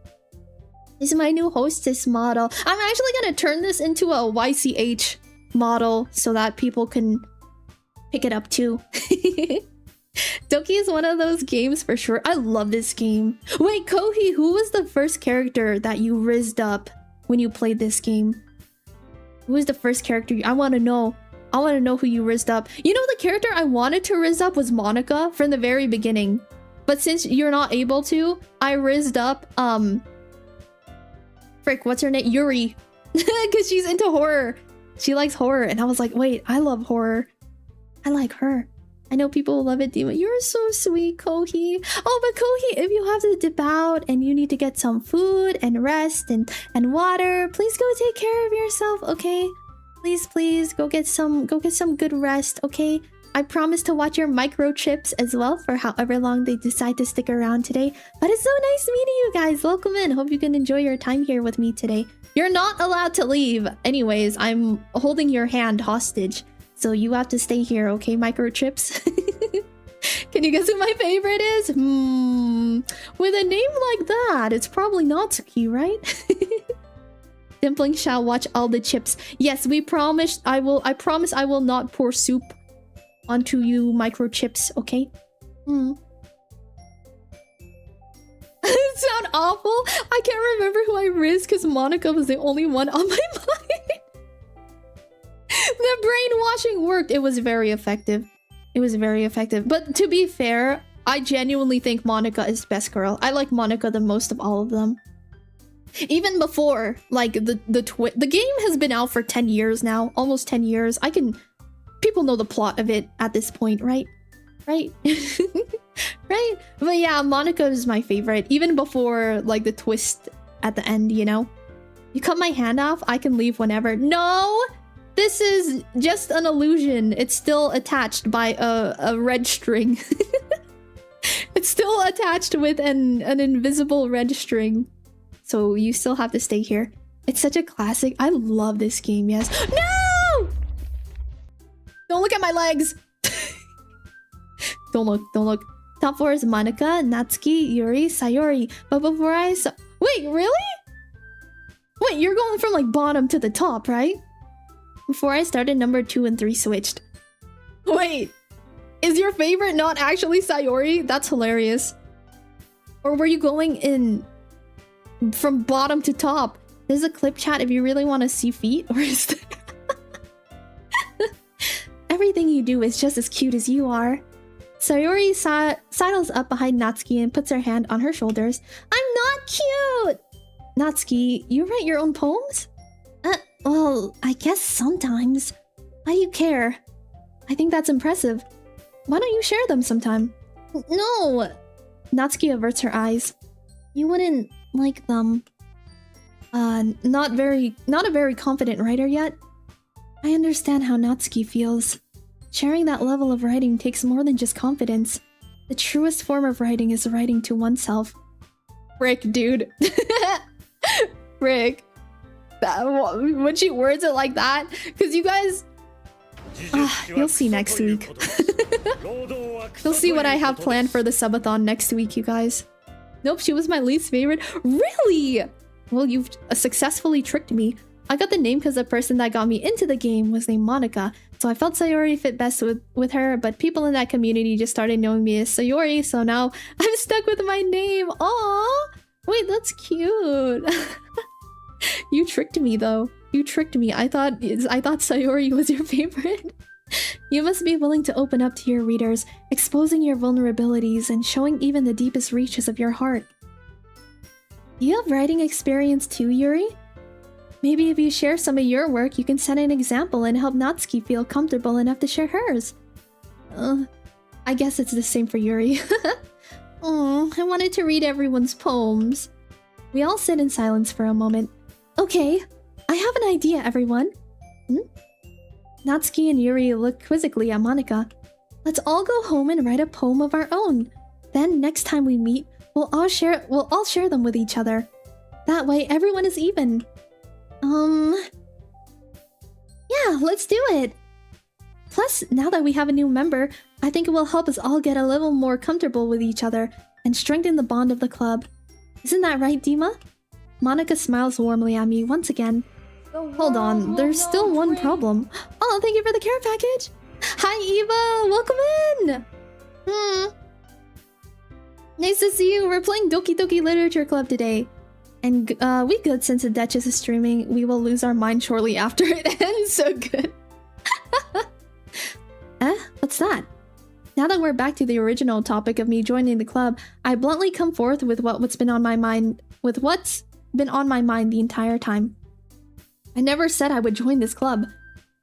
S2: This is my new hostess model. I'm actually gonna turn this into a YCH model so that people can pick it up too. Doki is one of those games for sure. I love this game. Wait, Kohi, who was the first character that you rizzed up when you played this game? Who was the first character? I want to know. I want to know who you rizzed up. You know, the character I wanted to rizz up was Monica from the very beginning. But since you're not able to, I rizzed up, frick, what's her name? Yuri. Because she's into horror. She likes horror. And I was like, wait, I love horror. I like her. I know people will love it, Dima. You're so sweet, Kohi. Oh, but Kohi, if you have to dip out and you need to get some food and rest and water, please go take care of yourself, okay? Please go get some good rest, okay? I promise to watch your microchips as well for however long they decide to stick around today. But it's so nice meeting you guys. Welcome in. Hope you can enjoy your time here with me today. You're not allowed to leave. Anyways, I'm holding your hand hostage. So you have to stay here, okay, microchips? Can you guess who my favorite is? With a name like that, it's probably Natsuki, right? Dimpling shall watch all the chips. Yes, we promised. I promise I will not pour soup onto you microchips, okay? It sound awful. I can't remember who I rizzed because Monica was the only one on my mind. The brainwashing worked. It was very effective. It was very effective. But to be fair, I genuinely think Monica is best girl. I like Monica the most of all of them. Even before, like, the game has been out for 10 years now. Almost 10 years. People know the plot of it at this point, right? Right? Right? But yeah, Monica is my favorite. Even before, like, the twist at the end, you know? You cut my hand off, I can leave whenever. No! This is just an illusion. It's still attached by a red string. It's still attached with an invisible red string. So you still have to stay here. It's such a classic. I love this game, yes. No! Don't look at my legs! Don't look. Top 4 is Monika, Natsuki, Yuri, Sayori. But before I saw... Wait, really? Wait, you're going from like bottom to the top, right? Before I started, number 2 and 3 switched. Wait, is your favorite not actually Sayori? That's hilarious. Or were you going in from bottom to top? There's a clip chat if you really want to see feet, or is there... Everything you do is just as cute as you are. Sayori sidles up behind Natsuki and puts her hand on her shoulders. I'm not cute! Natsuki, you write your own poems? Well, I guess sometimes. Why do you care? I think that's impressive. Why don't you share them sometime? No! Natsuki averts her eyes. You wouldn't like them. Not a very confident writer yet. I understand how Natsuki feels. Sharing that level of writing takes more than just confidence. The truest form of writing is writing to oneself. Frick, dude. Frick. When she words it like that, because you guys... you'll see next week. You'll see what I have planned for the subathon next week, you guys. Nope, she was my least favorite. Really? Well, you've successfully tricked me. I got the name because the person that got me into the game was named Monika, so I felt Sayori fit best with her, but people in that community just started knowing me as Sayori, so now I'm stuck with my name. Aww! Wait, that's cute. You tricked me though. You tricked me. I thought Sayori was your favorite. You must be willing to open up to your readers, exposing your vulnerabilities and showing even the deepest reaches of your heart. You have writing experience too, Yuri? Maybe if you share some of your work, you can set an example and help Natsuki feel comfortable enough to share hers. I guess it's the same for Yuri. Oh, I wanted to read everyone's poems. We all sit in silence for a moment. Okay, I have an idea, everyone. Natsuki and Yuri look quizzically at Monika. Let's all go home and write a poem of our own. Then next time we meet, we'll all share them with each other. That way everyone is even. Yeah, let's do it. Plus, now that we have a new member, I think it will help us all get a little more comfortable with each other and strengthen the bond of the club. Isn't that right, Dima? Monika smiles warmly at me once again. Hold on, there's still one problem. Oh, thank you for the care package. Hi, Eva, welcome in. Nice to see you. We're playing Doki Doki Literature Club today. And we good since the Duchess is streaming. We will lose our mind shortly after it ends. So good. What's that? Now that we're back to the original topic of me joining the club, I bluntly come forth with what's been on my mind the entire time. I never said I would join this club.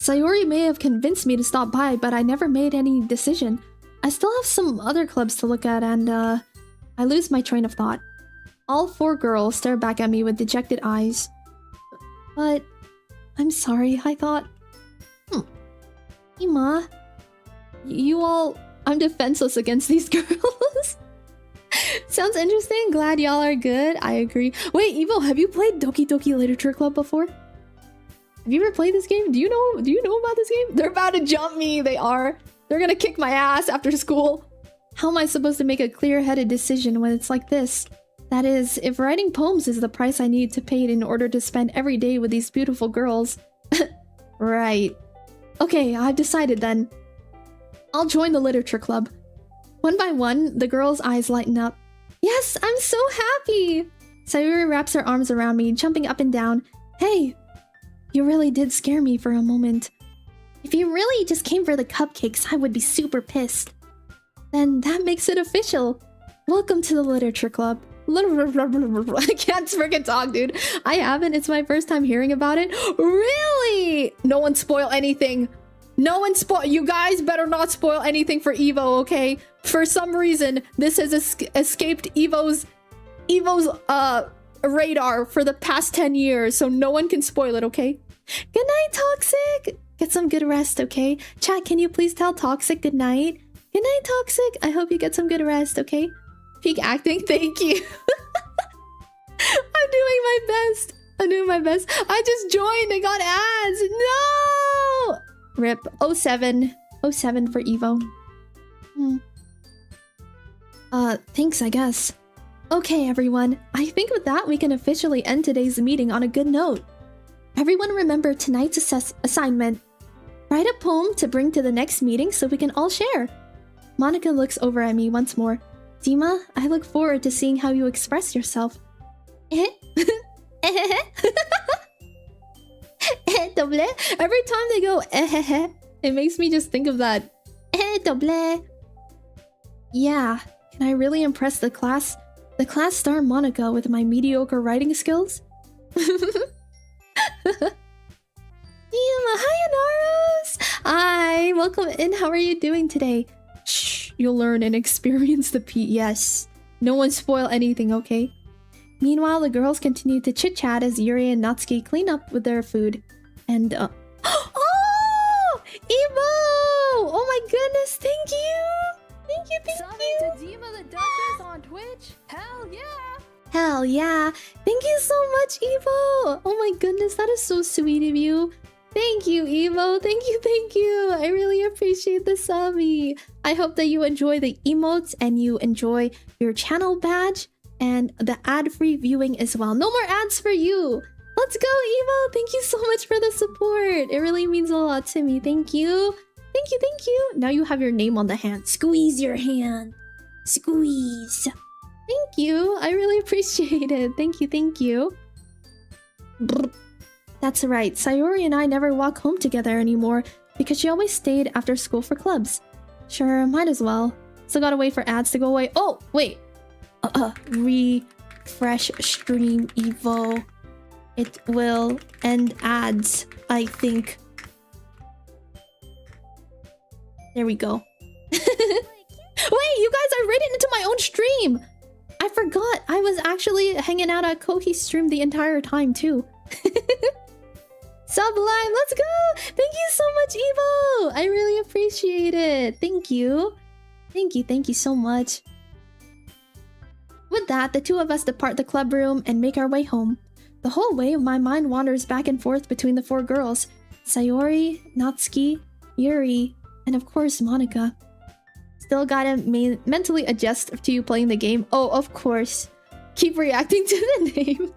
S2: Sayori may have convinced me to stop by, but I never made any decision. I still have some other clubs to look at, and I lose my train of thought. All 4 girls stare back at me with dejected eyes. But I'm sorry, I thought. Ima, I'm defenseless against these girls. Sounds interesting. Glad y'all are good. I agree. Wait, Evo, have you played Doki Doki Literature Club before? Have you ever played this game? Do you know about this game? They're about to jump me. They are. They're gonna kick my ass after school. How am I supposed to make a clear-headed decision when it's like this? That is, if writing poems is the price I need to pay in order to spend every day with these beautiful girls. Right. Okay, I've decided then. I'll join the literature club. One by one, the girls' eyes lighten up. Yes, I'm so happy! Sayuri wraps her arms around me, jumping up and down. Hey, you really did scare me for a moment. If you really just came for the cupcakes, I would be super pissed. Then that makes it official. Welcome to the literature club. I can't freaking talk, dude. I haven't. It's my first time hearing about it. Really? No one spoil anything. No one spoil. You guys better not spoil anything for Evo, okay? For some reason, this has escaped Evo's radar for the past 10 years, so no one can spoil it, okay? Good night, Toxic! Get some good rest, okay? Chat, can you please tell Toxic good night? Good night, Toxic! I hope you get some good rest, okay? Peak acting, thank you. I'm doing my best. I'm doing my best. I just joined. I got ads. No! Rip. 07. 07 for Evo. Thanks, I guess. Okay, everyone. I think with that, we can officially end today's meeting on a good note. Everyone remember tonight's assignment. Write a poem to bring to the next meeting so we can all share. Monica looks over at me once more. Dima, I look forward to seeing how you express yourself. Every time they go it makes me just think of that. Yeah, can I really impress the class star Monica with my mediocre writing skills? Dima, hi Anaros! Hi, welcome in. How are you doing today? Shh, you'll learn and experience the yes. No one spoil anything, okay? Meanwhile, the girls continue to chit-chat as Yuri and Natsuki clean up with their food. And, oh! Evo! Oh my goodness, thank you! Thank you, thank you!
S1: To Dima the Duchess on Twitch? Hell yeah!
S2: Hell yeah! Thank you so much, Evo! Oh my goodness, that is so sweet of you. Thank you, Evo. Thank you, thank you. I really appreciate the subby. I hope that you enjoy the emotes and you enjoy your channel badge and the ad-free viewing as well. No more ads for you. Let's go, Evo. Thank you so much for the support. It really means a lot to me. Thank you. Thank you, thank you. Now you have your name on the hand. Squeeze your hand. Squeeze. Thank you. I really appreciate it. Thank you, thank you. Brr. That's right. Sayori and I never walk home together anymore because she always stayed after school for clubs. Sure, might as well. Still gotta wait for ads to go away. Oh, wait. Refresh stream Evo. It will end ads, I think. There we go. Wait, you guys are right into my own stream. I forgot. I was actually hanging out at Kohi's stream the entire time too. Sublime, let's go! Thank you so much, Evo! I really appreciate it. Thank you. Thank you so much. With that, the two of us depart the club room and make our way home. The whole way, my mind wanders back and forth between the four girls. Sayori, Natsuki, Yuri, and of course, Monica. Still gotta mentally adjust to you playing the game. Oh, of course. Keep reacting to the name.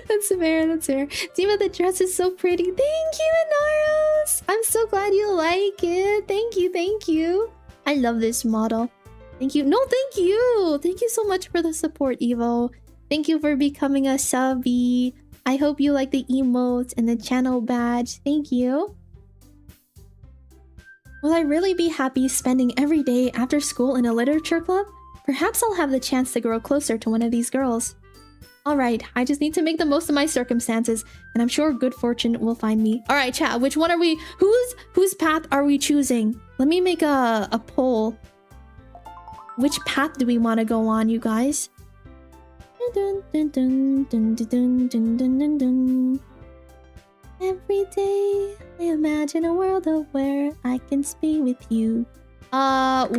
S2: That's fair, that's fair. Dima, the dress is so pretty. Thank you, Anaros! I'm so glad you like it. Thank you, thank you. I love this model. Thank you. No, thank you. Thank you so much for the support, Evo. Thank you for becoming a subby. I hope you like the emotes and the channel badge. Thank you. Will I really be happy spending every day after school in a literature club? Perhaps I'll have the chance to grow closer to one of these girls. Alright, I just need to make the most of my circumstances, and I'm sure good fortune will find me. Alright, chat, which one are we... Whose path are we choosing? Let me make a poll. Which path do we want to go on, you guys? Every day, I imagine a world of where I can be with you.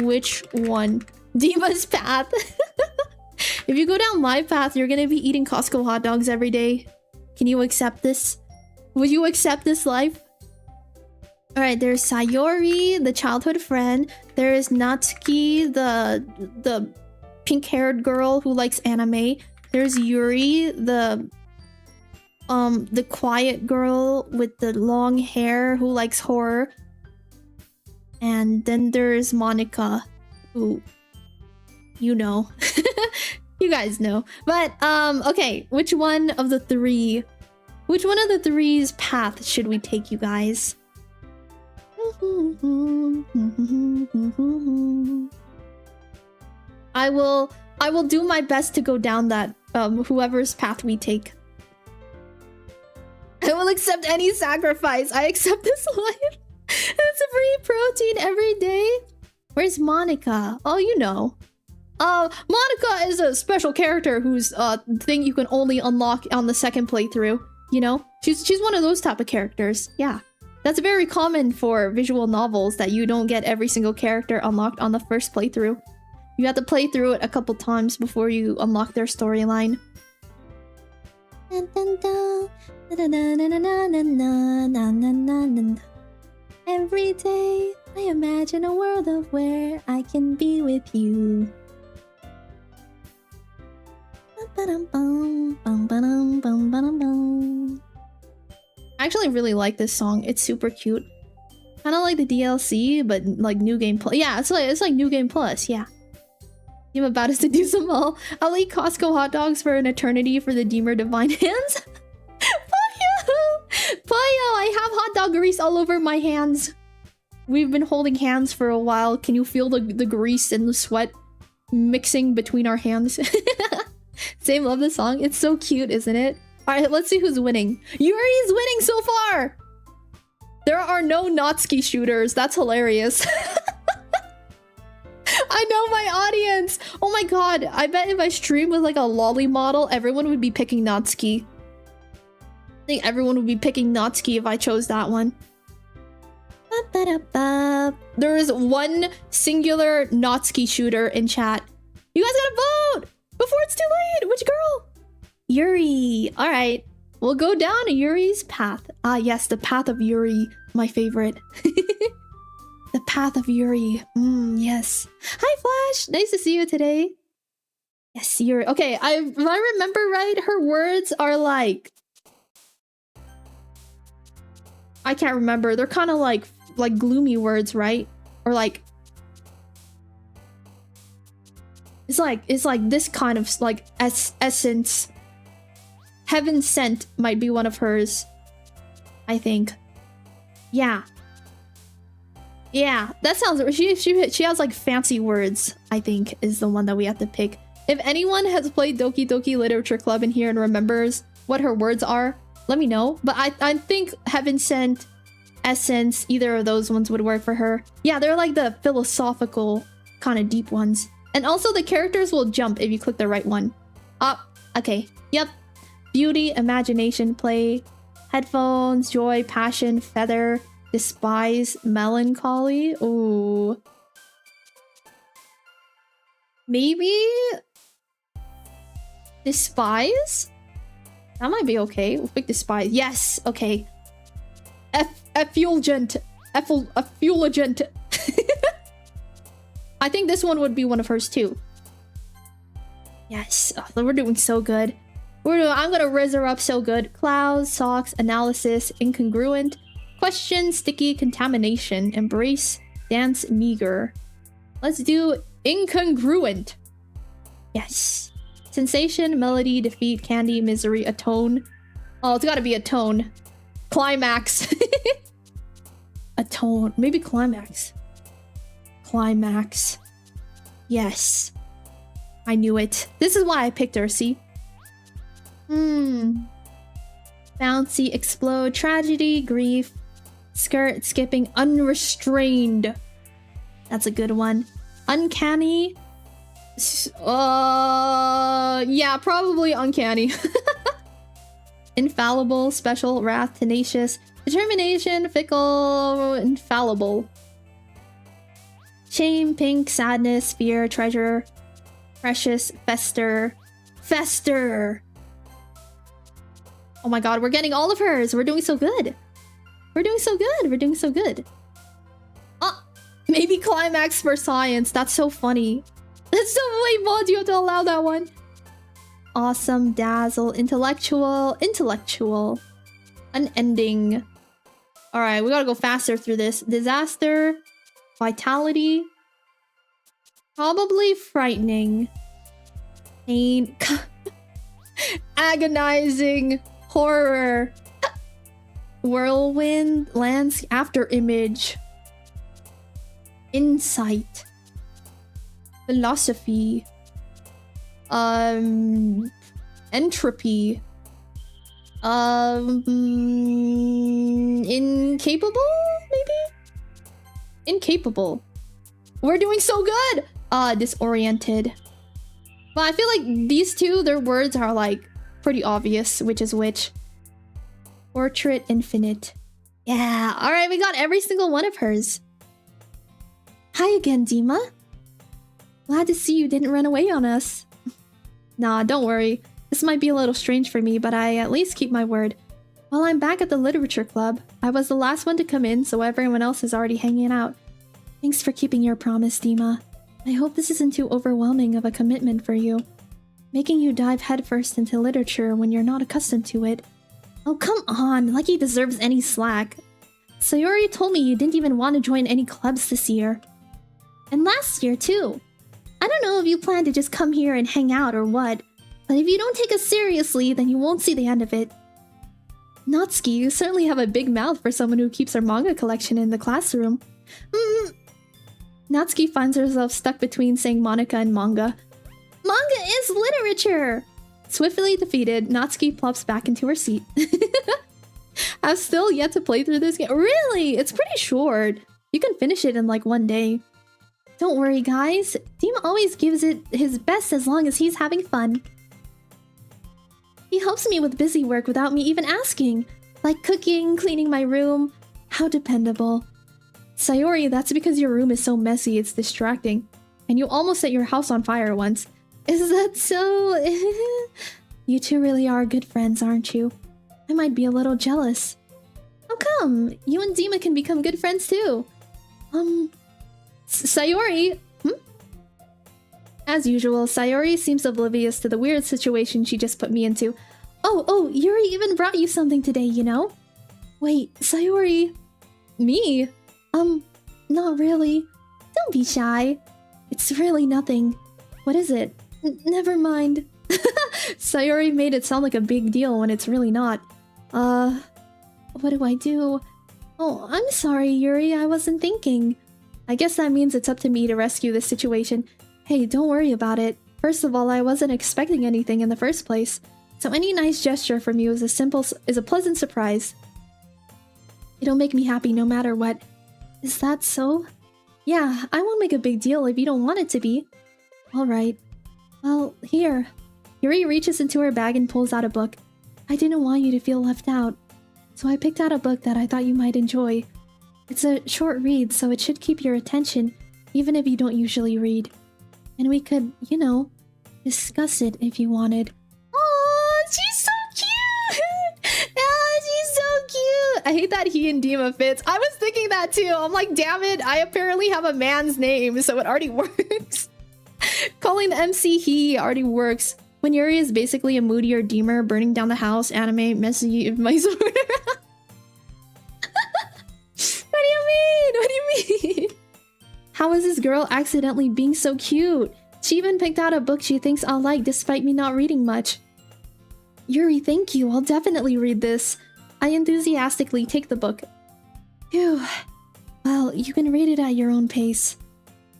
S2: Which one? Diva's path. If you go down my path, you're gonna be eating Costco hot dogs every day. Can you accept this? Would you accept this life? Alright, there's Sayori, the childhood friend. There's Natsuki, the pink-haired girl who likes anime. There's Yuri, the quiet girl with the long hair who likes horror. And then there's Monica, who... you know. You guys know. But, okay. Which one of the three's path should we take, you guys? I will do my best to go down that, whoever's path we take. I will accept any sacrifice. I accept this life. It's a free protein every day. Where's Monica? Oh, you know. Monica is a special character whose thing you can only unlock on the second playthrough. You know, she's one of those type of characters. Yeah, that's very common for visual novels that you don't get every single character unlocked on the first playthrough. You have to play through it a couple times before you unlock their storyline. Every day I imagine a world of where I can be with you. I actually really like this song. It's super cute. Kind of like the DLC, but like New Game Plus. Yeah, it's like New Game Plus. Yeah. I'm about us to do some all. I'll eat Costco hot dogs for an eternity for the Deemer Divine Hands. Poyo! Poyo, I have hot dog grease all over my hands. We've been holding hands for a while. Can you feel the grease and the sweat mixing between our hands? Same, love the song. It's so cute, isn't it? Alright, let's see who's winning. Yuri's winning so far! There are no Natsuki shooters. That's hilarious. I know my audience! Oh my god, I bet if I stream with like a lolly model, everyone would be picking Natsuki. I think everyone would be picking Natsuki if I chose that one. There is one singular Natsuki shooter in chat. You guys gotta vote! Before it's too late! Which girl? Yuri. Alright. We'll go down Yuri's path. Ah yes, the path of Yuri. My favorite. The path of Yuri. Yes. Hi Flash! Nice to see you today. Yes, Yuri. Okay, if I remember right, her words are like... I can't remember. They're kind of like gloomy words, right? Or like... It's like this kind of like essence. Heaven Sent might be one of hers. I think. Yeah. Yeah, that sounds... She has like fancy words, I think, is the one that we have to pick. If anyone has played Doki Doki Literature Club in here and remembers what her words are, let me know. But I think Heaven Sent, Essence, either of those ones would work for her. Yeah, they're like the philosophical kind of deep ones. And also the characters will jump if you click the right one. Okay. Yep. Beauty, imagination, play, headphones, joy, passion, feather, despise, melancholy. Ooh. Maybe... Despise? That might be okay. We'll pick despise. Yes! Okay. Effulgent. Effulgent. I think this one would be one of hers too. Yes. Oh, we're doing so good. I'm gonna rizz her up so good. Clouds, socks, analysis, incongruent, question, sticky, contamination, embrace, dance, meager. Let's do incongruent. Yes. Sensation, melody, defeat, candy, misery, atone. Oh, it's gotta be atone. Climax. Atone. Maybe climax. Climax. Yes. I knew it. This is why I picked her, see? Bouncy, explode, tragedy, grief, skirt, skipping, unrestrained. That's a good one. Uncanny. Yeah, probably uncanny. Infallible, special, wrath, tenacious, determination, fickle, infallible. Shame, pink, sadness, fear, treasure, precious, fester. Fester! Oh my god, we're getting all of hers! We're doing so good! We're doing so good! We're doing so good! Oh! Maybe climax for science. That's so funny. That's so... Wait, Mod, you have to allow that one. Awesome, dazzle, intellectual, intellectual. Unending. Alright, we gotta go faster through this. Disaster. Vitality. Probably frightening. Pain. Agonizing. Horror. Whirlwind. Landscape. After image. Insight. Philosophy. Entropy. Incapable? Maybe? Incapable. We're doing so good! Disoriented. Well, I feel like these two, their words are like pretty obvious, which is which. Portrait infinite. Yeah, alright, we got every single one of hers. Hi again, Dima. Glad to see you didn't run away on us. Nah, don't worry. This might be a little strange for me, but I at least keep my word. Well, I'm back at the literature club. I was the last one to come in, so everyone else is already hanging out. Thanks for keeping your promise, Dima. I hope this isn't too overwhelming of a commitment for you. Making you dive headfirst into literature when you're not accustomed to it. Oh, come on, like he deserves any slack. Sayori told me you didn't even want to join any clubs this year. And last year, too. I don't know if you plan to just come here and hang out or what, but if you don't take us seriously, then you won't see the end of it. Natsuki, you certainly have a big mouth for someone who keeps her manga collection in the classroom. Natsuki finds herself stuck between saying Monica and manga. Manga is literature! Swiftly defeated, Natsuki plops back into her seat. I've still yet to play through this game. Really? It's pretty short. You can finish it in like one day. Don't worry, guys. Dima always gives it his best as long as he's having fun. He helps me with busy work without me even asking. Like cooking, cleaning my room. How dependable. Sayori, that's because your room is so messy it's distracting. And you almost set your house on fire once. Is that so? You two really are good friends, aren't you? I might be a little jealous. How come? You and Dima can become good friends too. Sayori? As usual, Sayori seems oblivious to the weird situation she just put me into. Oh, Yuri even brought you something today, you know? Wait, Sayori... Me? Not really. Don't be shy. It's really nothing. What is it? Never mind. Sayori made it sound like a big deal when it's really not. What do I do? Oh, I'm sorry, Yuri, I wasn't thinking. I guess that means it's up to me to rescue this situation. Hey, don't worry about it. First of all, I wasn't expecting anything in the first place. So any nice gesture from you is a pleasant surprise. It'll make me happy no matter what. Is that so? Yeah, I won't make a big deal if you don't want it to be. Alright. Well, here. Yuri reaches into her bag and pulls out a book. I didn't want you to feel left out. So I picked out a book that I thought you might enjoy. It's a short read, so it should keep your attention, even if you don't usually read. And we could, you know, discuss it if you wanted. Oh, she's so cute! Oh, she's so cute! I hate that he and Dima fits. I was thinking that too. I'm like, damn it, I apparently have a man's name, so it already works. Calling the MC he already works. When Yuri is basically a moodier Deemer, burning down the house, anime, messy, Mysore. What do you mean? What do you mean? How is this girl accidentally being so cute? She even picked out a book she thinks I'll like despite me not reading much. Yuri, thank you. I'll definitely read this. I enthusiastically take the book. Phew. Well, you can read it at your own pace.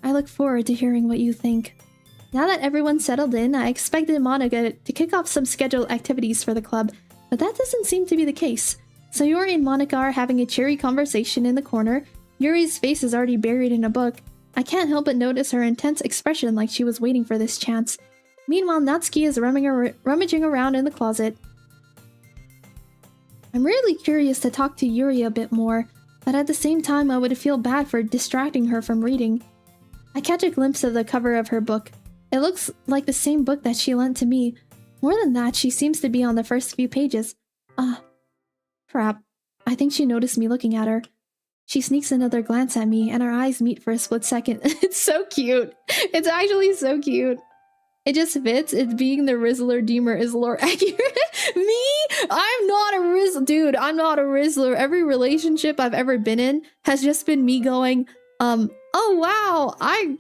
S2: I look forward to hearing what you think. Now that everyone's settled in, I expected Monica to kick off some scheduled activities for the club, but that doesn't seem to be the case. So Yuri and Monica are having a cheery conversation in the corner. Yuri's face is already buried in a book. I can't help but notice her intense expression like she was waiting for this chance. Meanwhile, Natsuki is rummaging around in the closet. I'm really curious to talk to Yuri a bit more, but at the same time I would feel bad for distracting her from reading. I catch a glimpse of the cover of her book. It looks like the same book that she lent to me. More than that, she seems to be on the first few pages. Crap. I think she noticed me looking at her. She sneaks another glance at me, and our eyes meet for a split second. It's so cute. It's actually so cute. It just fits. It's being the Rizzler Deemer is lore accurate. Me? I'm not a Rizzler. Dude, I'm not a Rizzler. Every relationship I've ever been in has just been me going, oh wow, I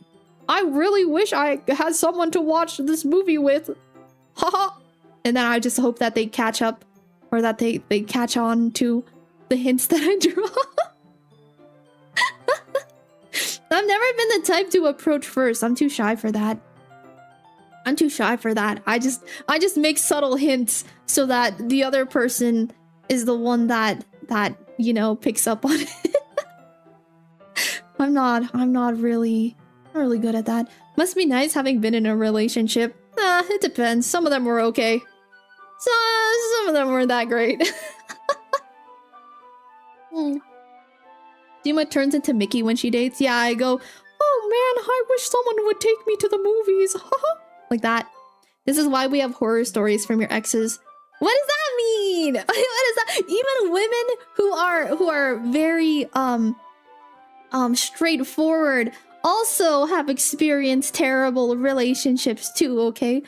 S2: really wish I had someone to watch this movie with. Haha. And then I just hope that they catch up, or that they catch on to the hints that I draw. I've never been the type to approach first. I'm too shy for that. I just make subtle hints so that the other person is the one that you know, picks up on it. I'm not really good at that. Must be nice having been in a relationship. It depends. Some of them were okay. Some of them weren't that great. Dima turns into Mickey when she dates. Yeah, I go, oh man, I wish someone would take me to the movies. Like that. This is why we have horror stories from your exes. What does that mean? What is that? Even women who are very straightforward also have experienced terrible relationships too, okay?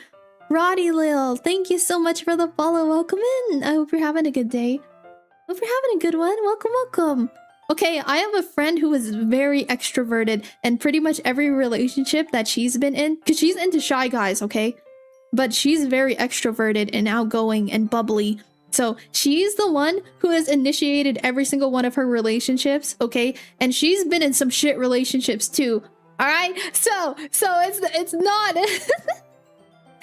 S2: Roddy Lil, thank you so much for the follow. Welcome in. I hope you're having a good day. Hope you're having a good one. Welcome, welcome. Okay, I have a friend who is very extroverted, and pretty much every relationship that she's been in, because she's into shy guys, okay? But she's very extroverted and outgoing and bubbly. So she's the one who has initiated every single one of her relationships, okay? And she's been in some shit relationships too. All right? So it's not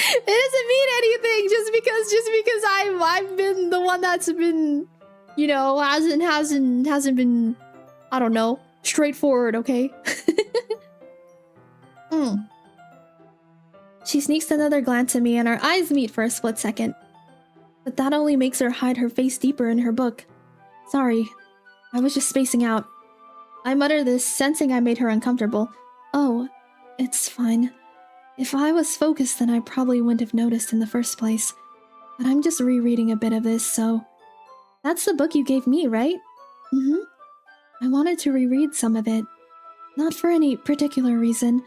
S2: it doesn't mean anything just because I've been the one that's been, you know, hasn't been, I don't know, straightforward, okay? She sneaks another glance at me and our eyes meet for a split second. But that only makes her hide her face deeper in her book. Sorry, I was just spacing out. I mutter this, sensing I made her uncomfortable. Oh, it's fine. If I was focused, then I probably wouldn't have noticed in the first place. But I'm just rereading a bit of this, so... That's the book you gave me, right? Mm-hmm. I wanted to reread some of it. Not for any particular reason.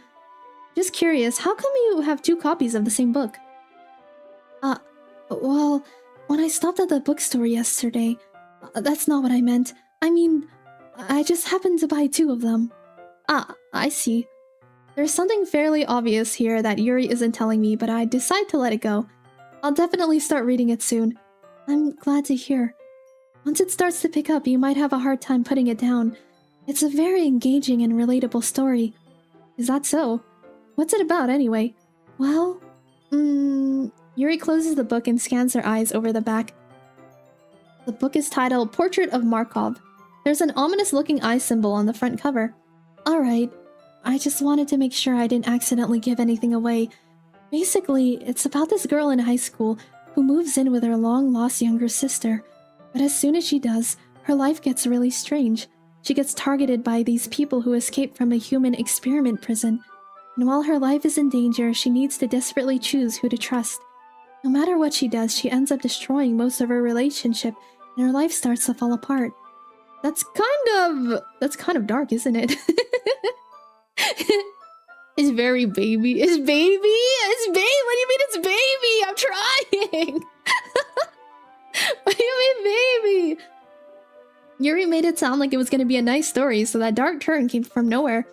S2: Just curious, how come you have 2 copies of the same book? Well, when I stopped at the bookstore yesterday... that's not what I meant. I mean, I just happened to buy 2 of them. Ah, I see. There's something fairly obvious here that Yuri isn't telling me, but I decide to let it go. I'll definitely start reading it soon. I'm glad to hear. Once it starts to pick up, you might have a hard time putting it down. It's a very engaging and relatable story. Is that so? What's it about, anyway? Well, Yuri closes the book and scans her eyes over the back. The book is titled Portrait of Markov. There's an ominous-looking eye symbol on the front cover. Alright, I just wanted to make sure I didn't accidentally give anything away. Basically, it's about this girl in high school who moves in with her long-lost younger sister. But as soon as she does, her life gets really strange. She gets targeted by these people who escaped from a human experiment prison. And while her life is in danger, she needs to desperately choose who to trust. No matter what she does, she ends up destroying most of her relationship, and her life starts to fall apart. That's kind of dark, isn't it? It's very baby. It's baby? It's baby? What do you mean it's baby? I'm trying! What do you mean baby? Yuri made it sound like it was going to be a nice story, so that dark turn came from nowhere.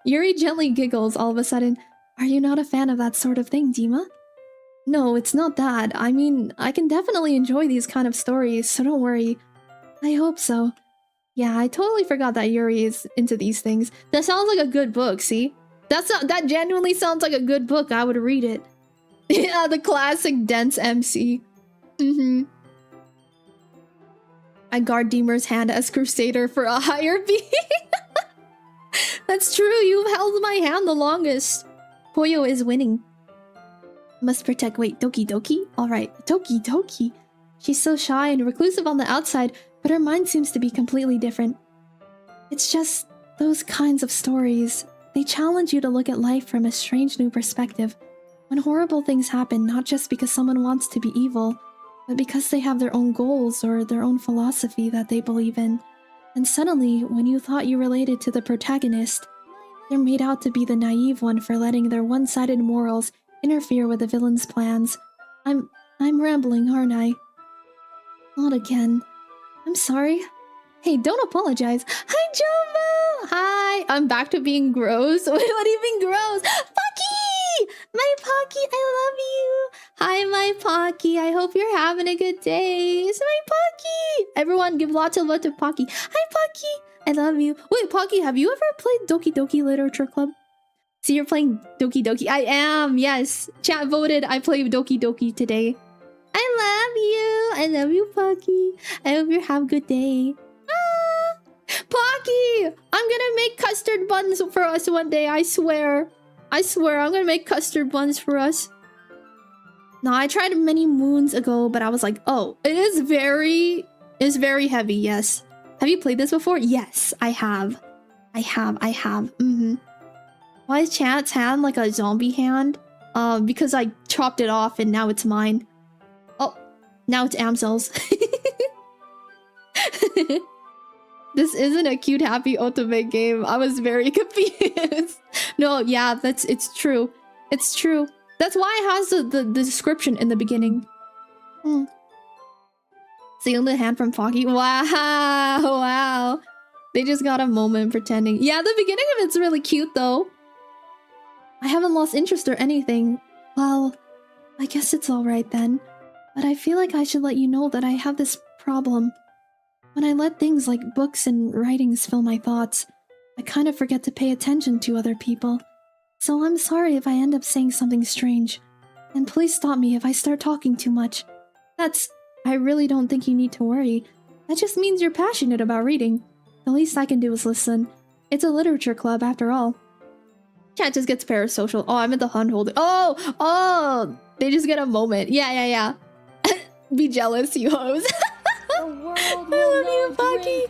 S2: Yuri gently giggles all of a sudden. Are you not a fan of that sort of thing, Dima? No, it's not that. I mean, I can definitely enjoy these kind of stories, so don't worry. I hope so. Yeah, I totally forgot that Yuri is into these things. That sounds like a good book, see? That genuinely sounds like a good book. I would read it. Yeah, the classic dense MC. I guard Deemer's hand as Crusader for a higher being. That's true, you've held my hand the longest. Poyo is winning. Must protect. Wait, Doki Doki? Alright, Doki Doki. She's so shy and reclusive on the outside, but her mind seems to be completely different. It's just those kinds of stories. They challenge you to look at life from a strange new perspective. When horrible things happen, not just because someone wants to be evil, but because they have their own goals or their own philosophy that they believe in. And suddenly, when you thought you related to the protagonist, they're made out to be the naive one for letting their one-sided morals interfere with the villain's plans. I'm rambling, aren't I? Not again. I'm sorry. Hey, don't apologize. Hi, Jomo! Hi! I'm back to being gross. What do you mean gross? Pocky! My Pocky, I love you! Hi, my Pocky. I hope you're having a good day. It's my Pocky! Everyone give lots of love to Pocky. Hi, Pocky! I love you. Wait, Pocky, have you ever played Doki Doki Literature Club? See, you're playing Doki Doki. I am, yes. Chat voted I played Doki Doki today. I love you, Pocky. I hope you have a good day. Ah! Pocky! I'm gonna make custard buns for us one day, I swear. I'm gonna make custard buns for us. No, I tried many moons ago, but I was like, oh, it's very heavy, yes. Have you played this before? Yes, I have. I have. Why is Chat's hand like a zombie hand? Because I chopped it off and now it's mine. Oh, now it's Amsel's. This isn't a cute, happy ultimate game. I was very confused. No, yeah, it's true. It's true. That's why it has the description in the beginning. Seeing the hand from Pocky. Wow. They just got a moment pretending. Yeah, the beginning of it's really cute though. I haven't lost interest or anything. Well, I guess it's alright then. But I feel like I should let you know that I have this problem. When I let things like books and writings fill my thoughts, I kind of forget to pay attention to other people. So I'm sorry if I end up saying something strange. And please stop me if I start talking too much. I really don't think you need to worry. That just means you're passionate about reading. The least I can do is listen. It's a literature club after all. Chat just gets parasocial. Oh, I'm at the hand holder. Oh, they just get a moment. Yeah. Be jealous, you hoes.
S1: The world
S2: I love you, Pocky.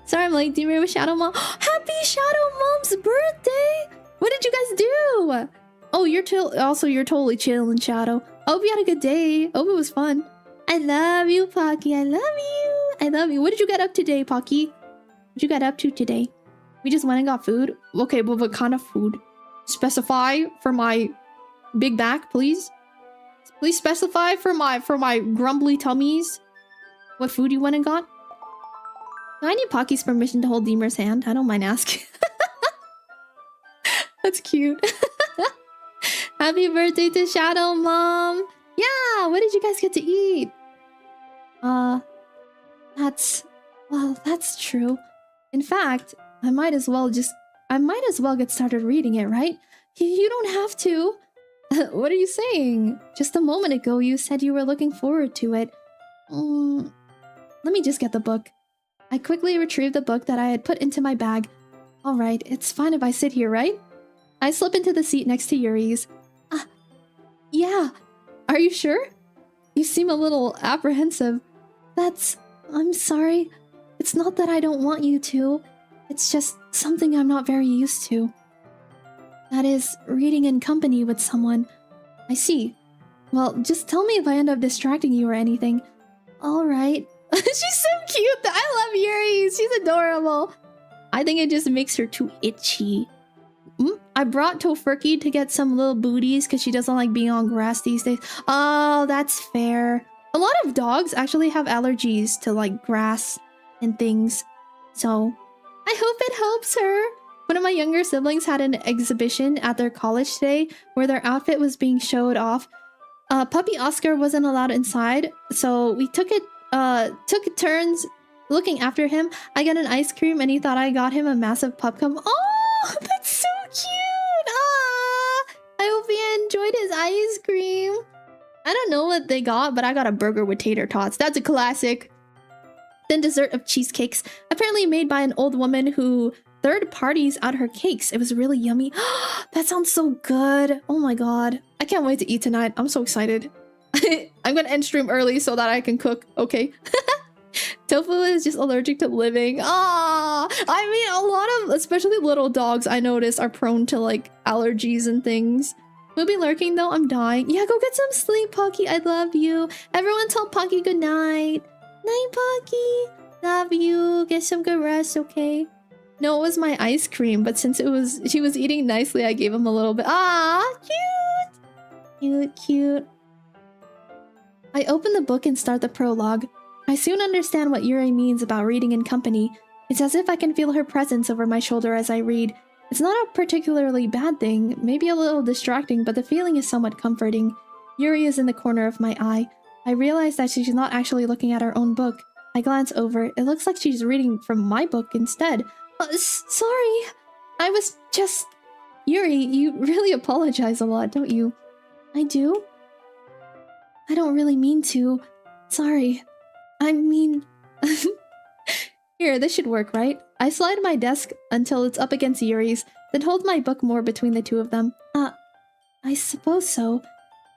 S2: Sorry I'm late. Do you remember Shadow Mom? Happy Shadow Mom's birthday! What did you guys do? Oh, you're totally chilling, Shadow. I hope you had a good day. Hope it was fun. I love you, Pocky. I love you. What did you get up today, Pocky? What you got up to today? We just went and got food. Okay, but what kind of food? Specify for my big back, please. Please specify for my grumbly tummies. What food you went and got? I need Pocky's permission to hold Deemer's hand. I don't mind asking. That's cute. Happy birthday to Shadow Mom. Yeah, what did you guys get to eat? That's true. In fact, I might as well get started reading it, right? You don't have to. What are you saying? Just a moment ago you said you were looking forward to it. Let me just get the book. I quickly retrieved the book that I had put into my bag. Alright, it's fine if I sit here, right? I slip into the seat next to Yuri's. Yeah. Are you sure? You seem a little apprehensive. I'm sorry. It's not that I don't want you to. It's just something I'm not very used to. That is, reading in company with someone. I see. Well, just tell me if I end up distracting you or anything. Alright. She's so cute. I love Yuri. She's adorable. I think it just makes her too itchy. I brought Tofurky to get some little booties because she doesn't like being on grass these days. Oh, that's fair. A lot of dogs actually have allergies to like grass and things. So I hope it helps her. One of my younger siblings had an exhibition at their college today where their outfit was being showed off. Puppy Oscar wasn't allowed inside, so we took turns looking after him. I got an ice cream and he thought I got him a massive pup cum. Oh, that's so cute! Ah, I hope he enjoyed his ice cream. I don't know what they got, but I got a burger with tater tots. That's a classic. Then dessert of cheesecakes, apparently made by an old woman who third parties out her cakes. It was really yummy. That sounds so good. Oh my god. I can't wait to eat tonight. I'm so excited. I'm gonna end stream early so that I can cook. Okay. Tofu is just allergic to living. Ah, I mean, a lot of, especially little dogs, I notice are prone to like allergies and things. We'll be lurking though. I'm dying. Yeah, go get some sleep, Pocky. I love you. Everyone tell Pocky good night. Night, Pocky. Love you. Get some good rest, okay? No, it was my ice cream, but since she was eating nicely, I gave him a little bit. Ah, cute. Cute. I open the book and start the prologue. I soon understand what Yuri means about reading in company. It's as if I can feel her presence over my shoulder as I read. It's not a particularly bad thing, maybe a little distracting, but the feeling is somewhat comforting. Yuri is in the corner of my eye. I realize that she's not actually looking at her own book. I glance over. It looks like she's reading from my book instead. Sorry. I was just... Yuri, you really apologize a lot, don't you? I do? I don't really mean to. Sorry. I mean... Here, this should work, right? I slide my desk until it's up against Yuri's, then hold my book more between the two of them. I suppose so.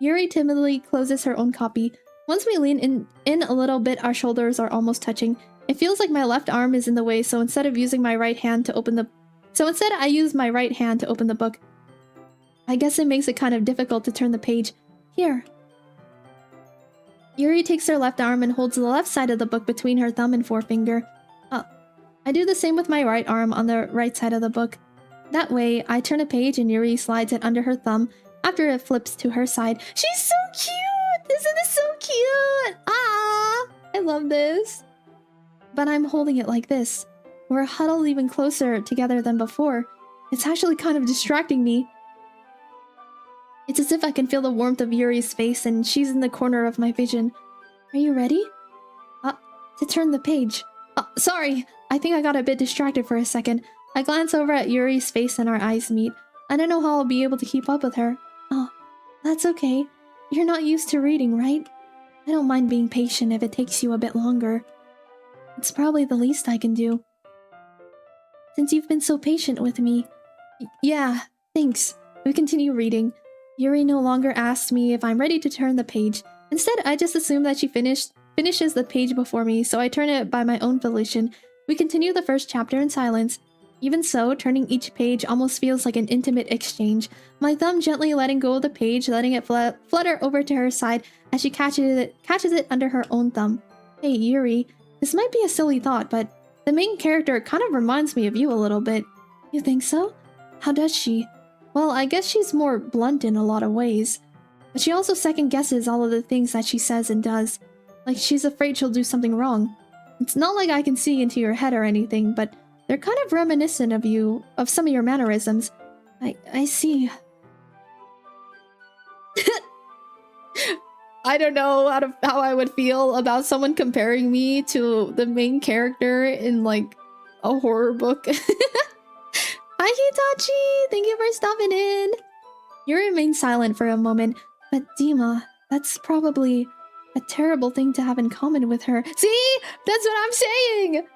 S2: Yuri timidly closes her own copy. Once we lean in a little bit, our shoulders are almost touching. It feels like my left arm is in the way, so instead I use my right hand to open the book. I guess it makes it kind of difficult to turn the page. Here. Yuri takes her left arm and holds the left side of the book between her thumb and forefinger. I do the same with my right arm on the right side of the book. That way, I turn a page and Yuri slides it under her thumb after it flips to her side. She's so cute! Isn't this so cute? Ah! I love this. But I'm holding it like this. We're huddled even closer together than before. It's actually kind of distracting me. It's as if I can feel the warmth of Yuri's face and she's in the corner of my vision. Are you ready? To turn the page. Sorry, I think I got a bit distracted for a second. I glance over at Yuri's face and our eyes meet. I don't know how I'll be able to keep up with her. Oh, that's okay. You're not used to reading, right? I don't mind being patient if it takes you a bit longer. It's probably the least I can do. Since you've been so patient with me. Yeah, thanks. We continue reading. Yuri no longer asks me if I'm ready to turn the page. Instead, I just assume that she finishes the page before me, so I turn it by my own volition. We continue the first chapter in silence. Even so, turning each page almost feels like an intimate exchange. My thumb gently letting go of the page, letting it flutter over to her side as she catches it under her own thumb. Hey, Yuri, this might be a silly thought, but the main character kind of reminds me of you a little bit. You think so? How does she? Well, I guess she's more blunt in a lot of ways. But she also second-guesses all of the things that she says and does. Like she's afraid she'll do something wrong. It's not like I can see into your head or anything, but they're kind of reminiscent of you, of some of your mannerisms. I see. I don't know how I would feel about someone comparing me to the main character in, like, a horror book. Hi, Hitachi! Thank you for stopping in! You remain silent for a moment, but Dima, that's probably a terrible thing to have in common with her. See? That's what I'm saying!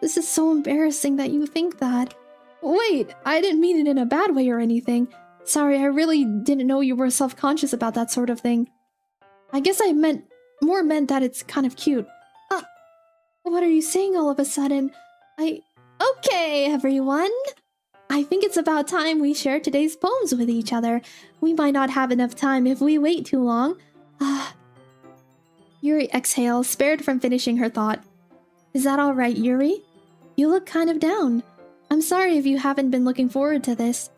S2: This is so embarrassing that you think that. Wait, I didn't mean it in a bad way or anything. Sorry, I really didn't know you were self-conscious about that sort of thing. I guess I meant that it's kind of cute. What are you saying all of a sudden? Okay, everyone. I think it's about time we share today's poems with each other. We might not have enough time if we wait too long. Yuri exhales, spared from finishing her thought. Is that all right, Yuri? You look kind of down. I'm sorry if you haven't been looking forward to this.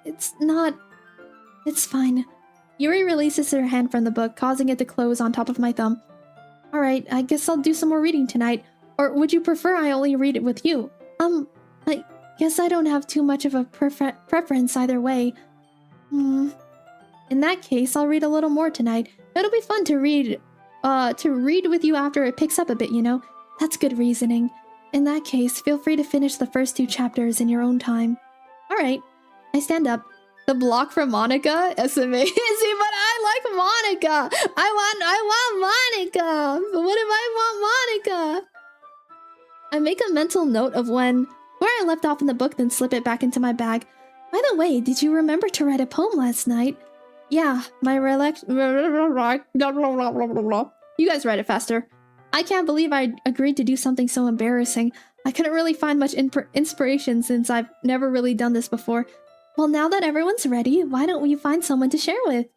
S2: It's fine. Yuri releases her hand from the book, causing it to close on top of my thumb. Alright, I guess I'll do some more reading tonight. Or would you prefer I only read it with you? I guess I don't have too much of a preference either way. In that case, I'll read a little more tonight. It'll be fun to read with you after it picks up a bit, you know? That's good reasoning. In that case, feel free to finish the first 2 chapters in your own time. Alright. I stand up. The block from Monica? SMA. See, but I like Monica! I want Monica! But what if I want Monica? I make a mental note of where I left off in the book, then slip it back into my bag. By the way, did you remember to write a poem last night? Yeah, my You guys write it faster. I can't believe I agreed to do something so embarrassing. I couldn't really find much inspiration since I've never really done this before. Well, now that everyone's ready, why don't we find someone to share with?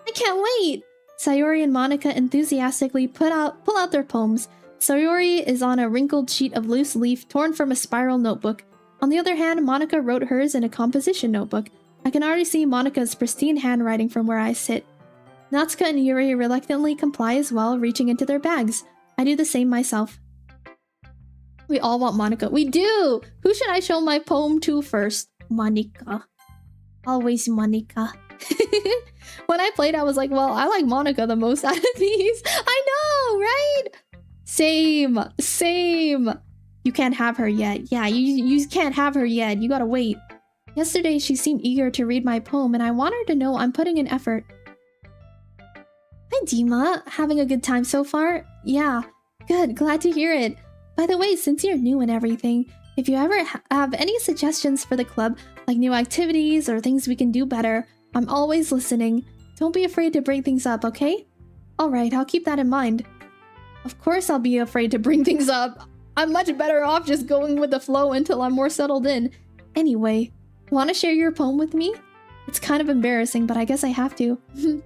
S2: I can't wait! Sayori and Monica enthusiastically pull out their poems. Sayori is on a wrinkled sheet of loose leaf torn from a spiral notebook. On the other hand, Monica wrote hers in a composition notebook. I can already see Monica's pristine handwriting from where I sit. Natsuka and Yuri reluctantly comply as well, reaching into their bags. I do the same myself. We all want Monica. We do! Who should I show my poem to first? Monica. Always Monica. When I played, I was like, well, I like Monica the most out of these. I know, right? Same. You can't have her yet. Yeah, you can't have her yet. You gotta wait. Yesterday, she seemed eager to read my poem, and I want her to know I'm putting in effort. Hi, Dima. Having a good time so far? Yeah. Good. Glad to hear it. By the way, since you're new and everything, if you ever have any suggestions for the club, like new activities or things we can do better, I'm always listening. Don't be afraid to bring things up, okay? Alright, I'll keep that in mind. Of course I'll be afraid to bring things up. I'm much better off just going with the flow until I'm more settled in. Anyway, want to share your poem with me? It's kind of embarrassing, but I guess I have to. Don't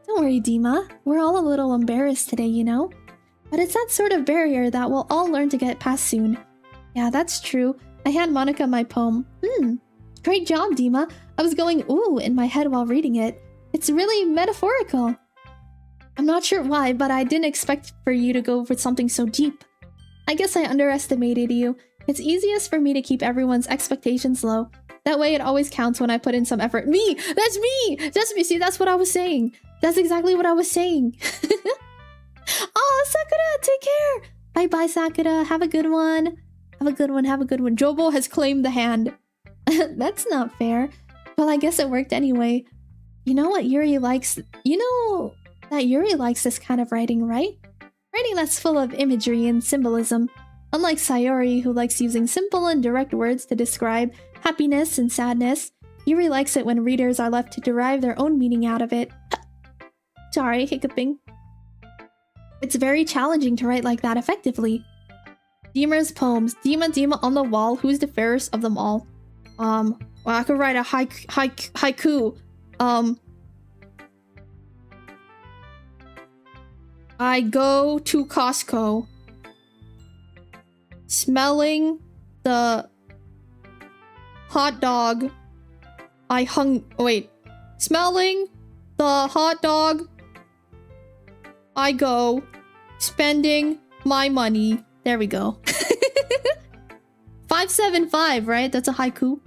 S2: worry, Dima. We're all a little embarrassed today, you know? But it's that sort of barrier that we'll all learn to get past soon. Yeah, that's true. I hand Monica my poem. Great job, Dima. I was going ooh in my head while reading it. It's really metaphorical. I'm not sure why, but I didn't expect for you to go for something so deep. I guess I underestimated you. It's easiest for me to keep everyone's expectations low. That way it always counts when I put in some effort. Me! That's me! That's me! See, that's what I was saying. That's exactly what I was saying. Oh, Sakura, take care! Bye-bye, Sakura. Have a good one. Have a good one, have a good one. Jobo has claimed the hand. That's not fair. Well, I guess it worked anyway. You know what Yuri likes? You know that Yuri likes this kind of writing, right? Writing that's full of imagery and symbolism. Unlike Sayori, who likes using simple and direct words to describe happiness and sadness, Yuri likes it when readers are left to derive their own meaning out of it. Sorry, hiccuping. It's very challenging to write like that effectively. Dima's poems. Dima on the wall, who's the fairest of them all? Well, I could write a haiku. I go to Costco. Smelling the hot dog. Smelling the hot dog. I go. Spending my money. There we go. 575, right? That's a haiku.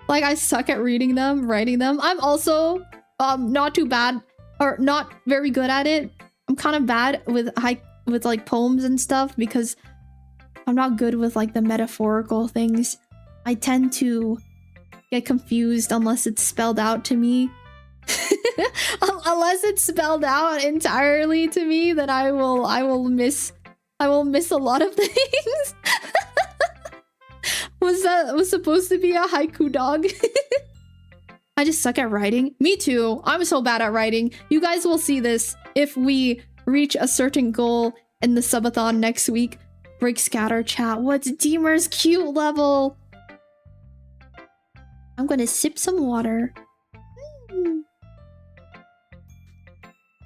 S2: Like, I suck at reading them, writing them. I'm also not too bad, or not very good at it. I'm kind of bad with like poems and stuff because I'm not good with like the metaphorical things. I tend to get confused unless it's spelled out to me. Unless it's spelled out entirely to me, then I will miss a lot of things. Was supposed to be a haiku dog. I just suck at writing. Me too. I'm so bad at writing. You guys will see this if we reach a certain goal in the subathon next week. Break scatter chat. What's Deemer's cute level? I'm gonna sip some water.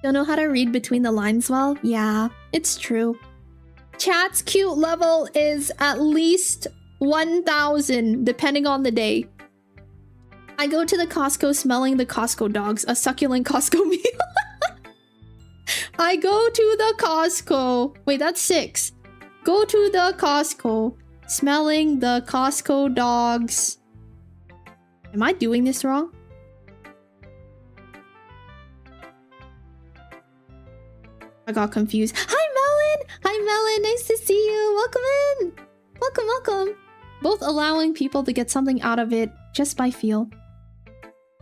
S2: Don't know how to read between the lines well? Yeah, it's true. Chat's cute level is at least 1,000, depending on the day. I go to the Costco smelling the Costco dogs, a succulent Costco meal. I go to the Costco. Wait, that's 6. Go to the Costco, smelling the Costco dogs. Am I doing this wrong? I got confused. Hi, Melon! Hi, Melon! Nice to see you! Welcome in! Welcome, welcome! Both allowing people to get something out of it just by feel.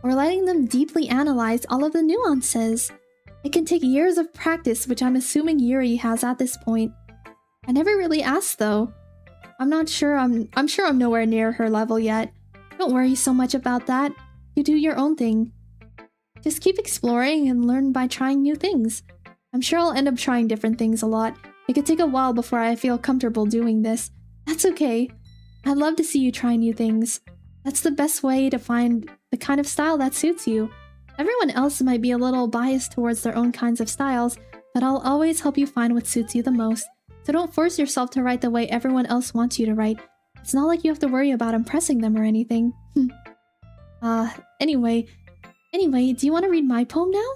S2: Or letting them deeply analyze all of the nuances. It can take years of practice, which I'm assuming Yuri has at this point. I never really asked, though. I'm sure I'm nowhere near her level yet. Don't worry so much about that. You do your own thing. Just keep exploring and learn by trying new things. I'm sure I'll end up trying different things a lot. It could take a while before I feel comfortable doing this. That's okay. I'd love to see you try new things. That's the best way to find the kind of style that suits you. Everyone else might be a little biased towards their own kinds of styles, but I'll always help you find what suits you the most. So don't force yourself to write the way everyone else wants you to write. It's not like you have to worry about impressing them or anything. Anyway, do you want to read my poem now?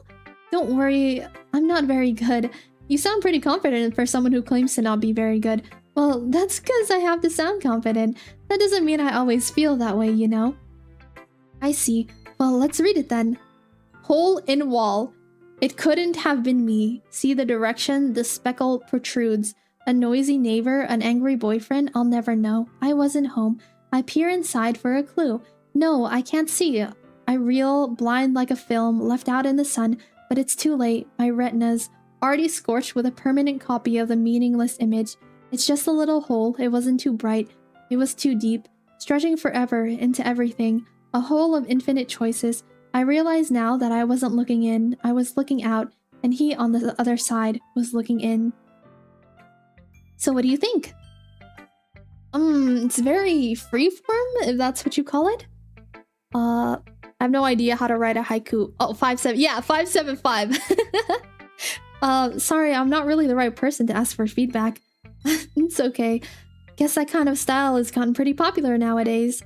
S2: Don't worry, I'm not very good. You sound pretty confident for someone who claims to not be very good. Well, that's because I have to sound confident. That doesn't mean I always feel that way, you know? I see. Well, let's read it then. Hole in wall. It couldn't have been me. See the direction the speckle protrudes. A noisy neighbor, an angry boyfriend, I'll never know. I wasn't home. I peer inside for a clue. No, I can't see. I reel, blind like a film, left out in the sun, but it's too late. My retina's already scorched with a permanent copy of the meaningless image. It's just a little hole. It wasn't too bright. It was too deep, stretching forever into everything. A hole of infinite choices. I realize now that I wasn't looking in, I was looking out, and he on the other side was looking in. So what do you think? It's very freeform, if that's what you call it. I have no idea how to write a haiku. Oh, 575. Sorry, I'm not really the right person to ask for feedback. It's okay. Guess that kind of style has gotten pretty popular nowadays.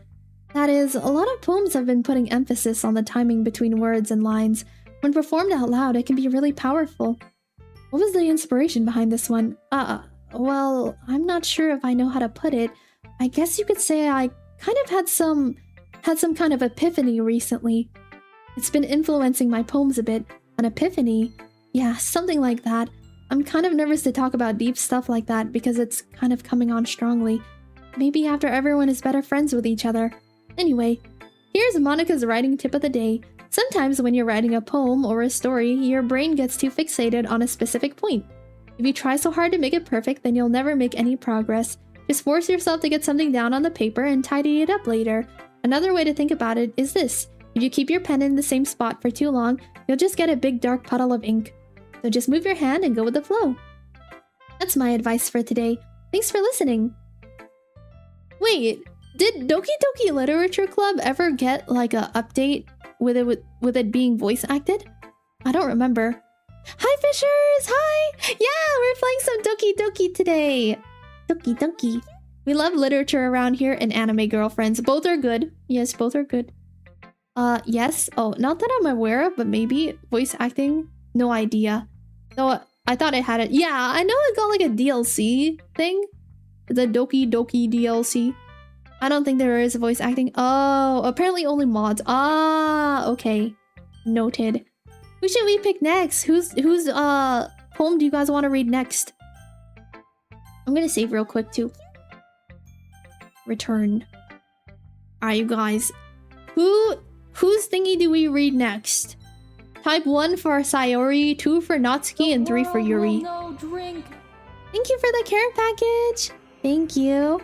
S2: That is, a lot of poems have been putting emphasis on the timing between words and lines. When performed out loud, it can be really powerful. What was the inspiration behind this one? Well, I'm not sure if I know how to put it. I guess you could say I kind of had some kind of epiphany recently. It's been influencing my poems a bit. An epiphany? Yeah, something like that. I'm kind of nervous to talk about deep stuff like that because it's kind of coming on strongly. Maybe after everyone is better friends with each other. Anyway, here's Monica's writing tip of the day. Sometimes when you're writing a poem or a story, your brain gets too fixated on a specific point. If you try so hard to make it perfect, then you'll never make any progress. Just force yourself to get something down on the paper and tidy it up later. Another way to think about it is this. If you keep your pen in the same spot for too long, you'll just get a big dark puddle of ink. So just move your hand and go with the flow. That's my advice for today. Thanks for listening. Wait, did Doki Doki Literature Club ever get like a update with it being voice acted? I don't remember. Hi Fishers! Hi! Yeah, we're playing some Doki Doki today. Doki Doki. We love literature around here and anime girlfriends. Both are good. Yes, both are good. Yes. Oh, not that I'm aware of, but maybe voice acting? No idea. No, I thought it had it. Yeah, I know it got like a DLC thing. The Doki Doki DLC. I don't think there is voice acting. Oh, apparently only mods. Ah, okay. Noted. Who should we pick next? Whose poem do you guys want to read next? I'm gonna save real quick too. Return. Alright, you guys. Whose thingy do we read next? Type 1 for Sayori, 2 for Natsuki, and 3 for Yuri.
S1: No drink.
S2: Thank you for the care package. Thank you.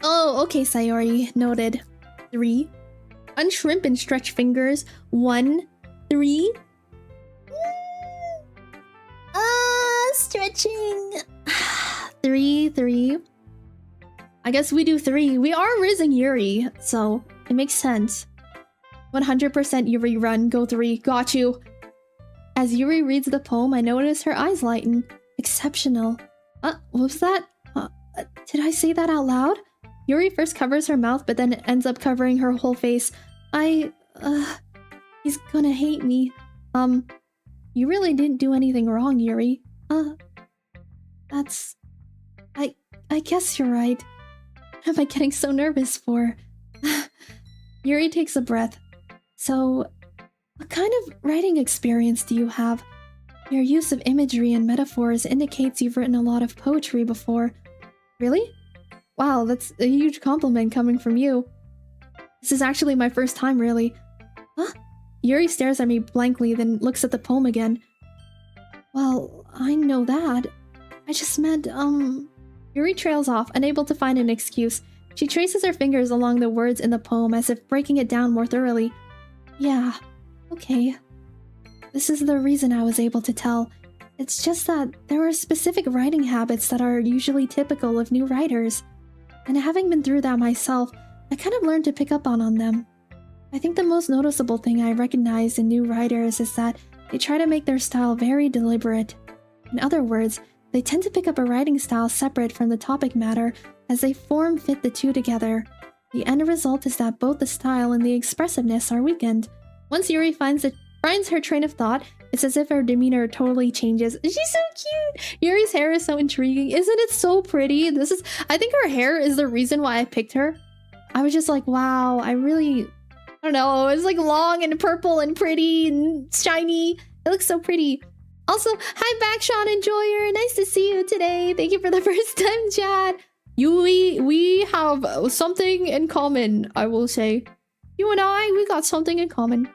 S2: Oh, okay, Sayori. Noted. 3. Unshrimp and stretch fingers. 1, 3. Stretching. 3. I guess we do 3. We are raising Yuri, so it makes sense. 100% Yuri run, go 3. Got you. As Yuri reads the poem, I notice her eyes lighten. Exceptional. What was that? Did I say that out loud? Yuri first covers her mouth, but then ends up covering her whole face. He's gonna hate me. You really didn't do anything wrong, Yuri. I guess you're right. What am I getting so nervous for? Yuri takes a breath. So, what kind of writing experience do you have? Your use of imagery and metaphors indicates you've written a lot of poetry before. Really? Wow, that's a huge compliment coming from you. This is actually my first time, really. Huh? Yuri stares at me blankly, then looks at the poem again. Well, I know that. I just meant, Yuri trails off, unable to find an excuse. She traces her fingers along the words in the poem as if breaking it down more thoroughly. Yeah, okay. This is the reason I was able to tell. It's just that there were specific writing habits that are usually typical of new writers. And having been through that myself, I kind of learned to pick up on them. I think the most noticeable thing I recognize in new writers is that they try to make their style very deliberate. In other words, they tend to pick up a writing style separate from the topic matter as they fit the two together. The end result is that both the style and the expressiveness are weakened. Once Yuri finds her train of thought, it's as if her demeanor totally changes. She's so cute! Yuri's hair is so intriguing. Isn't it so pretty? I think her hair is the reason why I picked her. I was just like, wow, I don't know, it's like long and purple and pretty and shiny. It looks so pretty. Also, hi Backshot Enjoyer, nice to see you today. Thank you for the first time chat. We have something in common, I will say. You and I, we got something in common.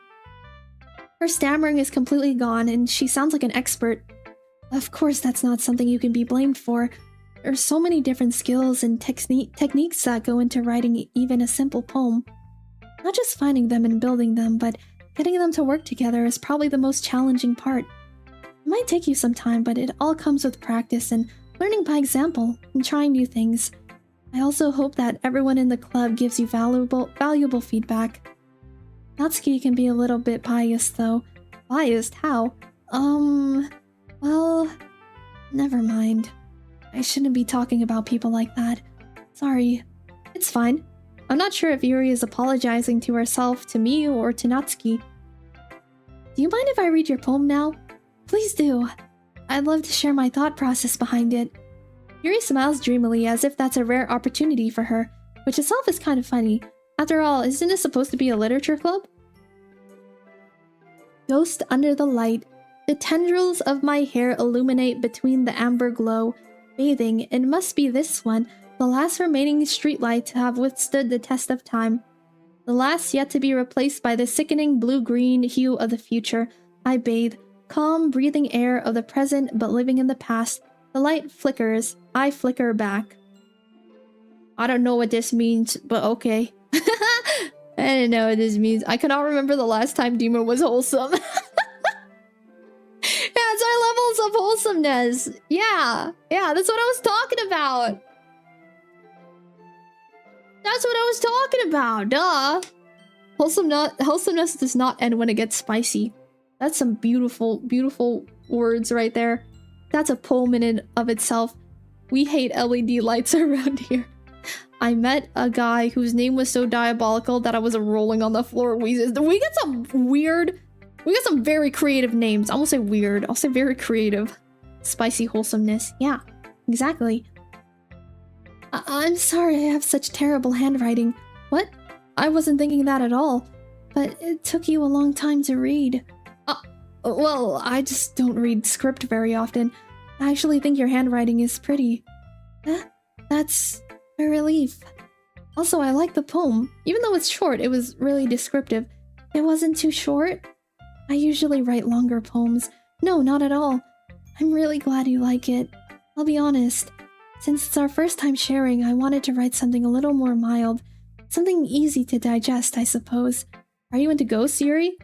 S2: Her stammering is completely gone and she sounds like an expert. Of course that's not something you can be blamed for. There's so many different skills and techniques that go into writing even a simple poem. Not just finding them and building them, but getting them to work together is probably the most challenging part. It might take you some time, but it all comes with practice and learning by example and trying new things. I also hope that everyone in the club gives you valuable feedback. Natsuki can be a little bit biased though. Biased? How? Well, never mind. I shouldn't be talking about people like that. Sorry. It's fine. I'm not sure if Yuri is apologizing to herself, to me, or to Natsuki. Do you mind if I read your poem now? Please do. I'd love to share my thought process behind it. Yuri smiles dreamily as if that's a rare opportunity for her, which itself is kind of funny. After all, isn't it supposed to be a literature club? Ghost under the light. The tendrils of my hair illuminate between the amber glow. Bathing, it must be this one, the last remaining streetlight to have withstood the test of time. The last yet to be replaced by the sickening blue-green hue of the future. I bathe, calm, breathing air of the present but living in the past. The light flickers, I flicker back. I don't know what this means, but okay. I don't know what this means. I cannot remember the last time Dima was wholesome. Yeah, it's our levels of wholesomeness. Yeah, that's what I was talking about. That's what I was talking about, duh. Wholesomeness does not end when it gets spicy. That's some beautiful, beautiful words right there. That's a poem in and of itself. We hate LED lights around here. I met a guy whose name was so diabolical that I was rolling on the floor. We get some very creative names. I won't say weird, I'll say very creative. Spicy wholesomeness. Yeah, exactly. I'm sorry I have such terrible handwriting. What? I wasn't thinking that at all. But it took you a long time to read. Well, I just don't read script very often. I actually think your handwriting is pretty. That's a relief. Also, I like the poem. Even though it's short, it was really descriptive. It wasn't too short. I usually write longer poems. No, not at all. I'm really glad you like it. I'll be honest. Since it's our first time sharing, I wanted to write something a little more mild. Something easy to digest, I suppose. Are you into ghosts, Yuri?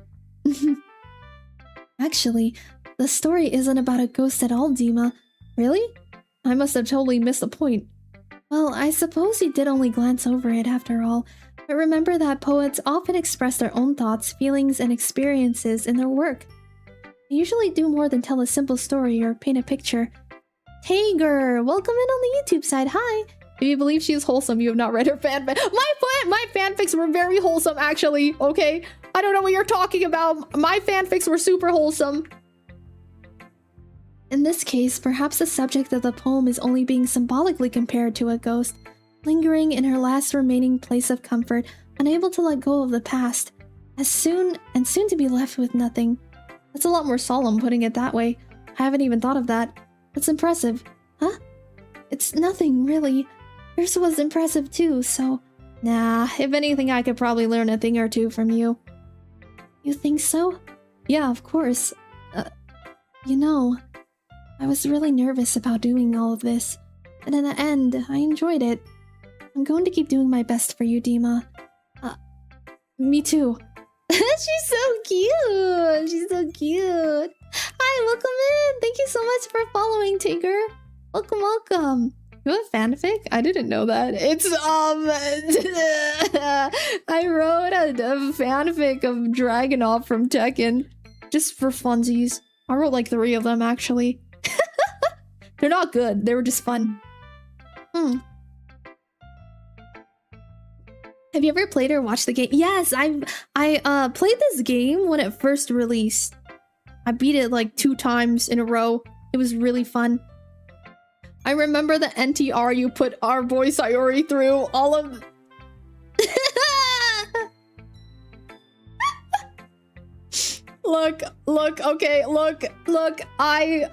S2: Actually, the story isn't about a ghost at all, Dima. Really? I must have totally missed the point. Well, I suppose you did only glance over it after all. But remember that poets often express their own thoughts, feelings, and experiences in their work. They usually do more than tell a simple story or paint a picture. Tager, welcome in on the YouTube side. Hi. If you believe she is wholesome, you have not read her fanfic. My fanfics were very wholesome, actually. Okay, I don't know what you're talking about. My fanfics were super wholesome. In this case, perhaps the subject of the poem is only being symbolically compared to a ghost, lingering in her last remaining place of comfort, unable to let go of the past, soon to be left with nothing. That's a lot more solemn putting it that way. I haven't even thought of that. That's impressive. Huh? It's nothing, really. Yours was impressive too, so... Nah, if anything, I could probably learn a thing or two from you. You think so? Yeah, of course. You know, I was really nervous about doing all of this, and in the end, I enjoyed it. I'm going to keep doing my best for you, Dima. Me too. She's so cute! She's so cute! Hi, welcome in! Thank you so much for following, Tigger! Welcome, welcome! You have a fanfic? I didn't know that. It's, I wrote a fanfic of Dragunov from Tekken. Just for funsies. I wrote like 3 of them, actually. They're not good. They were just fun. Have you ever played or watched the game? Yes, I played this game when it first released. I beat it like 2 times in a row. It was really fun. I remember the NTR you put our boy Sayori through. All of... Look, okay, look. I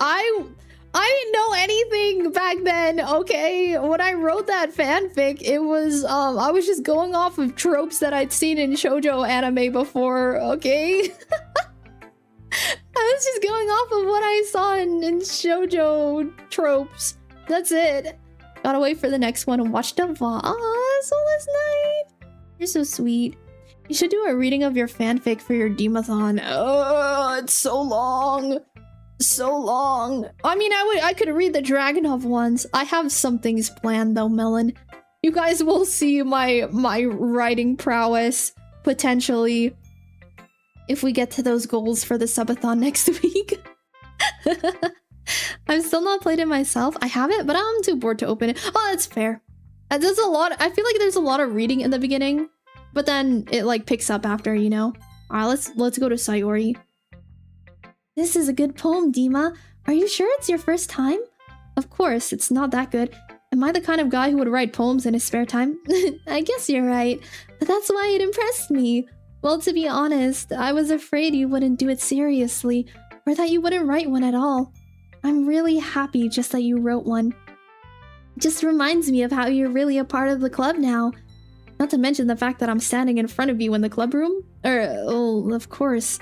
S2: didn't know anything back then, okay? When I wrote that fanfic, it was, I was just going off of tropes that I'd seen in shoujo anime before, okay? I was just going off of what I saw in shoujo tropes. That's it. Gotta wait for the next one and watch the VOD. Aw, Soulless Night! You're so sweet. You should do a reading of your fanfic for your Dimathon. Oh, it's so long. So long. I mean, I could read the Dragonov ones. I have some things planned though, Melon. You guys will see my writing prowess potentially if we get to those goals for the subathon next week. I've still not played it myself. I haven't, but I'm too bored to open it. Oh, that's fair. There's a lot. I feel like there's a lot of reading in the beginning, but then it like picks up after, you know. All right, let's go to Sayori. This is a good poem, Dima. Are you sure it's your first time? Of course, it's not that good. Am I the kind of guy who would write poems in his spare time? I guess you're right, but that's why it impressed me. Well, to be honest, I was afraid you wouldn't do it seriously, or that you wouldn't write one at all. I'm really happy just that you wrote one. It just reminds me of how you're really a part of the club now. Not to mention the fact that I'm standing in front of you in the club room. Oh, of course.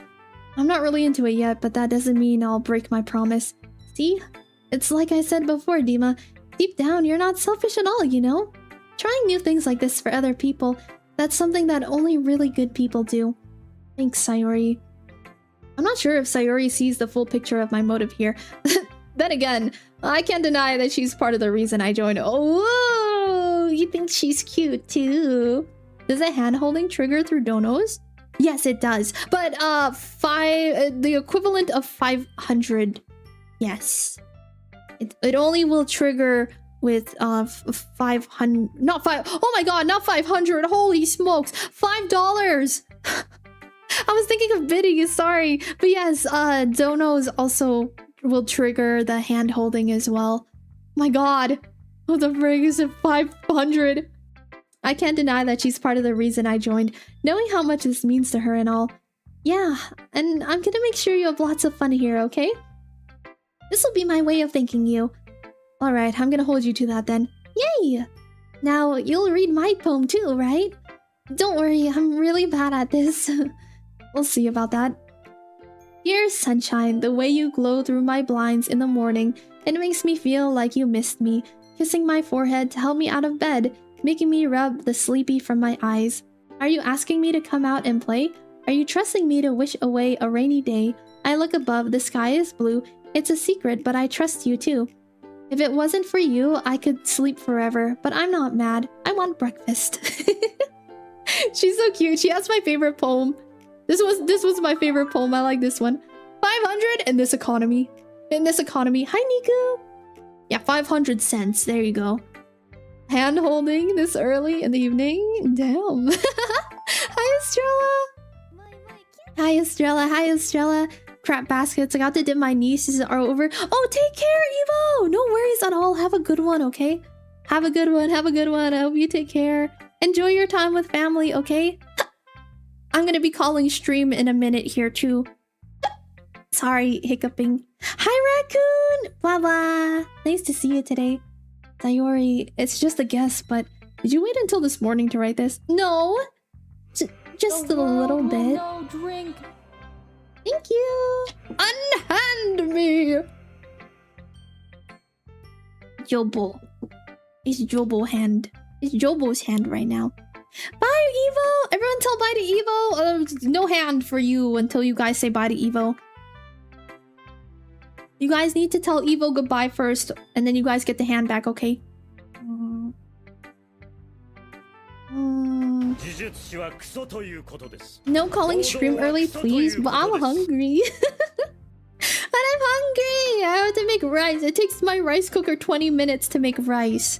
S2: I'm not really into it yet, but that doesn't mean I'll break my promise. See? It's like I said before, Dima. Deep down, you're not selfish at all, you know? Trying new things like this for other people, that's something that only really good people do. Thanks, Sayori. I'm not sure if Sayori sees the full picture of my motive here. Then again, I can't deny that she's part of the reason I joined. Oh, you think she's cute too? Does a hand-holding trigger through donos? Yes, it does. But the equivalent of 500. Yes. It only will trigger with 500, not 5. Oh my god, not 500. Holy smokes. $5. I was thinking of bidding, sorry. But yes, donos also will trigger the hand holding as well. My god. What the frig is it? 500? I can't deny that she's part of the reason I joined, knowing how much this means to her and all. Yeah, and I'm gonna make sure you have lots of fun here, okay? This will be my way of thanking you. Alright, I'm gonna hold you to that then. Yay! Now, you'll read my poem too, right? Don't worry, I'm really bad at this. We'll see about that. Dear sunshine, the way you glow through my blinds in the morning, it makes me feel like you missed me, kissing my forehead to help me out of bed, making me rub the sleepy from my eyes. Are you asking me to come out and play? Are you trusting me to wish away a rainy day? I look above, the sky is blue. It's a secret, but I trust you too. If it wasn't for you, I could sleep forever, but I'm not mad. I want breakfast. She's so cute. She has my favorite poem. This was my favorite poem. I like this one. 500 in this economy. In this economy. Hi, Niku. Yeah, 500 cents. There you go. Hand holding this early in the evening. Damn. Hi, Estrella. Hi, Estrella. Hi, Estrella. Crap baskets. I got to dip my nieces are over. Oh, take care, Evo. No worries at all. Have a good one, okay? Have a good one. Have a good one. I hope you take care. Enjoy your time with family, okay? I'm gonna be calling stream in a minute here too. Sorry, hiccuping. Hi, Raccoon! Blah blah. Nice to see you today. Sayori, it's just a guess, but did you wait until this morning to write this? No! Just a little bit.
S1: No drink.
S2: Thank you! Unhand me! Jobo. It's Jobo's hand. It's Jobo's hand right now. Bye, Evo! Everyone tell bye to Evo! No hand for you until you guys say bye to Evo. You guys need to tell Evo goodbye first, and then you guys get the hand back, okay? No calling stream early, please, but I'm hungry. And I'm hungry! I have to make rice. It takes my rice cooker 20 minutes to make rice.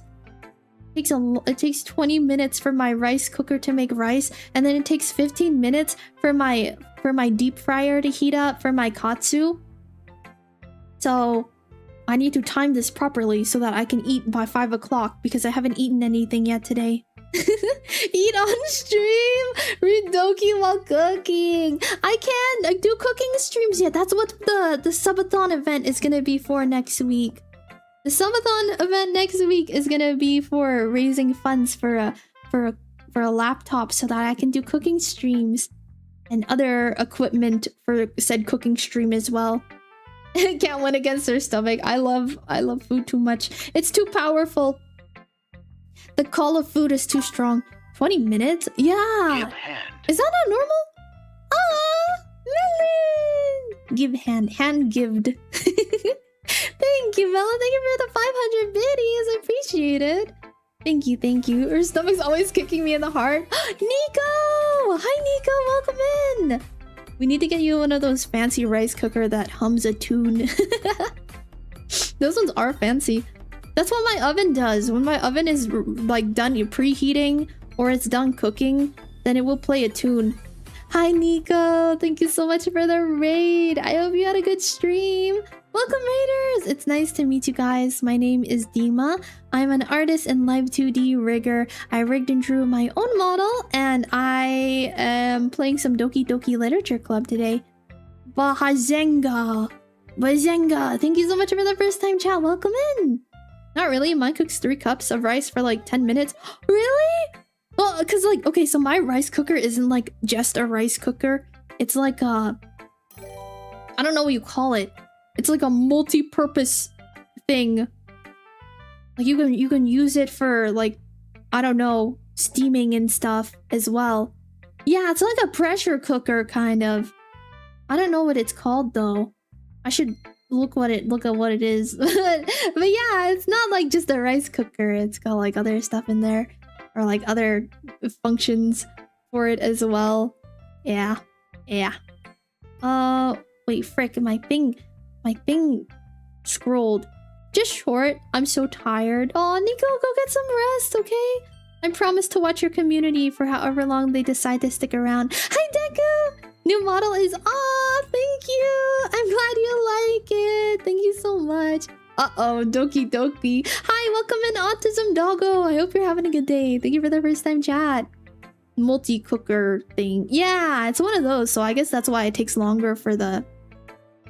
S2: It takes 20 minutes for my rice cooker to make rice, and then it takes 15 minutes for my deep fryer to heat up for my katsu. So I need to time this properly so that I can eat by 5 o'clock because I haven't eaten anything yet today. Eat on stream! Ridoki while cooking! I can't do cooking streams yet. That's what the subathon event is gonna be for next week. The subathon event next week is gonna be for raising funds for a laptop so that I can do cooking streams and other equipment for said cooking stream as well. Can't win against her stomach. I love food too much. It's too powerful. The call of food is too strong. 20 minutes? Yeah.
S3: Give hand.
S2: Is that not normal? Ah, Melon! Give hand. Hand-gived. Thank you, Melon. Thank you for the 500 biddies. I appreciate it. Thank you, thank you. Her stomach's always kicking me in the heart. Nico! Hi, Nico. Welcome in. We need to get you one of those fancy rice cooker that hums a tune. Those ones are fancy. That's what my oven does. When my oven is like done preheating or it's done cooking, then it will play a tune. Hi, Nico. Thank you so much for the raid. I hope you had a good stream. Welcome, raiders. It's nice to meet you guys. My name is Dima. I'm an artist and live 2D rigger. I rigged and drew my own model, and I am playing some Doki Doki Literature Club today. Bazenga. Bazenga. Thank you so much for the first time chat. Welcome in. Not really. Mine cooks 3 cups of rice for like 10 minutes. Really? Well, because like, okay, so my rice cooker isn't like just a rice cooker. It's like a... I don't know what you call it. It's like a multi-purpose thing. Like you can use it for like, I don't know, steaming and stuff as well. Yeah, it's like a pressure cooker kind of. I don't know what it's called though. I should look at what it is. But yeah, it's not like just a rice cooker. It's got like other stuff in there, or like other functions for it as well. Yeah. Wait, frick, my thing scrolled. Just short. I'm so tired. Oh, Nico, go get some rest, okay? I promise to watch your community for however long they decide to stick around. Hi, Deku! New model is... Aw, thank you! I'm glad you like it. Thank you so much. Uh-oh, Doki Doki. Hi, welcome in, Autism Doggo. I hope you're having a good day. Thank you for the first time chat. Multi-cooker thing. Yeah, it's one of those, so I guess that's why it takes longer for the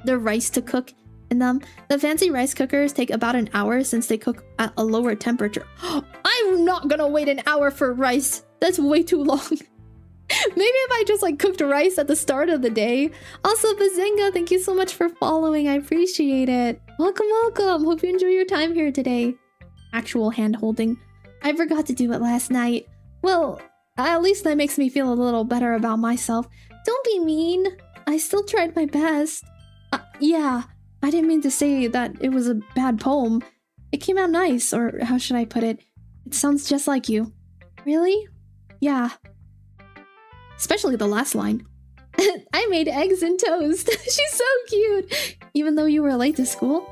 S2: rice to cook in them. The fancy rice cookers take about an hour since they cook at a lower temperature. I'm not gonna wait an hour for rice. That's way too long. Maybe if I just like cooked rice at the start of the day. Also, Bazinga, thank you so much for following. I appreciate it. Welcome. Hope you enjoy your time here today. Actual hand holding. I forgot to do it last night. Well, at least that makes me feel a little better about myself. Don't be mean. I still tried my best. Yeah, I didn't mean to say that it was a bad poem. It came out nice, or how should I put it? It sounds just like you. Really? Yeah. Especially the last line. I made eggs and toast. She's so cute. Even though you were late to school.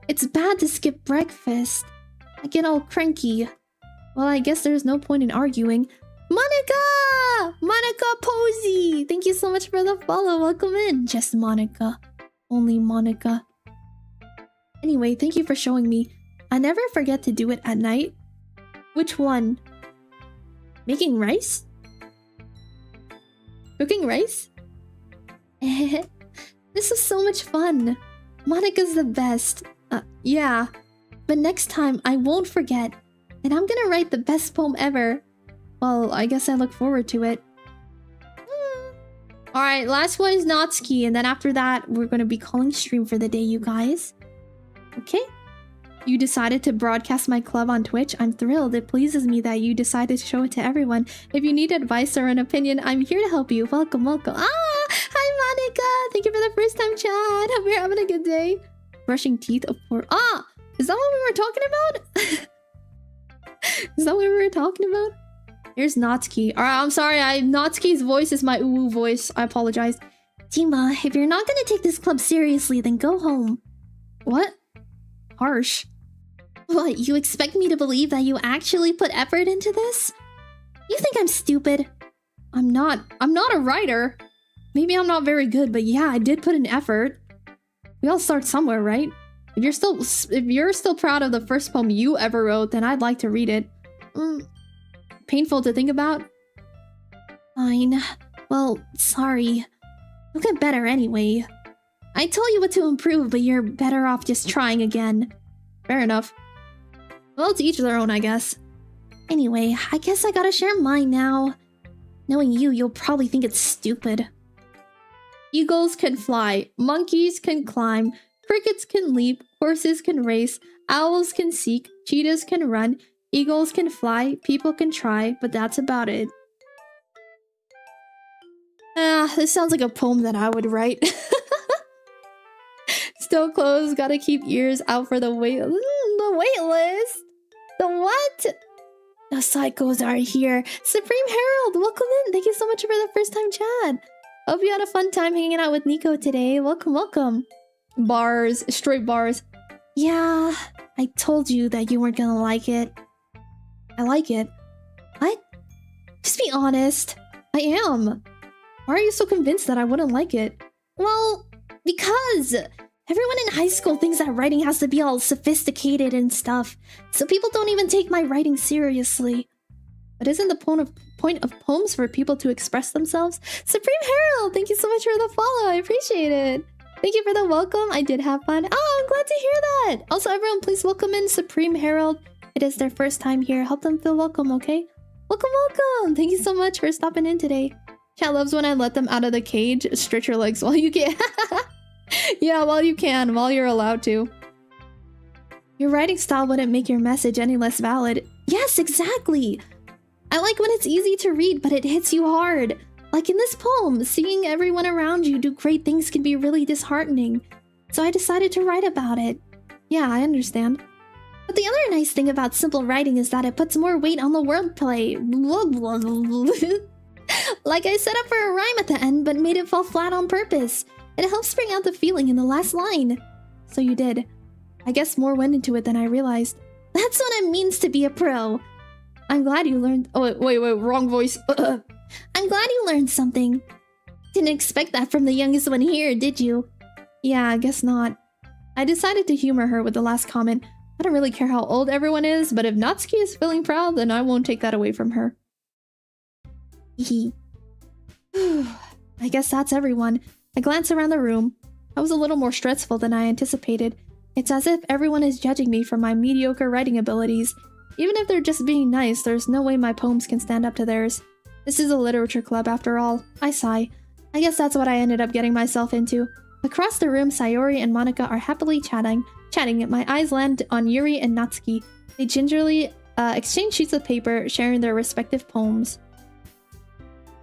S2: It's bad to skip breakfast. I get all cranky. Well, I guess there's no point in arguing. Monica! Monica Posey! Thank you so much for the follow. Welcome in. Just Monica. Only Monica. Anyway, thank you for showing me. I never forget to do it at night. Which one? Making rice? Cooking rice? This was so much fun. Monica's the best. Yeah. But next time, I won't forget. And I'm gonna write the best poem ever. Well, I guess I look forward to it. Alright, last one is Natsuki, and then after that, we're gonna be calling stream for the day, you guys. Okay? You decided to broadcast my club on Twitch. I'm thrilled. It pleases me that you decided to show it to everyone. If you need advice or an opinion, I'm here to help you. Welcome. Ah! Hi, Monica! Thank you for the first time chat. Hope you're having a good day. Brushing teeth, of course. Ah! Is that what we were talking about? Is that what we were talking about? Here's Natsuki. Alright, I'm sorry. Natsuki's voice is my ooh voice. I apologize. Dima, if you're not gonna take this club seriously, then go home. What? Harsh. What, you expect me to believe that you actually put effort into this? You think I'm stupid? I'm not a writer. Maybe I'm not very good, but yeah, I did put in effort. We all start somewhere, right? If you're still proud of the first poem you ever wrote, then I'd like to read it. Painful to think about? Fine. Well, sorry. You'll get better anyway. I told you what to improve, but you're better off just trying again. Fair enough. Well, to each their own, I guess. Anyway, I guess I gotta share mine now. Knowing you'll probably think it's stupid. Eagles can fly, monkeys can climb, crickets can leap, horses can race, owls can seek, cheetahs can run, Eagles can fly, people can try, but that's about it. This sounds like a poem that I would write. Still closed, gotta keep ears out for the wait list. The what? The psychos are here. Supreme Herald, welcome in. Thank you so much for the first time chat. Hope you had a fun time hanging out with Nico today. Welcome, welcome. Bars, straight bars. Yeah, I told you that you weren't gonna like it. I like it. What? Just be honest. I am. Why are you so convinced that I wouldn't like it? Well, because everyone in high school thinks that writing has to be all sophisticated and stuff, so people don't even take my writing seriously. But isn't the point of poems for people to express themselves? Supreme Herald, thank you so much for the follow. I appreciate it. Thank you for the welcome. I did have fun. Oh, I'm glad to hear that. Also, everyone, please welcome in Supreme Herald. It is their first time here. Help them feel welcome, okay? Welcome, welcome. Thank you so much for stopping in today. Chat loves when I let them out of the cage. Stretch your legs while you can. Yeah, while you can, while you're allowed to. Your writing style wouldn't make your message any less valid. Yes, exactly. I like when it's easy to read, but it hits you hard. Like in this poem, seeing everyone around you do great things can be really disheartening. So I decided to write about it. Yeah, I understand. But the other nice thing about simple writing is that it puts more weight on the wordplay. Like I set up for a rhyme at the end, but made it fall flat on purpose. It helps bring out the feeling in the last line. So you did. I guess more went into it than I realized. That's what it means to be a pro. I'm glad you learned... Oh, wait, wrong voice. I'm glad you learned something. Didn't expect that from the youngest one here, did you? Yeah, I guess not. I decided to humor her with the last comment. I don't really care how old everyone is, but if Natsuki is feeling proud, then I won't take that away from her. I guess that's everyone. I glance around the room. I was a little more stressful than I anticipated. It's as if everyone is judging me for my mediocre writing abilities. Even if they're just being nice, there's no way my poems can stand up to theirs. This is a literature club after all. I sigh. I guess that's what I ended up getting myself into. Across the room, Sayori and Monika are happily chatting. My eyes land on Yuri and Natsuki. They gingerly exchange sheets of paper, sharing their respective poems.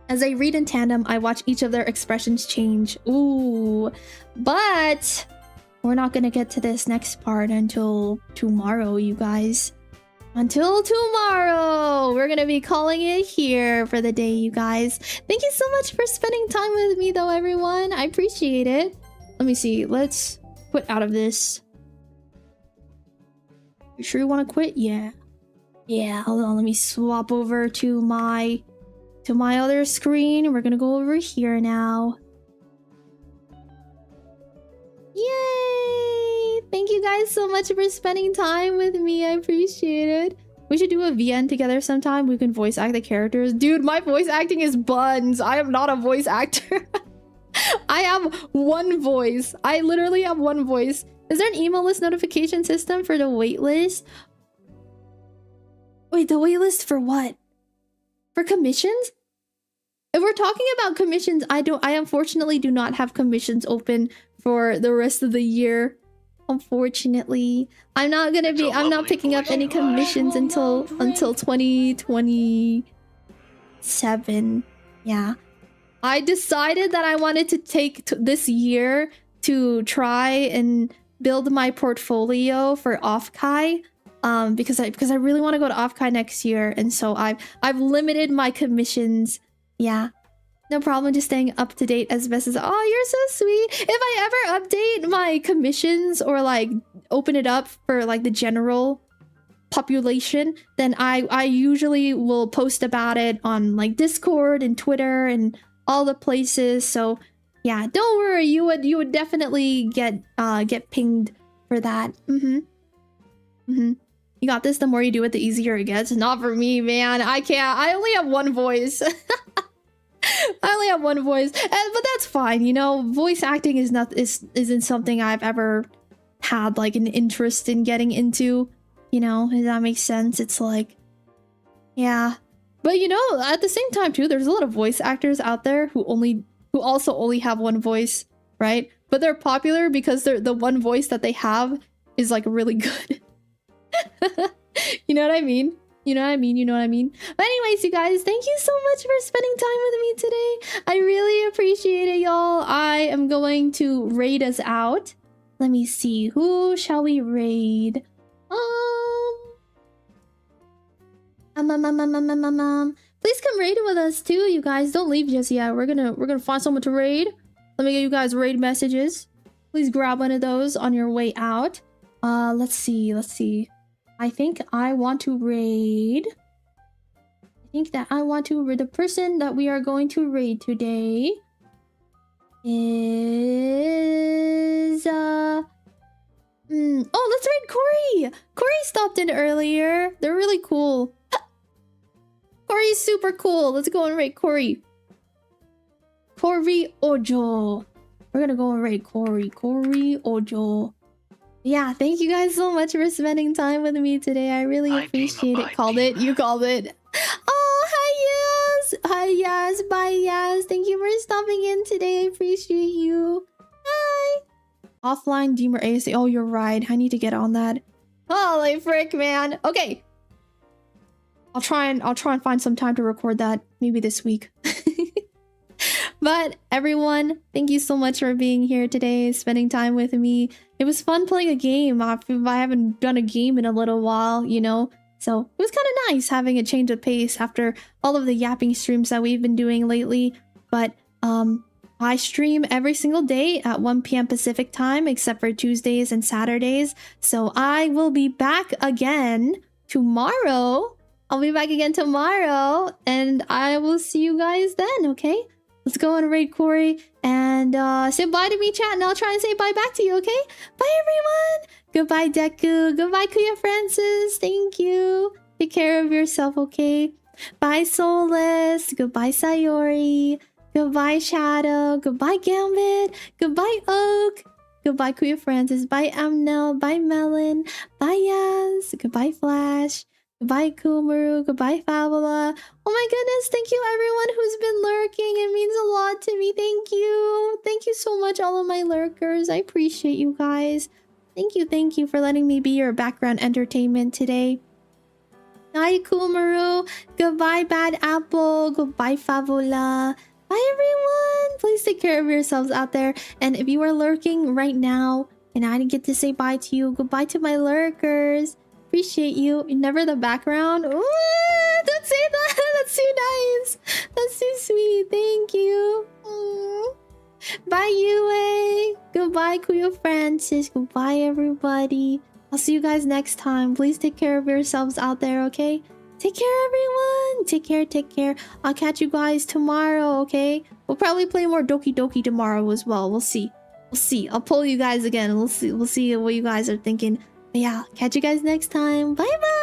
S2: As they read in tandem, I watch each of their expressions change. Ooh. But we're not gonna get to this next part until tomorrow, you guys. Until tomorrow! We're gonna be calling it here for the day, you guys. Thank you so much for spending time with me, though, everyone. I appreciate it. Let me see. Let's quit out of this. You sure you want to quit? Yeah. Yeah, hold on. Let me swap over to my other screen. We're gonna go over here now. Yay! Thank you guys so much for spending time with me. I appreciate it. We should do a VN together sometime. We can voice act the characters. Dude, my voice acting is buns. I am not a voice actor. I have one voice. I literally have one voice. Is there an email list notification system for the waitlist? Wait, the waitlist for what? For commissions? If we're talking about commissions, I unfortunately do not have commissions open for the rest of the year. Unfortunately, I'm not picking up any commissions until 2027. Yeah. I decided that I wanted to take this year to try and build my portfolio for Offkai. Because I really want to go to Offkai next year, and so I've limited my commissions. Yeah, no problem, just staying up to date as best as. Oh, you're so sweet. If I ever update my commissions or like open it up for like the general population, then I usually will post about it on like Discord and Twitter and all the places. So yeah, don't worry, you would definitely get pinged for that. You got this. The more you do it, the easier it gets. Not for me, man. I can't. I only have one voice. I only have one voice, but that's fine. You know, voice acting isn't something I've ever had like an interest in getting into. You know, if that makes sense. It's like, yeah. But you know, at the same time too, there's a lot of voice actors out there who also only have one voice, right? But they're popular because the one voice that they have is like really good. You know what I mean? You know what I mean? You know what I mean? But anyways, you guys, thank you so much for spending time with me today. I really appreciate it, y'all. I am going to raid us out. Let me see. Who shall we raid? Please come raid with us too, you guys. Don't leave just yet. We're gonna find someone to raid. Let me get you guys raid messages. Please grab one of those on your way out. Let's see. I think I want to raid. The person that we are going to raid today is oh, let's raid Corey. Corey stopped in earlier. They're really cool. Corey's super cool. Let's go and raid Corey. Corey Ojo. We're gonna go and raid Corey. Corey Ojo. Yeah, thank you guys so much for spending time with me today. I really appreciate it. Called it. You called it. Oh, hi, Yas. Hi, Yas. Bye, Yas. Thank you for stopping in today. I appreciate you. Hi. Offline Deemer ASA. Oh, you're right. I need to get on that. Holy frick, man. Okay. I'll try and find some time to record that maybe this week. But everyone, thank you so much for being here today, spending time with me. It was fun playing a game. I haven't done a game in a little while, you know? So it was kind of nice having a change of pace after all of the yapping streams that we've been doing lately. But I stream every single day at 1 p.m. Pacific time, except for Tuesdays and Saturdays. So I will be back again tomorrow. I'll be back again tomorrow, and I will see you guys then, okay? Let's go and raid Corey and say bye to me, chat, and I'll try and say bye back to you, okay? Bye, everyone! Goodbye, Deku. Goodbye, Kuya Francis. Thank you. Take care of yourself, okay? Bye, Soulless. Goodbye, Sayori. Goodbye, Shadow. Goodbye, Gambit. Goodbye, Oak. Goodbye, Kuya Francis. Bye, Amnel. Bye, Melon. Bye, Yaz. Goodbye, Flash. Goodbye, Kumaru. Goodbye, Fabula. Oh my goodness, thank you everyone who's been lurking. It means a lot to me. Thank you. Thank you so much, all of my lurkers. I appreciate you guys. Thank you for letting me be your background entertainment today. Bye, Kumaru. Goodbye, Bad Apple. Goodbye, Fabula. Bye, everyone. Please take care of yourselves out there. And if you are lurking right now and I didn't get to say bye to you, goodbye to my lurkers. Appreciate you. You're never the background. Ooh, don't say that. That's too nice. That's too sweet. Thank you. Bye, Yue. Goodbye, Kuya Francis. Goodbye, everybody. I'll see you guys next time. Please take care of yourselves out there, okay? Take care, everyone. Take care. I'll catch you guys tomorrow, okay? We'll probably play more Doki Doki tomorrow as well. We'll see. I'll pull you guys again. We'll see what you guys are thinking. But yeah, catch you guys next time. Bye bye.